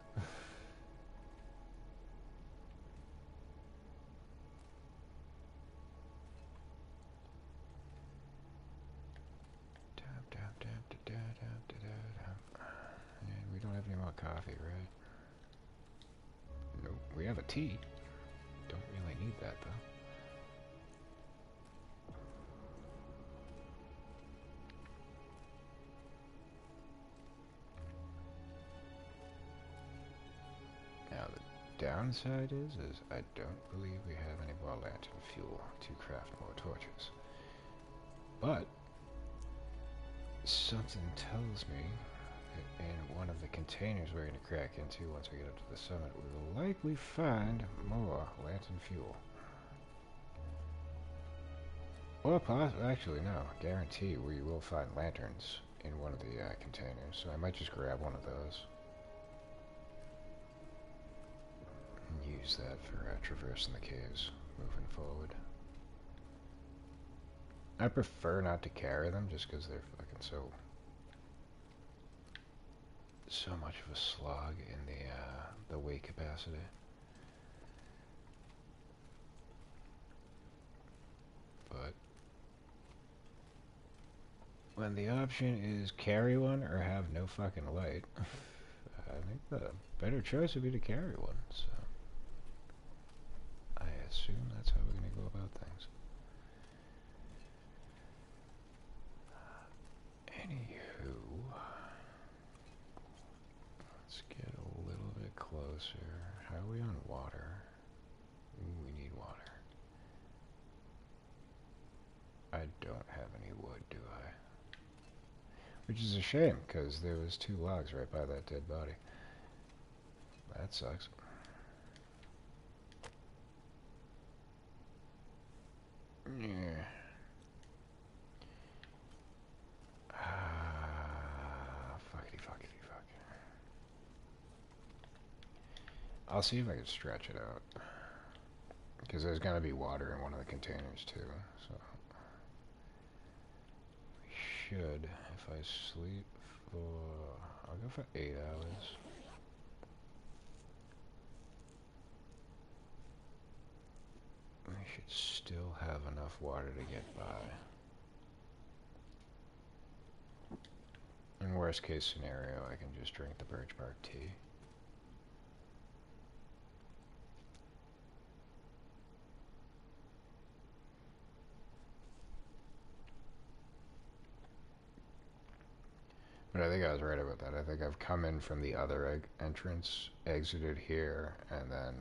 And we don't have any more coffee, right? Nope. We have a tea. Don't really need that though. Now the downside is I don't believe we have any more lantern fuel to craft more torches. But something tells me that in one of the containers we're going to crack into once we get up to the summit, we will likely find more lantern fuel. Or actually no, guarantee we will find lanterns in one of the containers, so I might just grab one of those. And use that for traversing the caves moving forward. I prefer not to carry them just because they're fucking so much of a slog in the weight capacity. But when the option is carry one or have no fucking light, I think the better choice would be to carry one, so I assume that's how we're going to go about things. Anywho, let's get a little bit closer. How are we on water? Ooh, we need water. I don't have any wood, do I? Which is a shame, because there was 2 logs right by that dead body. That sucks. Yeah. Fuckity fuckity fuck. I'll see if I can stretch it out. Because there's gonna be water in one of the containers too, so. We should, if I sleep for, I'll go for 8 hours. We should still have enough water to get by. In worst case scenario, I can just drink the birch bark tea. But I think I was right about that. I think I've come in from the other entrance, exited here, and then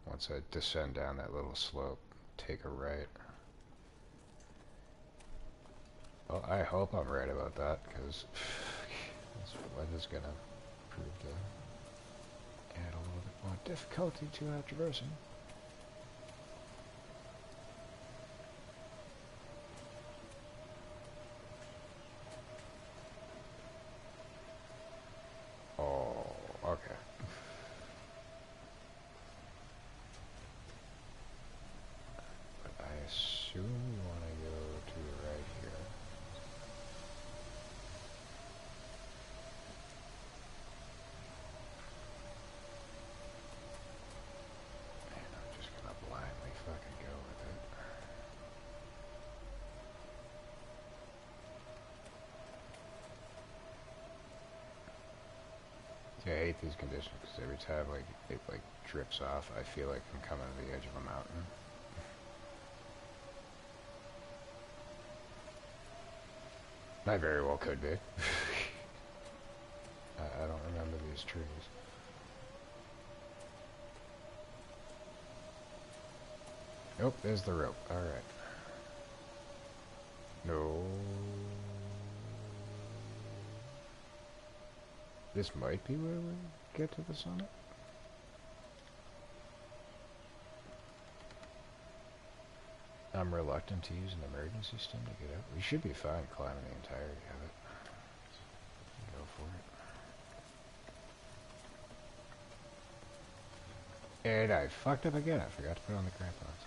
once I descend down that little slope, take a right. Well, I hope I'm right about that, because this weather's gonna prove to add a little bit more difficulty to our traversing. Oh, okay. But I assume we want to go to the right here. And I'm just gonna blindly fucking go with it. See, I hate these conditions because every time it drips off, I feel like I'm coming to the edge of a mountain. I very well could be. I don't remember these trees. Nope, there's the rope. Alright. No. This might be where we get to the summit. I'm reluctant to use an emergency stim to get out. We should be fine climbing the entirety of it. Go for it. And I fucked up again. I forgot to put on the crampons.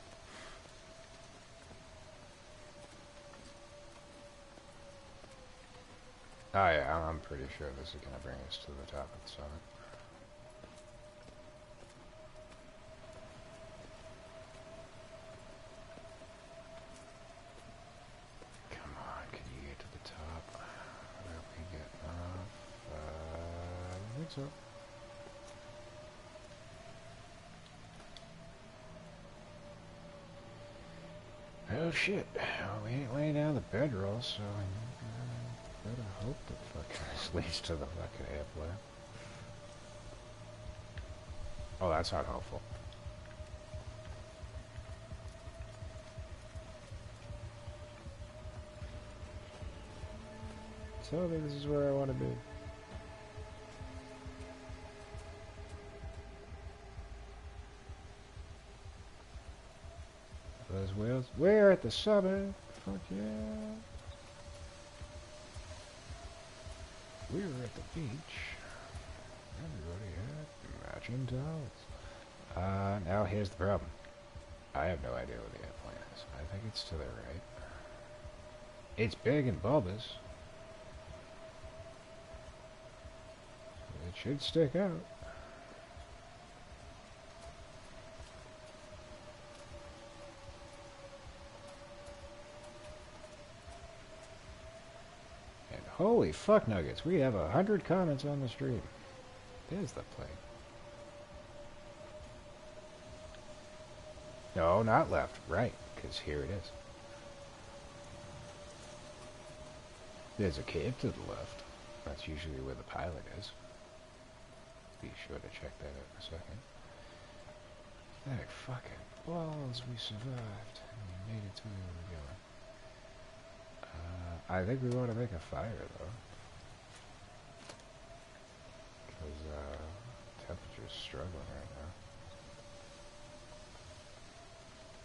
Oh yeah, I'm pretty sure this is gonna bring us to the top of the summit. Come on, can you get to the top? Will we get off? I think so. Oh shit, well, we ain't laying down the bedroll, so I better hope that fucking this leads to the fucking airplane. Oh, that's not hopeful. Tell me this is where I want to be. Those whales. We're at the summit. Fuck yeah. We're at the beach. Everybody had matching towels. Now here's the problem. I have no idea where the airplane is. I think it's to the right. It's big and bulbous. It should stick out. And holy fuck nuggets, we have 100 comments on the stream. There's the plane. No, not left, right, because here it is. There's a cave to the left. That's usually where the pilot is. Be sure to check that out in a second. Thank fucking balls, we survived. We made it to where we were going. I think we want to make a fire, though. Because, temperature's struggling right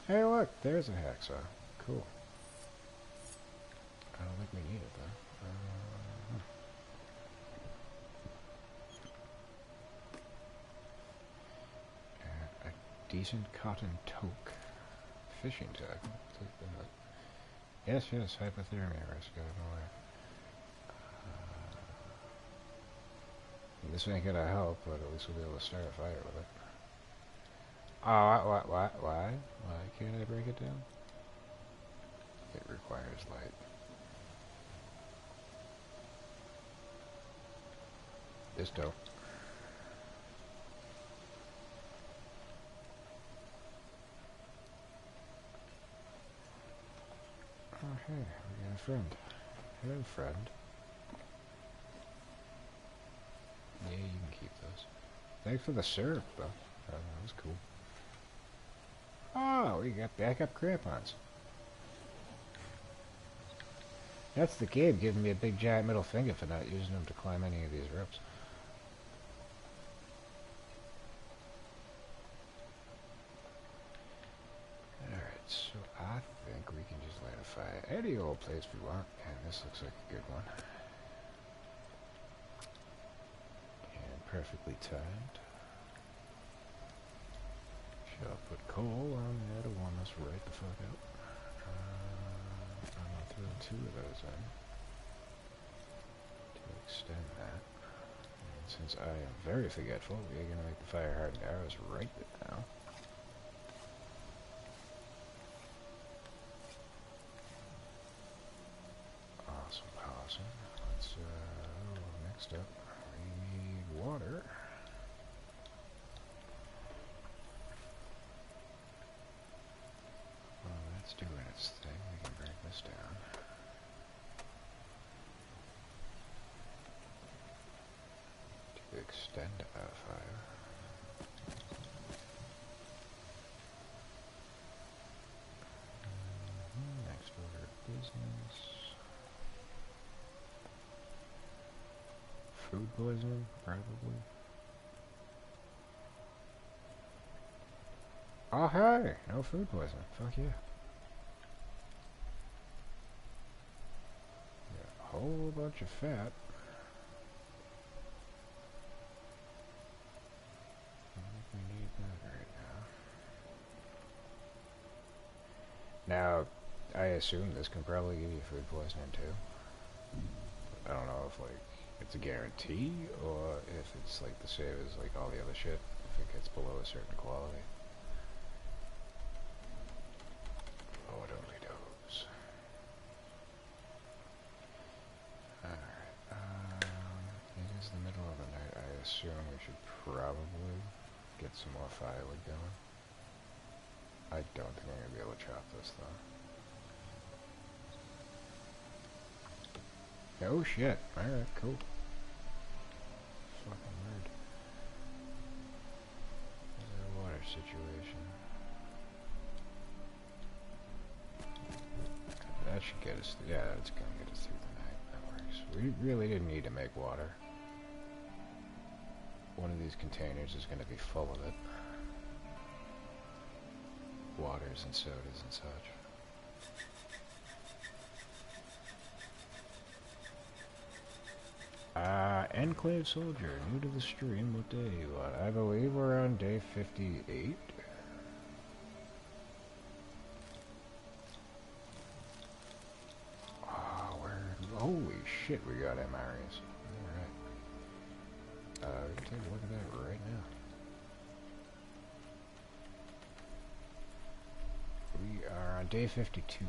now. Hey, look, there's a hacksaw. Cool. I don't think we need it, though. A decent cotton toque. Fishing tackle. Yes, hypothermia risk out of nowhere. This ain't gonna help, but at least we'll be able to start a fire with it. Oh, why? Why can't I break it down? It requires light. This dope. Oh, hey, we got a friend. Hello, friend. Yeah, you can keep those. Thanks for the syrup, though. That was cool. Oh, we got backup crampons. That's the game giving me a big giant middle finger for not using them to climb any of these ropes. Alright, so I think we can just light a fire any old place we want, and this looks like a good one. And perfectly timed. Shall put coal on there to warm us right the fuck up. I'm gonna throw 2 of those in to extend that. And since I am very forgetful, we're gonna make the fire hardened arrows right now. Awesome. Let's, next up, we need water. Well, that's doing its thing. We can break this down. To extend our fire. Next order of business. Food poisoning, probably. Oh hey, no food poisoning. Fuck yeah. Got a whole bunch of fat. I think we need that right now. Now, I assume this can probably give you food poisoning too. I don't know if like it's a guarantee or if it's like the same as like all the other shit if it gets below a certain quality. Lord only knows. Alright, it is the middle of the night. I assume we should probably get some more firewood going. I don't think I'm going to be able to chop this though. Oh shit, alright, cool. Fucking weird. There's a water situation. That should get us, yeah, that's gonna get us through the night. That works. We really didn't need to make water. One of these containers is gonna be full of it. Waters and sodas and such. Enclave Soldier, new to the stream, what day are you on? I believe we're on day 58. Holy shit, we got MREs. Alright. We can take a look at that right now. We are on day 52.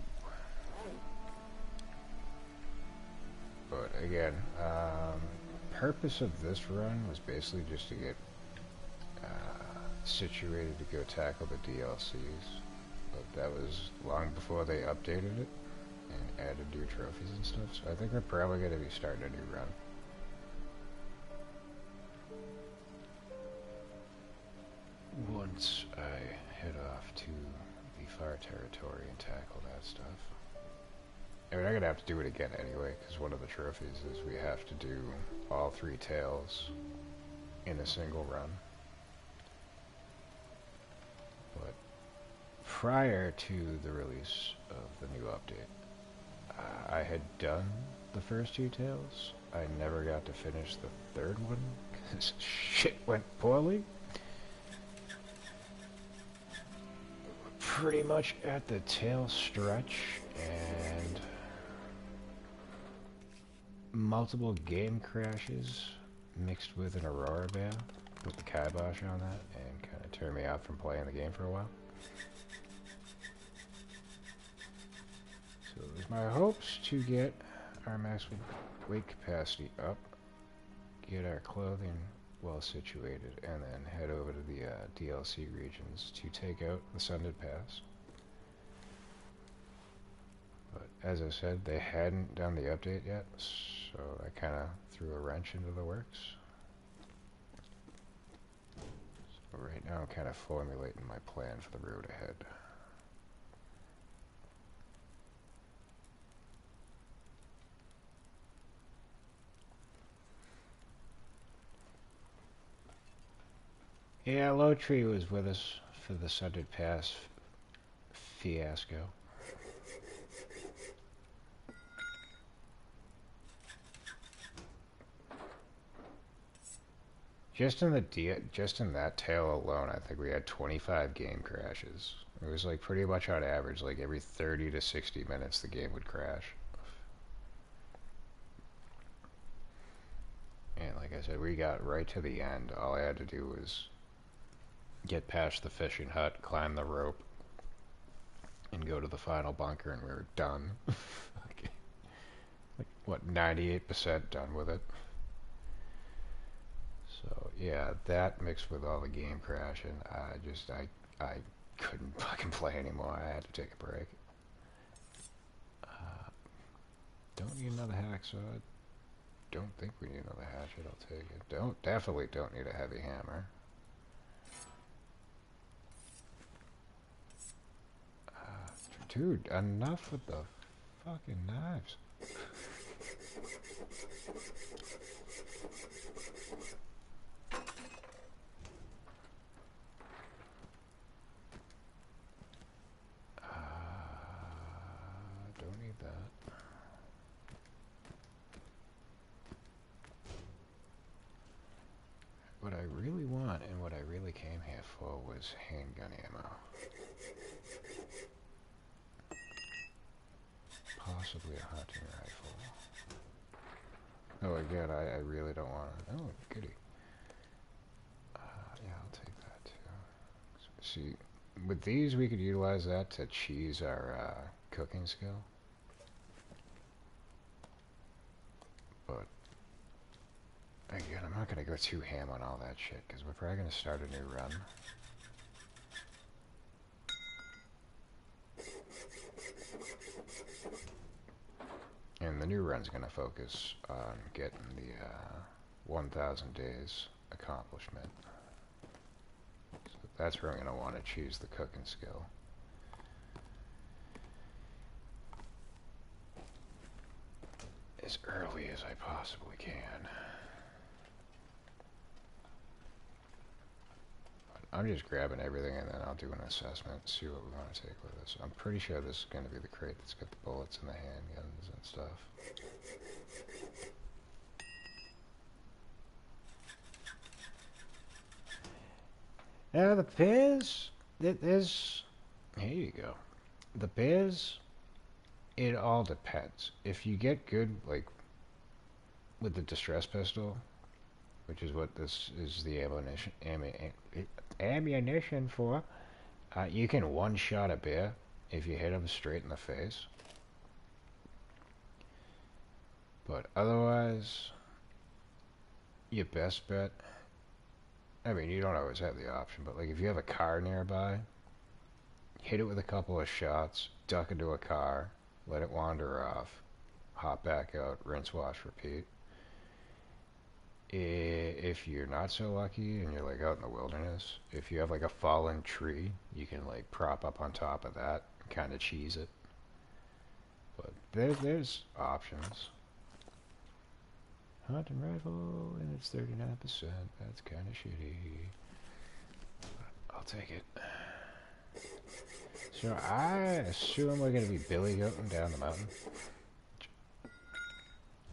But again, purpose of this run was basically just to get situated to go tackle the DLCs. But that was long before they updated it and added new trophies and stuff, so I think we're probably going to be starting a new run. Once I head off to the far territory and tackle that stuff. I mean, I'm going to have to do it again anyway, because one of the trophies is we have to do all 3 tails in a single run. But prior to the release of the new update, I had done the first 2 tails. I never got to finish the 3rd one, because shit went poorly. Pretty much at the tail stretch, and multiple game crashes mixed with an Aurora Bear, put the kibosh on that, and kind of turned me off from playing the game for a while. So it was my hopes to get our maximum weight capacity up, get our clothing well situated, and then head over to the DLC regions to take out the Sundered Pass. But as I said, they hadn't done the update yet, so I kind of threw a wrench into the works. So right now I'm kind of formulating my plan for the road ahead. Yeah, Low Tree was with us for the Sundered Pass fiasco. Just in that tail alone, I think we had 25 game crashes. It was like pretty much on average, like every 30 to 60 minutes the game would crash. And like I said, we got right to the end. All I had to do was get past the fishing hut, climb the rope, and go to the final bunker, and we were done. Okay. Like, what, 98% done with it. So, yeah, that mixed with all the game crashing, I couldn't fucking play anymore. I had to take a break. Don't need another hacksaw. Don't think we need another hatchet, I'll take it. Definitely don't need a heavy hammer. Dude, enough with the fucking knives. Don't need that. What I really want and what I really came here for was handgun ammo. Possibly a hunting rifle. Oh, again, I really don't want to. Oh, goody. Yeah, I'll take that too. See, with these, we could utilize that to cheese our cooking skill. But again, I'm not going to go too ham on all that shit, because we're probably going to start a new run. And the new run's going to focus on getting the 1,000 days accomplishment. So that's where I'm going to want to choose the cooking skill. As early as I possibly can. I'm just grabbing everything and then I'll do an assessment, see what we want to take with us. I'm pretty sure this is going to be the crate that's got the bullets and the handguns and stuff. Now the bears, there's, here you go. The bears, it all depends. If you get good, like, with the distress pistol, which is what this is the ammunition for, you can one-shot a bear if you hit him straight in the face. But otherwise, your best bet, I mean, you don't always have the option, but like if you have a car nearby, hit it with a couple of shots, duck into a car, let it wander off, hop back out, rinse, wash, repeat. If you're not so lucky and you're like out in the wilderness, if you have like a fallen tree, you can like prop up on top of that and kind of cheese it. But there's options. Hunting rifle and it's 39%. That's kind of shitty. I'll take it. So I assume we're going to be billy goating down the mountain.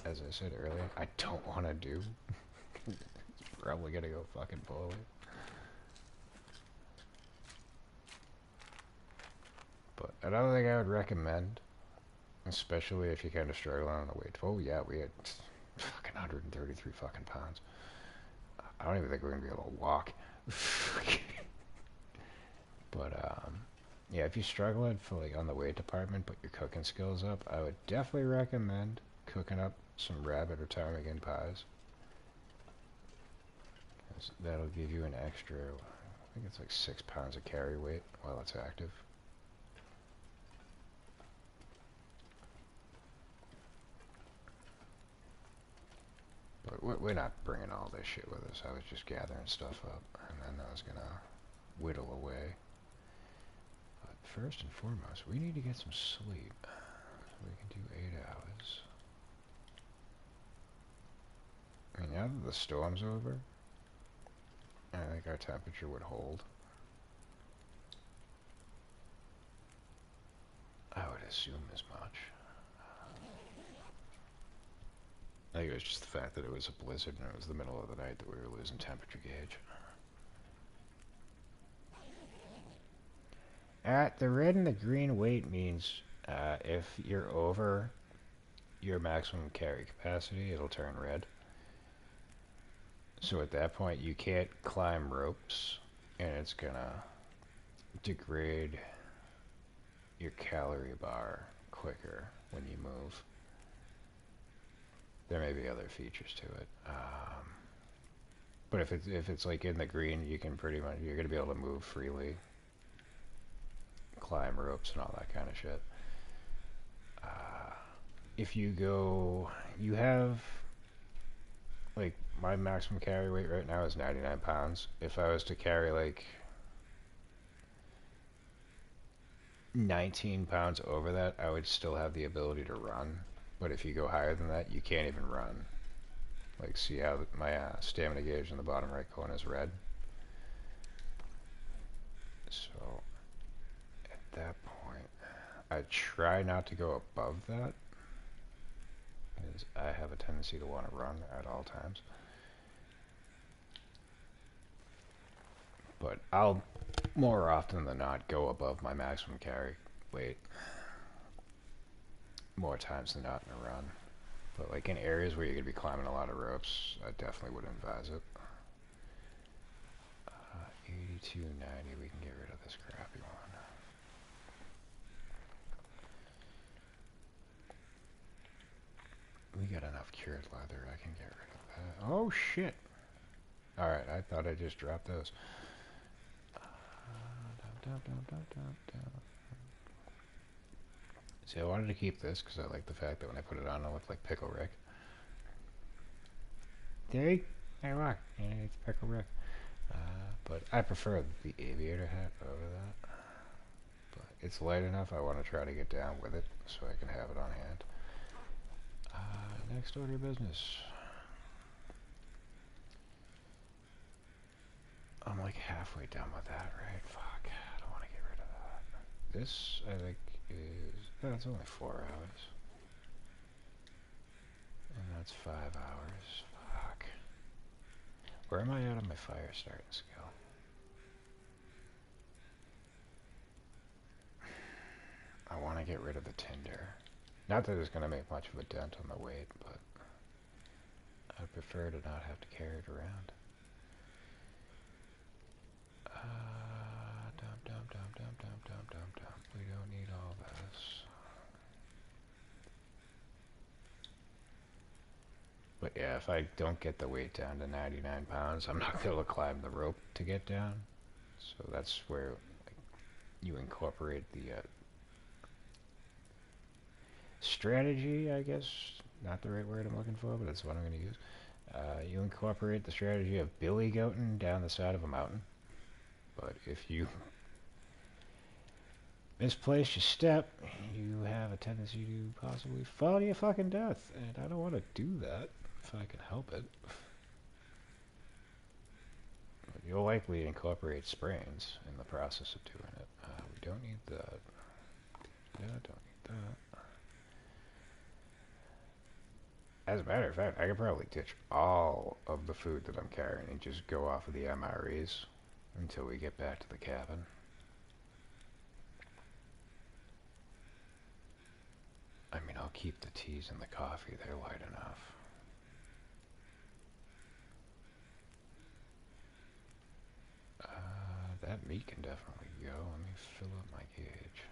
As I said earlier, I don't want to do. It's probably going to go fucking poorly. But another thing I would recommend, especially if you're kind of struggling on the weight. Oh yeah, we had fucking 133 fucking pounds. I don't even think we're going to be able to walk. But yeah, if you're struggling for like on the weight department, but your cooking skills up, I would definitely recommend cooking up some rabbit or ptarmigan pies. That'll give you an extra, I think it's like 6 pounds of carry weight while it's active. But we're not bringing all this shit with us. I was just gathering stuff up, and then I was gonna whittle away. But first and foremost, we need to get some sleep. So we can do 8 hours. I mean, now that the storm's over, I think our temperature would hold. I would assume as much. I think it was just the fact that it was a blizzard and it was the middle of the night that we were losing temperature gauge. The red and the green weight means if you're over your maximum carry capacity, it'll turn red. So at that point, you can't climb ropes, and it's gonna degrade your calorie bar quicker when you move. There may be other features to it, but if it's like in the green, you can pretty much you're gonna be able to move freely, climb ropes and all that kind of shit. If you go, you have like my maximum carry weight right now is 99 pounds. If I was to carry like 19 pounds over that, I would still have the ability to run. But if you go higher than that, you can't even run. Like, see how my stamina gauge in the bottom right corner is red? So, at that point, I try not to go above that, because I have a tendency to want to run at all times. But I'll, more often than not, go above my maximum carry weight. More times than not in a run. But like in areas where you're going to be climbing a lot of ropes, I definitely would advise it. 8290, we can get rid of this crappy one. We got enough cured leather, I can get rid of that. Oh shit! Alright, I thought I just dropped those. See, I wanted to keep this because I like the fact that when I put it on, I look like Pickle Rick. See? Hey, look. It's Pickle Rick. But I prefer the aviator hat over that. But it's light enough, I want to try to get down with it so I can have it on hand. Next order of business. I'm like halfway done with that, right? Fuck, I don't want to get rid of that. This, I think, is... that's only 4 hours. And that's 5 hours. Fuck. Where am I at on my fire starting skill? I want to get rid of the tinder. Not that it's going to make much of a dent on the weight, but I'd prefer to not have to carry it around. Dump. We don't need all this. But yeah, if I don't get the weight down to 99 pounds, I'm not going to climb the rope to get down. So that's where like, you incorporate the strategy, I guess. Not the right word I'm looking for, but that's what I'm going to use. You incorporate the strategy of billy goating down the side of a mountain. But if you misplace your step, you have a tendency to possibly fall to your fucking death. And I don't want to do that if I can help it. But you'll likely incorporate sprains in the process of doing it. We don't need that. Yeah, don't need that. As a matter of fact, I could probably ditch all of the food that I'm carrying and just go off of the MREs until we get back to the cabin. I mean, I'll keep the teas and the coffee, they're light enough. That meat can definitely go. Let me fill up my gauge.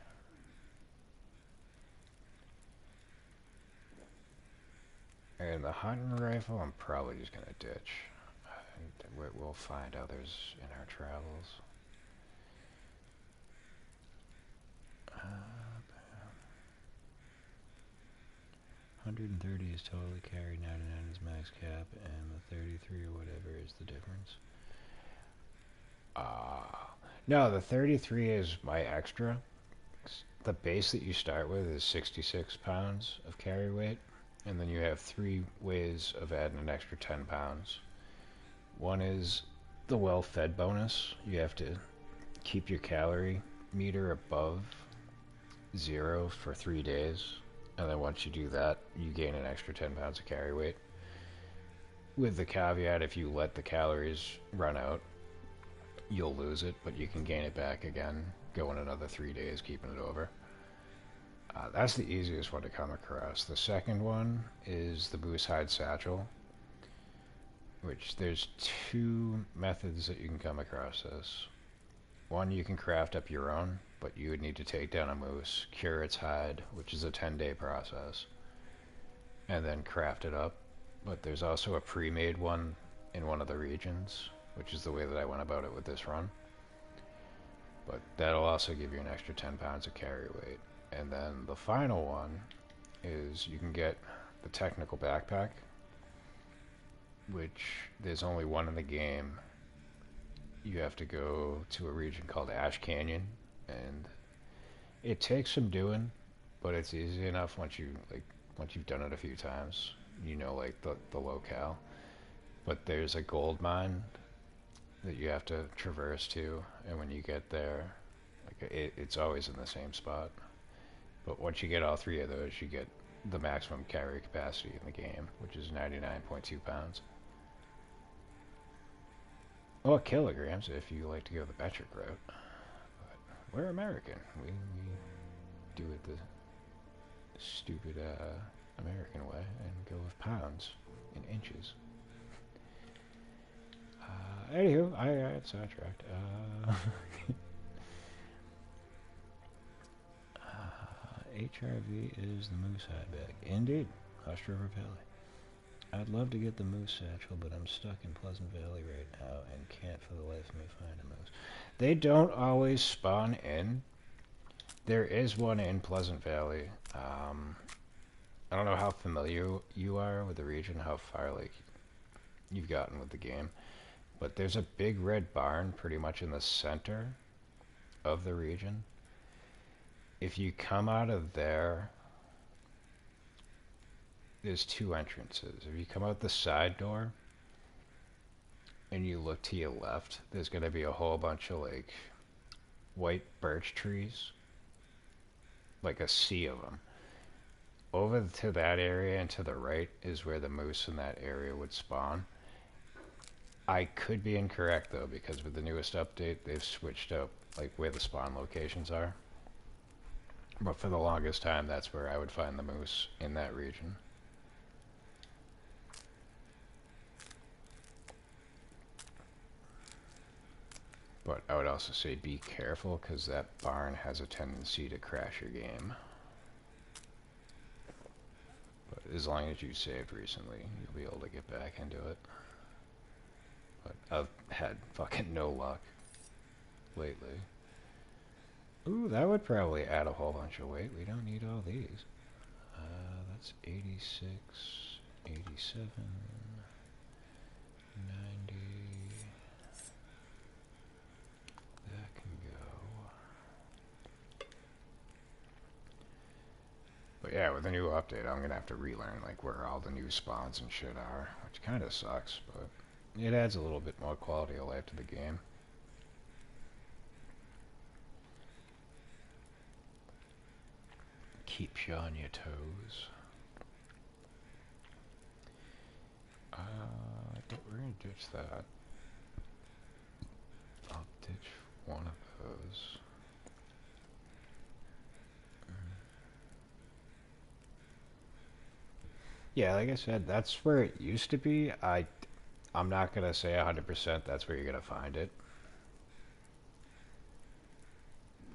And the hunting rifle, I'm probably just going to ditch. We'll find others in our travels. 130 is totally carried, 99 is max cap, and the 33 or whatever is the difference. No, the 33 is my extra. The base that you start with is 66 pounds of carry weight, and then you have 3 ways of adding an extra 10 pounds. One is the well-fed bonus. You have to keep your calorie meter above 0 for 3 days, and then once you do that, you gain an extra 10 pounds of carry weight. With the caveat, if you let the calories run out, you'll lose it, but you can gain it back again, going another 3 days, keeping it over. That's the easiest one to come across. The second one is the moose hide satchel, which there's 2 methods that you can come across this. One, you can craft up your own, but you would need to take down a moose, cure its hide, which is a 10-day process, and then craft it up. But there's also a pre-made one in one of the regions, which is the way that I went about it with this run. But that'll also give you an extra 10 pounds of carry weight. And then the final one is you can get the technical backpack, which there's only one in the game. You have to go to a region called Ash Canyon, and it takes some doing, but it's easy enough once you've done it a few times. You know, like the locale. But there's a gold mine that you have to traverse to, and when you get there, like it's always in the same spot. But once you get all 3 of those, you get the maximum carry capacity in the game, which is 99.2 pounds. Or kilograms if you like to go the metric route. But we're American. We do it the stupid American way and go pounds in inches. Anywho, I got sidetracked. HRV is the moose hide bag. Indeed, Hush River Valley. I'd love to get the moose satchel, but I'm stuck in Pleasant Valley right now and can't for the life of me find a moose. They don't always spawn in. There is one in Pleasant Valley. I don't know how familiar you are with the region, how far like you've gotten with the game, but there's a big red barn pretty much in the center of the region. If you come out of there, there's two entrances. If you come out the side door and you look to your left, there's going to be a whole bunch of like white birch trees, like a sea of them. Over to that area and to the right is where the moose in that area would spawn. I could be incorrect though, because with the newest update they've switched up like where the spawn locations are. But for the longest time that's where I would find the moose, in that region. But I would also say be careful, because that barn has a tendency to crash your game. But as long as you saved recently, you'll be able to get back into it. But I've had fucking no luck lately. Ooh, that would probably add a whole bunch of weight. We don't need all these. That's 86, 87, 90. That can go. But yeah, with the new update, I'm gonna have to relearn like where all the new spawns and shit are, which kind of sucks, but it adds a little bit more quality of life to the game. Keeps you on your toes. We're gonna ditch that. I'll ditch one of those. Yeah, like I said, that's where it used to be. I'm not gonna say 100% that's where you're gonna find it,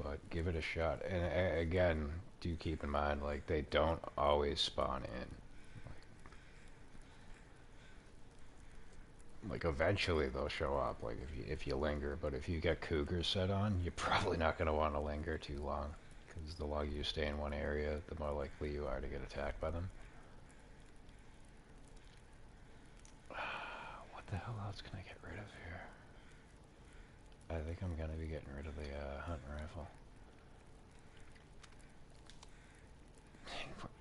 but give it a shot. And again, do keep in mind, like, they don't always spawn in. Like eventually they'll show up, like if you linger. But if you get cougars set on, you're probably not gonna want to linger too long, because the longer you stay in one area, the more likely you are to get attacked by them. What the hell else can I get rid of here? I think I'm gonna be getting rid of the hunting rifle.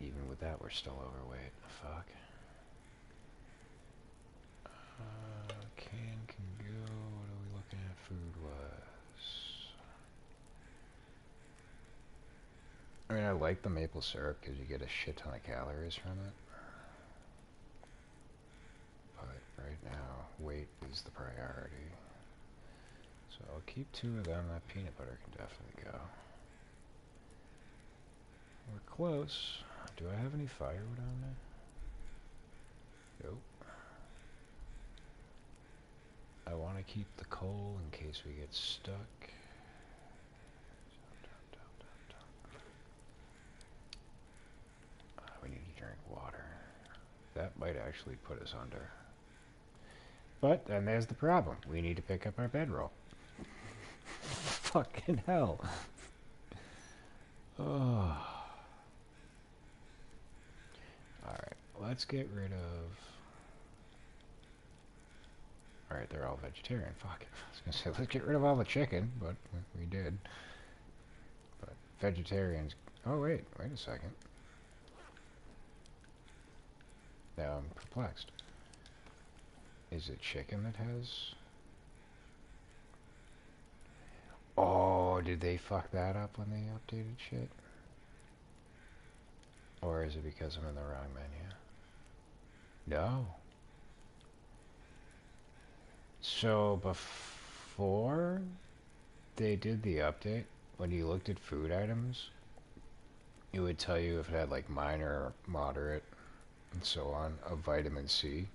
Even with that, we're still overweight. Fuck. Can go. What are we looking at food-wise? I mean, I like the maple syrup because you get a shit ton of calories from it. But right now, weight is the priority. So I'll keep 2 of them. That peanut butter can definitely go. We're close. Do I have any firewood on me? Nope. I want to keep the coal in case we get stuck. We need to drink water. That might actually put us under. But then there's the problem. We need to pick up our bedroll. Fucking hell. Oh. Alright, let's get rid of... Alright, they're all vegetarian. Fuck. I was gonna say, let's get rid of all the chicken, but we did. But vegetarians... Oh, wait a second. Now I'm perplexed. Is it chicken that has... Oh, did they fuck that up when they updated shit? Or is it because I'm in the wrong menu? No. So before they did the update, when you looked at food items, it would tell you if it had like minor or moderate and so on of vitamin C,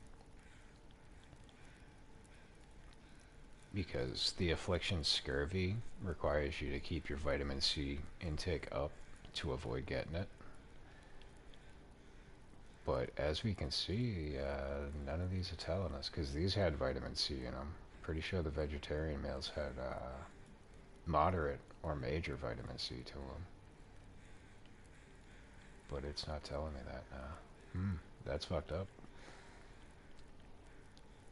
because the affliction scurvy requires you to keep your vitamin C intake up to avoid getting it. But as we can see, none of these are telling us, because these had vitamin C in them. Pretty sure the vegetarian meals had moderate or major vitamin C to them. But it's not telling me that now. That's fucked up.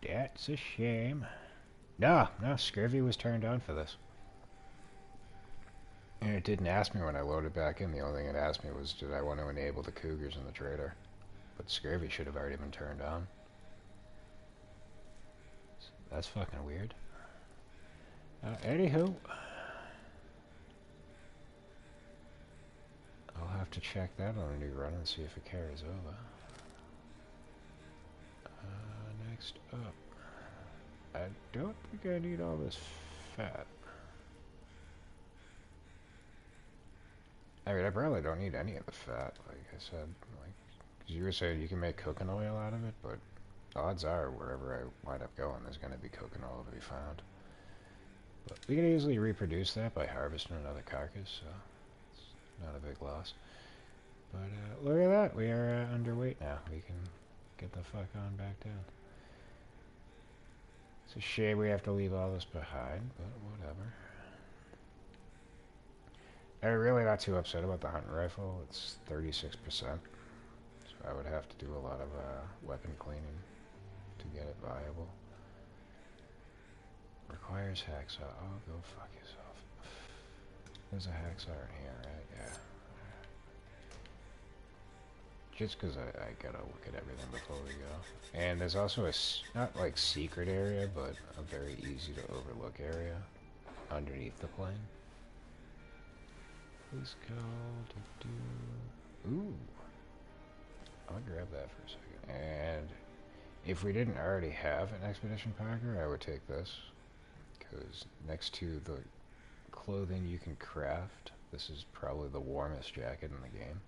That's a shame. No, scurvy was turned on for this. And it didn't ask me when I loaded back in. The only thing it asked me was, did I want to enable the cougars in the trader? But scurvy should have already been turned on. That's fucking weird. Anywho, I'll have to check that on a new run and see if it carries over. Next up, I don't think I need all this fat. I mean, I probably don't need any of the fat, like I said. Like, 'cause you were saying you can make cooking oil out of it, but odds are wherever I wind up going, there's going to be cooking oil to be found. But we can easily reproduce that by harvesting another carcass, so it's not a big loss. But look at that, we are underweight now. We can get the fuck on back down. It's a shame we have to leave all this behind, but whatever. I'm really not too upset about the hunting rifle. It's 36%, so I would have to do a lot of weapon cleaning to get it viable. Requires hacksaw. Oh, go fuck yourself. There's a hacksaw in here, right? Yeah. Just because I gotta look at everything before we go. And there's also a, not like secret area, but a very easy to overlook area underneath the plane. Please go Ooh. I'll grab that for a second. And if we didn't already have an expedition packer, I would take this. Because next to the clothing you can craft, this is probably the warmest jacket in the game.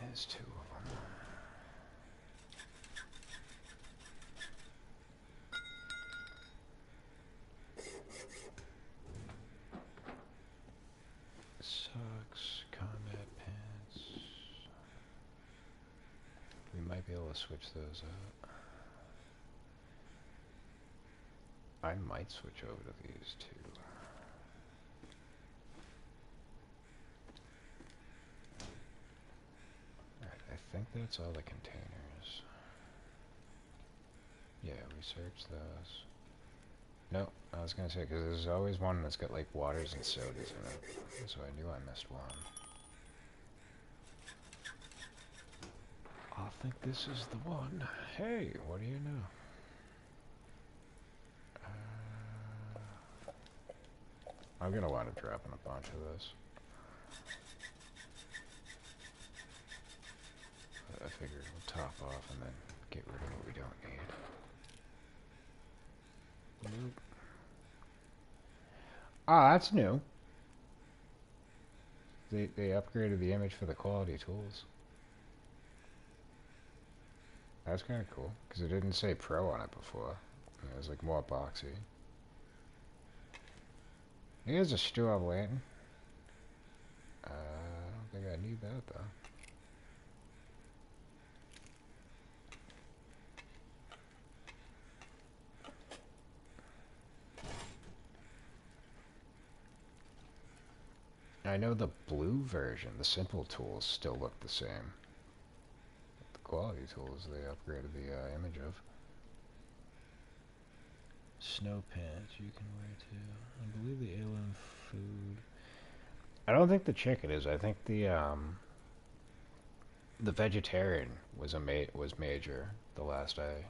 There's two of them. Socks, combat pants. We might be able to switch those up. I might switch over to these two. Alright, I think that's all the containers. Yeah, we searched those. No, I was gonna say, because there's always one that's got like waters and sodas in it. So I knew I missed one. I think this is the one. Hey, what do you know? I'm gonna wind up dropping a bunch of this. But I figured we'll top off and then get rid of what we don't need. Nope. Ah, that's new. They upgraded the image for the quality tools. That's kind of cool, because it didn't say Pro on it before. It was like more boxy. Here's a straw lantern. I don't think I need that though. I know the blue version, the simple tools, still look the same. The quality tools they upgraded the image of. Snow pants you can wear too. I believe the alien food. I don't think the chicken is. I think the vegetarian was was major the last I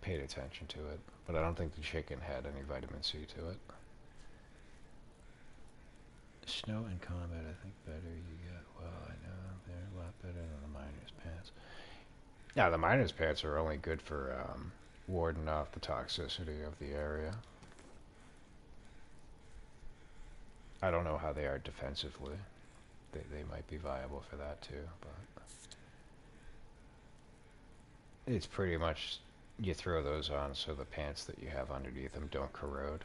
paid attention to it, but I don't think the chicken had any vitamin C to it. Snow and combat, I think better you get. Well, I know they're a lot better than the miner's pants. Yeah, the miner's pants are only good for warding off the toxicity of the area. I don't know how they are defensively. they might be viable for that too, but it's pretty much you throw those on so the pants that you have underneath them don't corrode.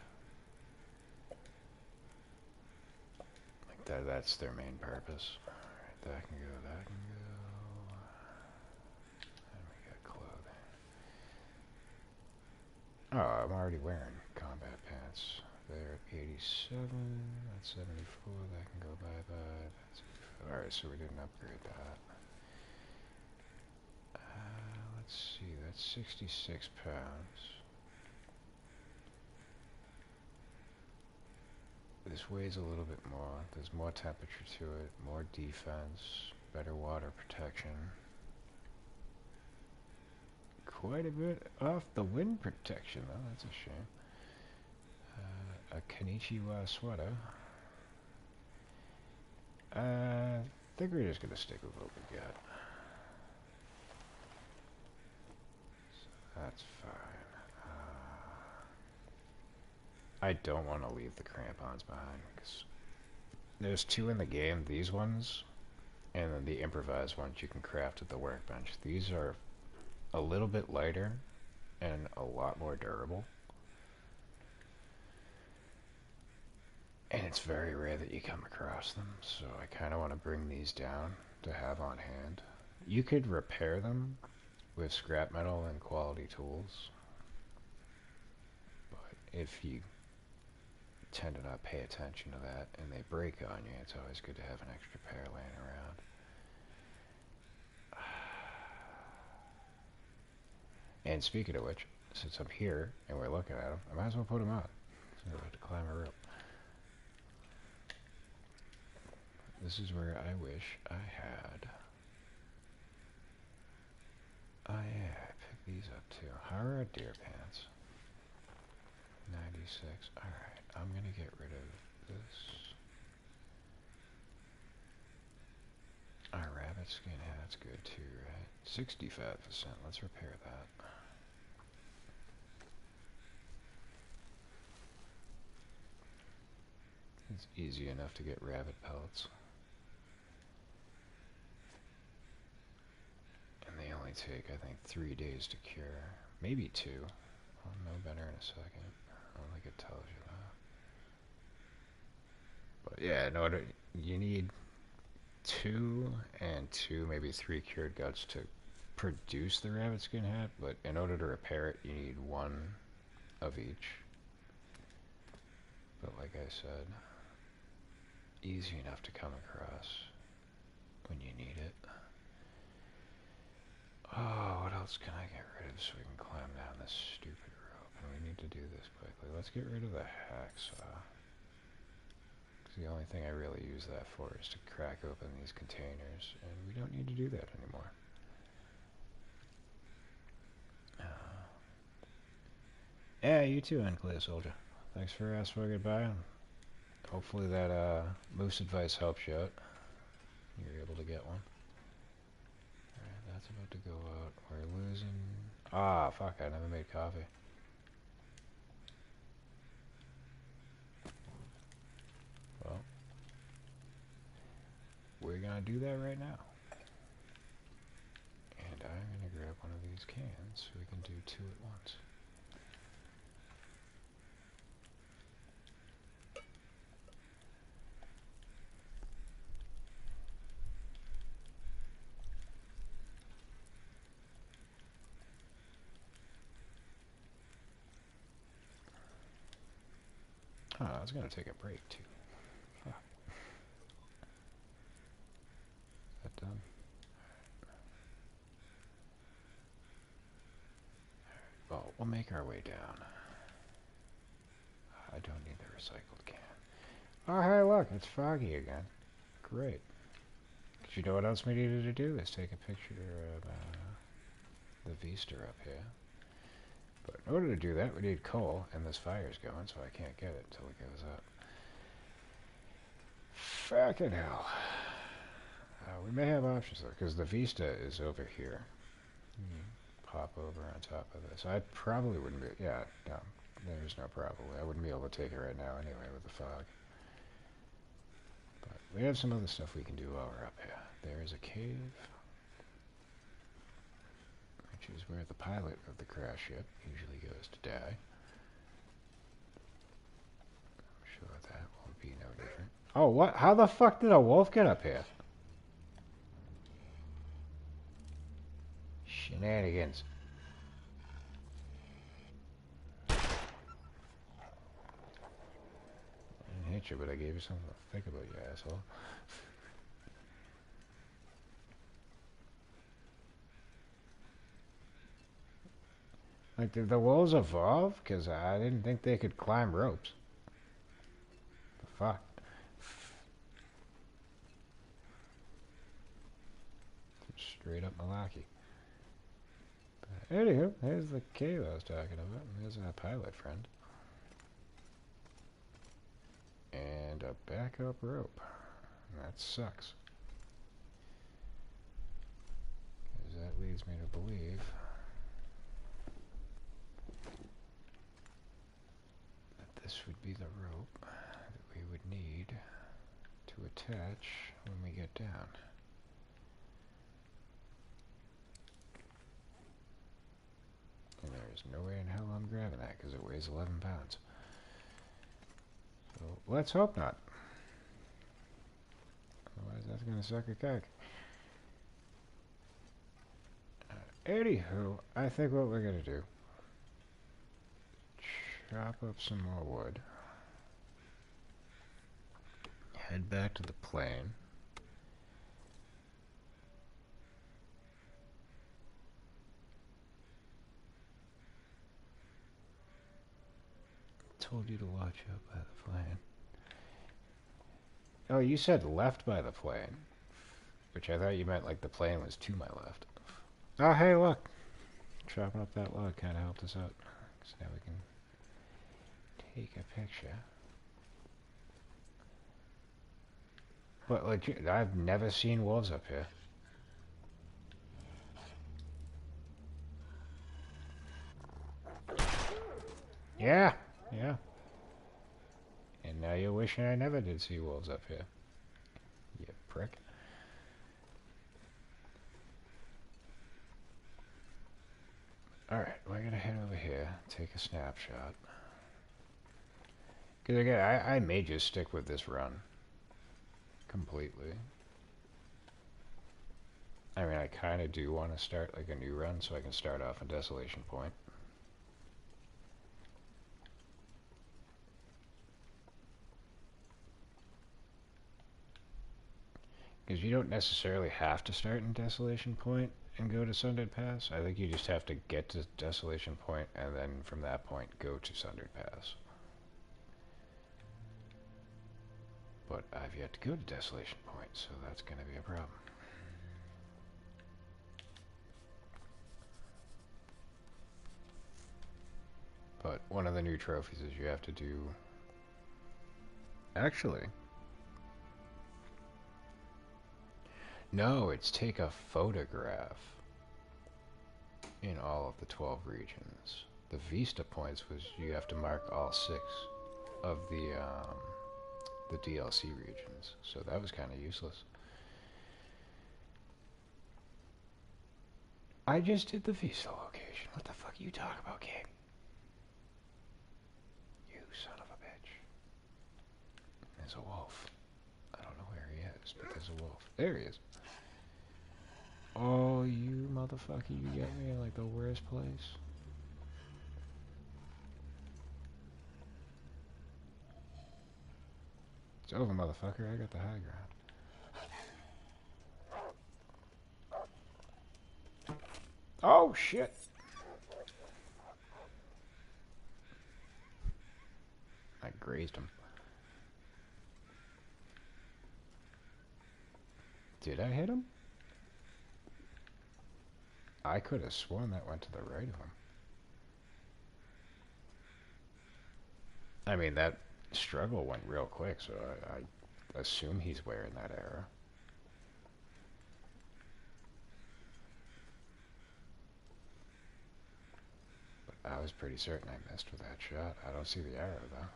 Like that's their main purpose. Alright, that can go, that can go. And we got clothing. Oh, I'm already wearing combat pants. They're at 87, that's 74, that can go bye-bye. Alright, so we didn't upgrade that. Let's see, that's 66 pounds. This weighs a little bit more. There's more temperature to it, more defense, better water protection. Quite a bit off the wind protection, though. That's a shame. A Kanichiwa sweater. I think we're just gonna stick with what we got. So that's fine. I don't want to leave the crampons behind because there's two in the game. These ones, and then the improvised ones you can craft at the workbench. These are a little bit lighter and a lot more durable. And it's very rare that you come across them, so I kind of want to bring these down to have on hand. You could repair them with scrap metal and quality tools, but if you tend to not pay attention to that and they break on you, it's always good to have an extra pair laying around. And speaking of which, since I'm here and we're looking at them, I might as well put them on. So I have to climb a rope. This is where I wish I had. Oh yeah, pick these up too. How are our deer pants? 96. Alright, I'm gonna get rid of this. Our rabbit skin hat's good too, right? 65%. Let's repair that. It's easy enough to get rabbit pellets. And they only take, I think, 3 days to cure. Maybe 2. I'll know better in a second. I don't think it tells you that. But yeah, in order, you need 2 and 2, maybe 3 cured guts to produce the rabbit skin hat, but in order to repair it, you need 1 of each. But like I said, easy enough to come across when you need it. Oh, what else can I get rid of so we can climb down this stupid rope? And we need to do this quickly. Let's get rid of the hacksaw. Because the only thing I really use that for is to crack open these containers, and we don't need to do that anymore. Yeah, you too, Unclear Soldier. Thanks for swinging by. Hopefully that moose advice helps you out. You're able to get one. Alright, that's about to go out. We're losing... Ah, fuck, I never made coffee. Well, we're gonna do that right now. And I'm gonna grab one of these cans so we can do 2 at once. Oh, I was gonna take a break too. Fuck. Is that done? Well, we'll make our way down. I don't need the recycled can. Oh, hey, look, it's foggy again. Great. Because you know what else we needed to do is take a picture of the Vista up here. But in order to do that, we need coal, and this fire's going, so I can't get it until it goes up. Fucking hell. We may have options though, because the Vista is over here. Pop over on top of this. I probably wouldn't be... Yeah, no, there's no problem. I wouldn't be able to take it right now anyway with the fog. But we have some other stuff we can do while we're up here. There is a cave, which is where the pilot of the crash ship usually goes to die. I'm sure that won't be no different. Oh, what? How the fuck did a wolf get up here? Shenanigans. I didn't hit you, but I gave you something to think about, you asshole. Like, did the wolves evolve? Because I didn't think they could climb ropes. The fuck? Straight up malarkey. But anywho, there's the cave I was talking about. And there's our pilot friend. And a backup rope. That sucks. Because that leads me to believe that this would be the rope that we would need to attach when we get down. And there is no way in hell I'm grabbing that because it weighs 11 pounds. So let's hope not. Otherwise that's going to suck a cock. Anywho, I think what we're going to do, chop up some more wood, head back to the plane, told you to watch out by the plane. Oh, you said left by the plane, which I thought you meant like the plane was to my left. Oh, hey, look. Chopping up that log kind of helped us out. So now we can take a picture. But, like, I've never seen wolves up here. Yeah, yeah. And now you're wishing I never did see wolves up here. You prick. Alright, we're gonna head over here, take a snapshot. Because again, I may just stick with this run. Completely. I mean, I kind of do want to start like a new run so I can start off on Desolation Point. Because you don't necessarily have to start in Desolation Point and go to Sundered Pass. I think you just have to get to Desolation Point and then from that point go to Sundered Pass. But I've yet to go to Desolation Point, so that's going to be a problem. But one of the new trophies is you have to do... Actually... No, it's take a photograph in all of the 12 regions. The Vista points was you have to mark all 6 of the DLC regions. So that was kind of useless. I just did the Vista location. What the fuck are you talking about, game? You son of a bitch. There's a wolf. I don't know where he is, but there's a wolf. There he is. Oh, you motherfucker, you get me in like the worst place. It's over, motherfucker. I got the high ground. Oh, shit. I grazed him. Did I hit him? I could have sworn that went to the right of him. I mean, that struggle went real quick, so I assume he's wearing that arrow. But I was pretty certain I missed with that shot. I don't see the arrow, though.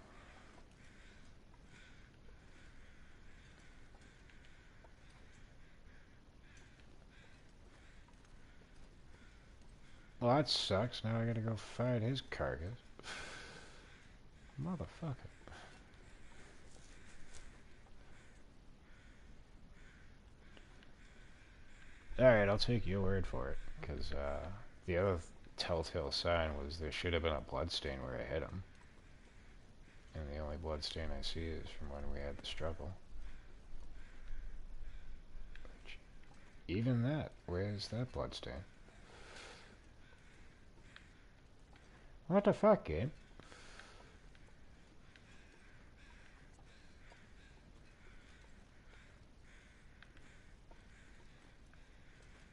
Well, that sucks. Now I gotta go find his carcass. Motherfucker. Alright, I'll take your word for it. Because, the other telltale sign was there should have been a bloodstain where I hit him. And the only bloodstain I see is from when we had the struggle. Which, even that, where's that bloodstain? What the fuck, game?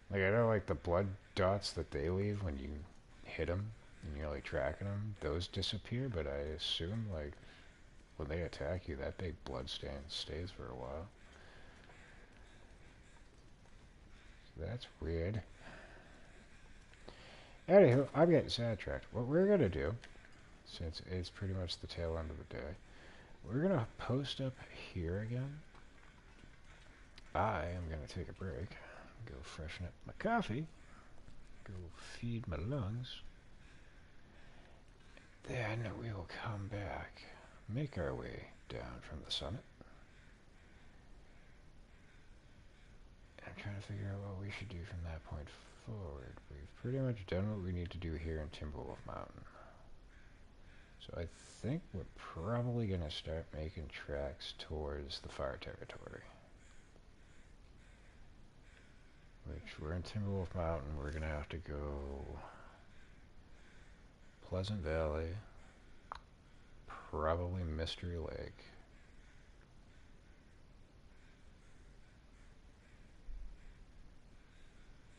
Like, I know, like, the blood dots that they leave when you hit them and you're, like, tracking them, those disappear, but I assume, like, when they attack you, that big blood stain stays for a while. So that's weird. Anywho, I'm getting sidetracked. What we're gonna do, since it's pretty much the tail end of the day, we're gonna post up here again. I am gonna take a break, go freshen up my coffee, go feed my lungs. Then we will come back, make our way down from the summit. I'm trying to figure out what we should do from that point forward. We've pretty much done what we need to do here in Timberwolf Mountain. So I think we're probably going to start making tracks towards the fire territory. Which, we're in Timberwolf Mountain, we're going to have to go Pleasant Valley, probably Mystery Lake.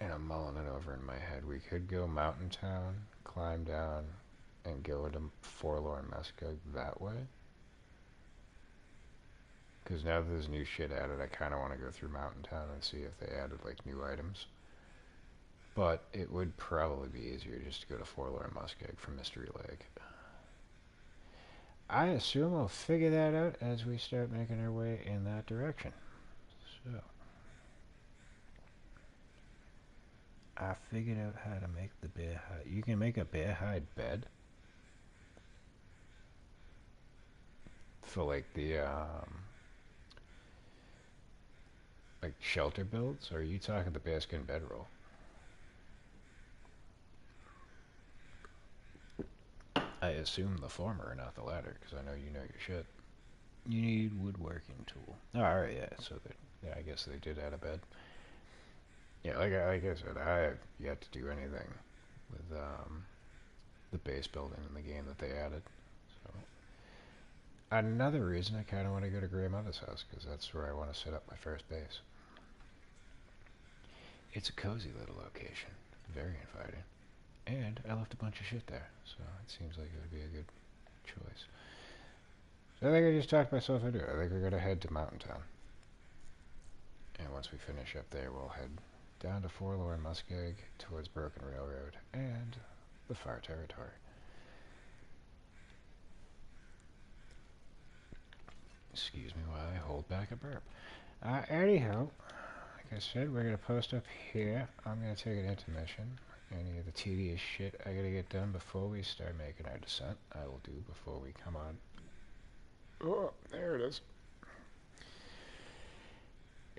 And I'm mulling it over in my head. We could go Mountain Town, climb down, and go into Forlorn Muskeg that way. Because now that there's new shit added, I kind of want to go through Mountain Town and see if they added, like, new items. But it would probably be easier just to go to Forlorn Muskeg from Mystery Lake. I assume I'll figure that out as we start making our way in that direction. So, I figured out how to make the bear hide. You can make a bear hide bed for, like, the like, shelter builds, or are you talking the bearskin bedroll? I assume the former, not the latter, because I know you know your shit. You need woodworking tool. Oh, alright, yeah, so yeah, I guess they did add a bed. Yeah, like I said, I have yet to do anything with the base building in the game that they added. So, another reason I kind of want to go to Grey Mother's house, because that's where I want to set up my first base. It's a cozy little location, very inviting, and I left a bunch of shit there, so it seems like it would be a good choice. So I think I just talked myself into it. I think we're going to head to Mountain Town. And once we finish up there, we'll head down to Forlorn Muskeg towards Broken Railroad and the far territory. Excuse me while I hold back a burp. Anyhow, like I said, we're going to post up here. I'm going to take an intermission. Any of the tedious shit I got to get done before we start making our descent, I will do before we come on. Oh, there it is.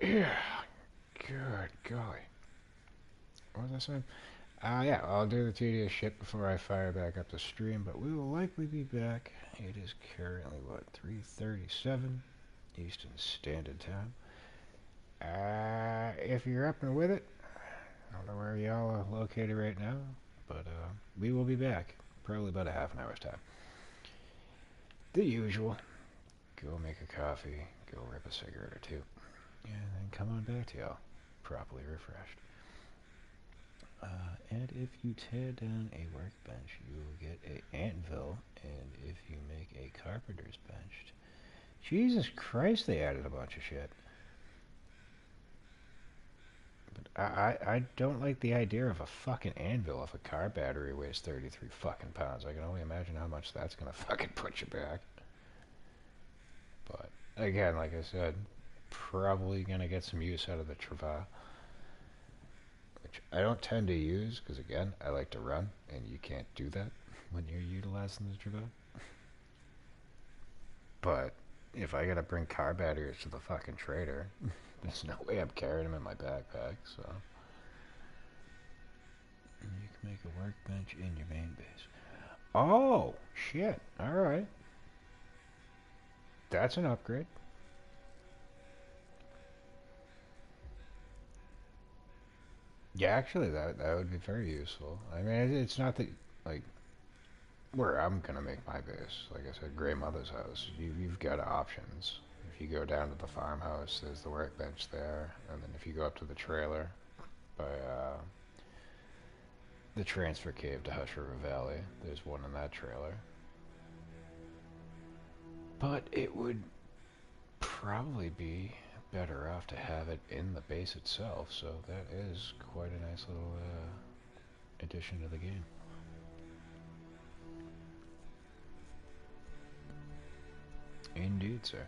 Yeah, good golly. What was I saying? Yeah, I'll do the tedious shit before I fire back up the stream, but we will likely be back. It is currently, what, 3:37 Eastern Standard Time. If you're up and with it, I don't know where y'all are located right now, but we will be back. Probably about a half an hour's time. The usual. Go make a coffee, go rip a cigarette or two, and then come on back to y'all, properly refreshed. And if you tear down a workbench, you will get an anvil, and if you make a carpenter's bench, Jesus Christ, they added a bunch of shit. But I don't like the idea of a fucking anvil if a car battery weighs 33 fucking pounds. I can only imagine how much that's gonna fucking put you back. But, again, like I said, probably gonna get some use out of the travail. which I don't tend to use because, again, I like to run, and you can't do that when you're utilizing the Tribute. But if I gotta bring car batteries to the fucking trader, there's no way I'm carrying them in my backpack, so. You can make a workbench in your main base. Oh, shit. Alright. That's an upgrade. Yeah, actually, that would be very useful. I mean, it's not that, like, where I'm gonna make my base. Like I said, Grey Mother's house. You've got options. If you go down to the farmhouse, there's the workbench there, and then if you go up to the trailer by the transfer cave to Hush River Valley, there's one in that trailer. But it would probably be better off to have it in the base itself, so that is quite a nice little addition to the game. Indeed, sir.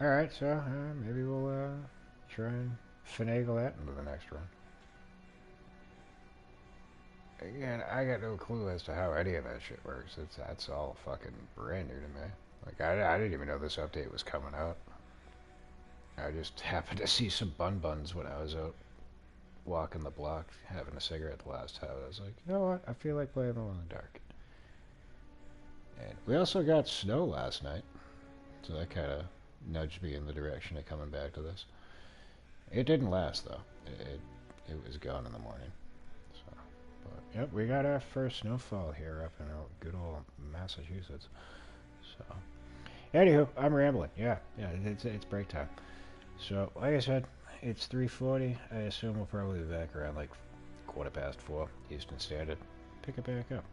Alright, so maybe we'll try and finagle that into the next run. Again, I got no clue as to how any of that shit works. That's all fucking brand new to me. Like, I didn't even know this update was coming out. I just happened to see some bun-buns when I was out walking the block, having a cigarette the last time. I was like, you know what? I feel like playing Alone in the Dark. And we also got snow last night, so that kind of nudged me in the direction of coming back to this. It didn't last, though. It was gone in the morning. So, but, yep, we got our first snowfall here up in good old Massachusetts. So, anywho, I'm rambling. Yeah, it's break time. So, like I said, it's 3:40. I assume we'll probably be back around like 4:15 Eastern Standard. Pick it back up.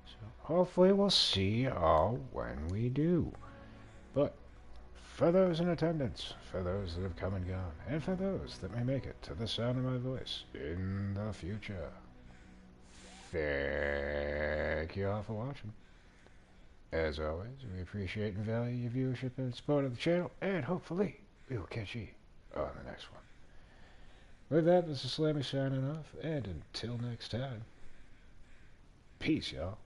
So, hopefully we'll see y'all when we do. But, for those in attendance, for those that have come and gone, and for those that may make it to the sound of my voice in the future, thank you all for watching. As always, we appreciate and value your viewership and support of the channel, and hopefully we will catch you on the next one. With that, this is Slammy signing off, and until next time, peace, y'all.